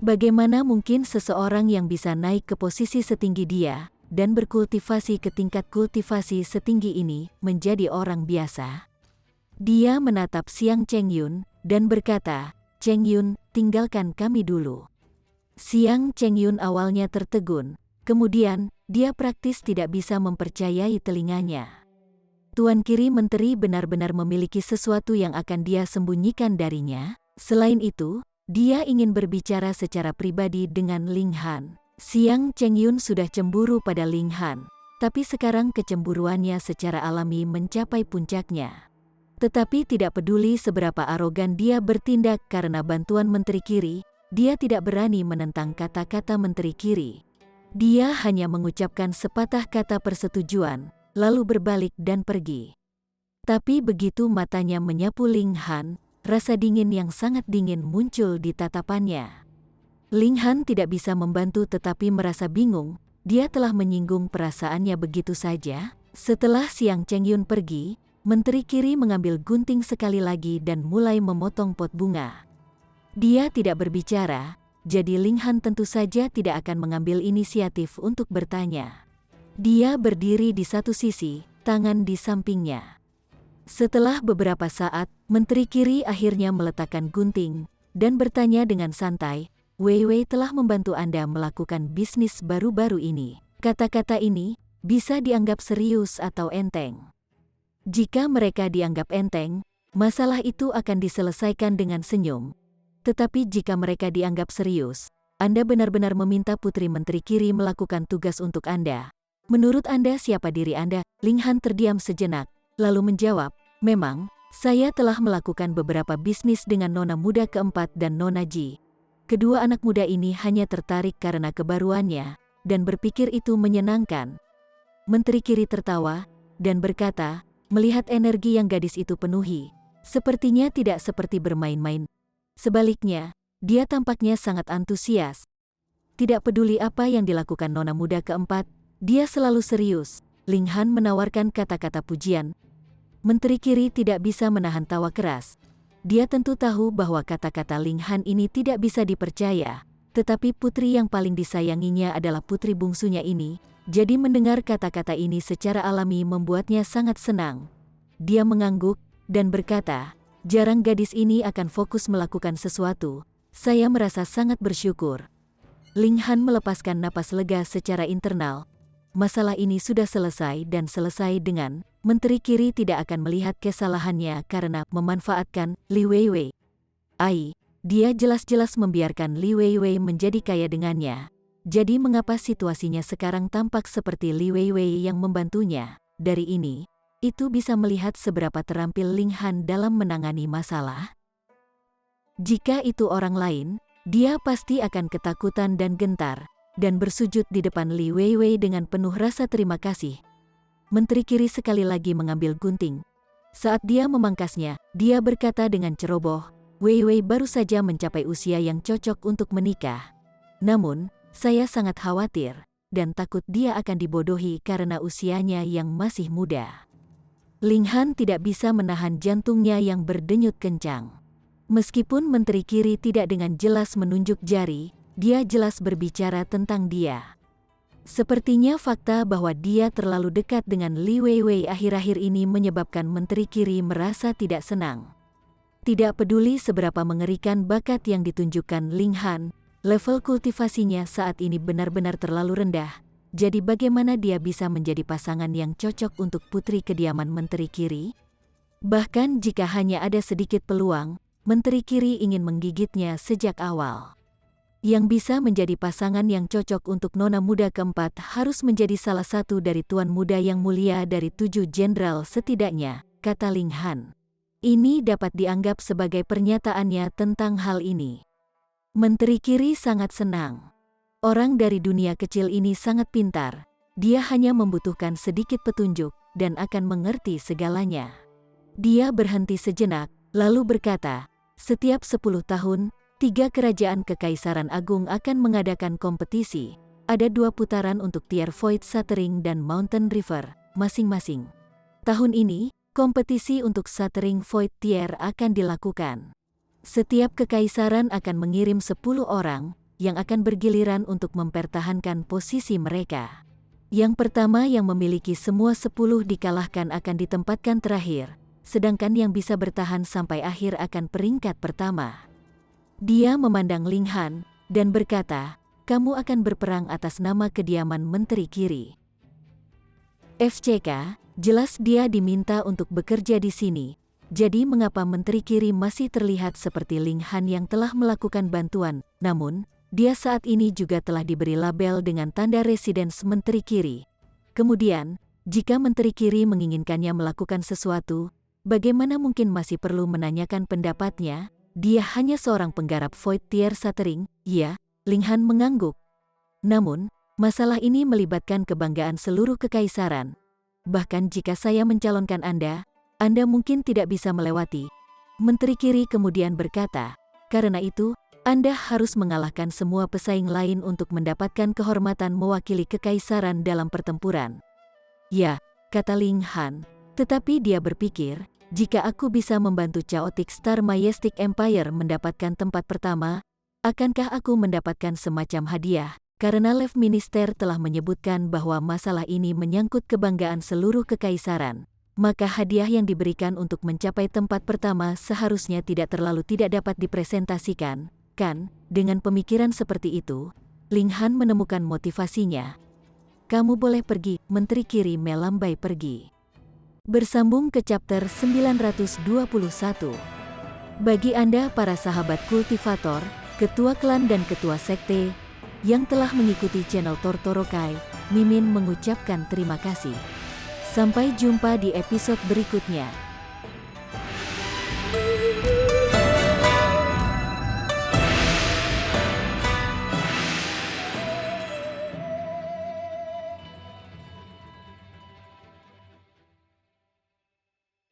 Bagaimana mungkin seseorang yang bisa naik ke posisi setinggi dia, dan berkultivasi ke tingkat kultivasi setinggi ini, menjadi orang biasa? Dia menatap Siang Cheng Yun, dan berkata, Cheng Yun, tinggalkan kami dulu. Siang Cheng Yun awalnya tertegun, kemudian, dia praktis tidak bisa mempercayai telinganya. Tuan Kiri Menteri benar-benar memiliki sesuatu yang akan dia sembunyikan darinya. Selain itu, dia ingin berbicara secara pribadi dengan Ling Han. Siang Cheng Yun sudah cemburu pada Ling Han, tapi sekarang kecemburuannya secara alami mencapai puncaknya. Tetapi tidak peduli seberapa arogan dia bertindak karena bantuan Menteri Kiri, dia tidak berani menentang kata-kata Menteri Kiri. Dia hanya mengucapkan sepatah kata persetujuan, lalu berbalik dan pergi. Tapi begitu matanya menyapu Ling Han, rasa dingin yang sangat dingin muncul di tatapannya. Ling Han tidak bisa membantu tetapi merasa bingung, dia telah menyinggung perasaannya begitu saja. Setelah Siang Cheng Yun pergi, Menteri Kiri mengambil gunting sekali lagi dan mulai memotong pot bunga. Dia tidak berbicara, jadi Ling Han tentu saja tidak akan mengambil inisiatif untuk bertanya. Dia berdiri di satu sisi, tangan di sampingnya. Setelah beberapa saat, Menteri Kiri akhirnya meletakkan gunting, dan bertanya dengan santai, Wei Wei telah membantu Anda melakukan bisnis baru-baru ini. Kata-kata ini, bisa dianggap serius atau enteng. Jika mereka dianggap enteng, masalah itu akan diselesaikan dengan senyum. Tetapi jika mereka dianggap serius, Anda benar-benar meminta Putri Menteri Kiri melakukan tugas untuk Anda. Menurut Anda siapa diri Anda? Ling Han terdiam sejenak, lalu menjawab, memang, saya telah melakukan beberapa bisnis dengan Nona Muda keempat dan Nona Ji. Kedua anak muda ini hanya tertarik karena kebaruannya, dan berpikir itu menyenangkan. Menteri Kiri tertawa, dan berkata, melihat energi yang gadis itu penuhi, sepertinya tidak seperti bermain-main. Sebaliknya, dia tampaknya sangat antusias. Tidak peduli apa yang dilakukan Nona Muda keempat, dia selalu serius. Ling Han menawarkan kata-kata pujian. Menteri Kiri tidak bisa menahan tawa keras. Dia tentu tahu bahwa kata-kata Ling Han ini tidak bisa dipercaya, tetapi putri yang paling disayanginya adalah putri bungsunya ini, jadi mendengar kata-kata ini secara alami membuatnya sangat senang. Dia mengangguk, dan berkata, jarang gadis ini akan fokus melakukan sesuatu, saya merasa sangat bersyukur. Ling Han melepaskan napas lega secara internal. Masalah ini sudah selesai dan selesai dengan, Menteri Kiri tidak akan melihat kesalahannya karena memanfaatkan Li Weiwei. Dia jelas-jelas membiarkan Li Weiwei menjadi kaya dengannya. Jadi mengapa situasinya sekarang tampak seperti Li Weiwei yang membantunya? Dari ini, itu bisa melihat seberapa terampil Ling Han dalam menangani masalah. Jika itu orang lain, dia pasti akan ketakutan dan gentar, dan bersujud di depan Li Weiwei dengan penuh rasa terima kasih. Menteri Kiri sekali lagi mengambil gunting. Saat dia memangkasnya, dia berkata dengan ceroboh, Weiwei baru saja mencapai usia yang cocok untuk menikah. Namun, saya sangat khawatir, dan takut dia akan dibodohi karena usianya yang masih muda. Ling Han tidak bisa menahan jantungnya yang berdenyut kencang. Meskipun Menteri Kiri tidak dengan jelas menunjuk jari, dia jelas berbicara tentang dia. Sepertinya fakta bahwa dia terlalu dekat dengan Li Weiwei akhir-akhir ini menyebabkan Menteri Kiri merasa tidak senang. Tidak peduli seberapa mengerikan bakat yang ditunjukkan Ling Han, level kultivasinya saat ini benar-benar terlalu rendah. Jadi bagaimana dia bisa menjadi pasangan yang cocok untuk putri kediaman Menteri Kiri? Bahkan jika hanya ada sedikit peluang, Menteri Kiri ingin menggigitnya sejak awal. Yang bisa menjadi pasangan yang cocok untuk Nona Muda keempat harus menjadi salah satu dari tuan muda yang mulia dari 7 jenderal setidaknya, kata Ling Han. Ini dapat dianggap sebagai pernyataannya tentang hal ini. Menteri Kiri sangat senang. Orang dari dunia kecil ini sangat pintar. Dia hanya membutuhkan sedikit petunjuk dan akan mengerti segalanya. Dia berhenti sejenak, lalu berkata, setiap 10 tahun, 3 kerajaan Kekaisaran Agung akan mengadakan kompetisi. ada 2 putaran untuk tier Void Shattering dan Mountain River, masing-masing. Tahun ini, kompetisi untuk Shattering Void Tier akan dilakukan. Setiap kekaisaran akan mengirim 10 orang, yang akan bergiliran untuk mempertahankan posisi mereka. Yang pertama yang memiliki semua 10 dikalahkan akan ditempatkan terakhir, sedangkan yang bisa bertahan sampai akhir akan peringkat pertama. Dia memandang Ling Han, dan berkata, kamu akan berperang atas nama kediaman Menteri Kiri. FCK, jelas dia diminta untuk bekerja di sini, jadi mengapa Menteri Kiri masih terlihat seperti Ling Han yang telah melakukan bantuan, namun, dia saat ini juga telah diberi label dengan tanda Residence Menteri Kiri. Kemudian, jika Menteri Kiri menginginkannya melakukan sesuatu, bagaimana mungkin masih perlu menanyakan pendapatnya? Dia hanya seorang penggarap Void Tier Shattering, ya, Ling Han mengangguk. Namun, masalah ini melibatkan kebanggaan seluruh kekaisaran. Bahkan jika saya mencalonkan Anda mungkin tidak bisa melewati. Menteri Kiri kemudian berkata, karena itu, Anda harus mengalahkan semua pesaing lain untuk mendapatkan kehormatan mewakili kekaisaran dalam pertempuran. Ya, kata Ling Han, tetapi dia berpikir, jika aku bisa membantu Chaotic Star Majestic Empire mendapatkan tempat pertama, akankah aku mendapatkan semacam hadiah? Karena Lev Minister telah menyebutkan bahwa masalah ini menyangkut kebanggaan seluruh kekaisaran, maka hadiah yang diberikan untuk mencapai tempat pertama seharusnya tidak terlalu tidak dapat dipresentasikan. Kan, dengan pemikiran seperti itu, Ling Han menemukan motivasinya. Kamu boleh pergi, Menteri Kiri melambai pergi. Bersambung ke chapter 921. Bagi Anda para sahabat kultivator, ketua klan dan ketua sekte, yang telah mengikuti channel Tortorokai, Mimin mengucapkan terima kasih. Sampai jumpa di episode berikutnya.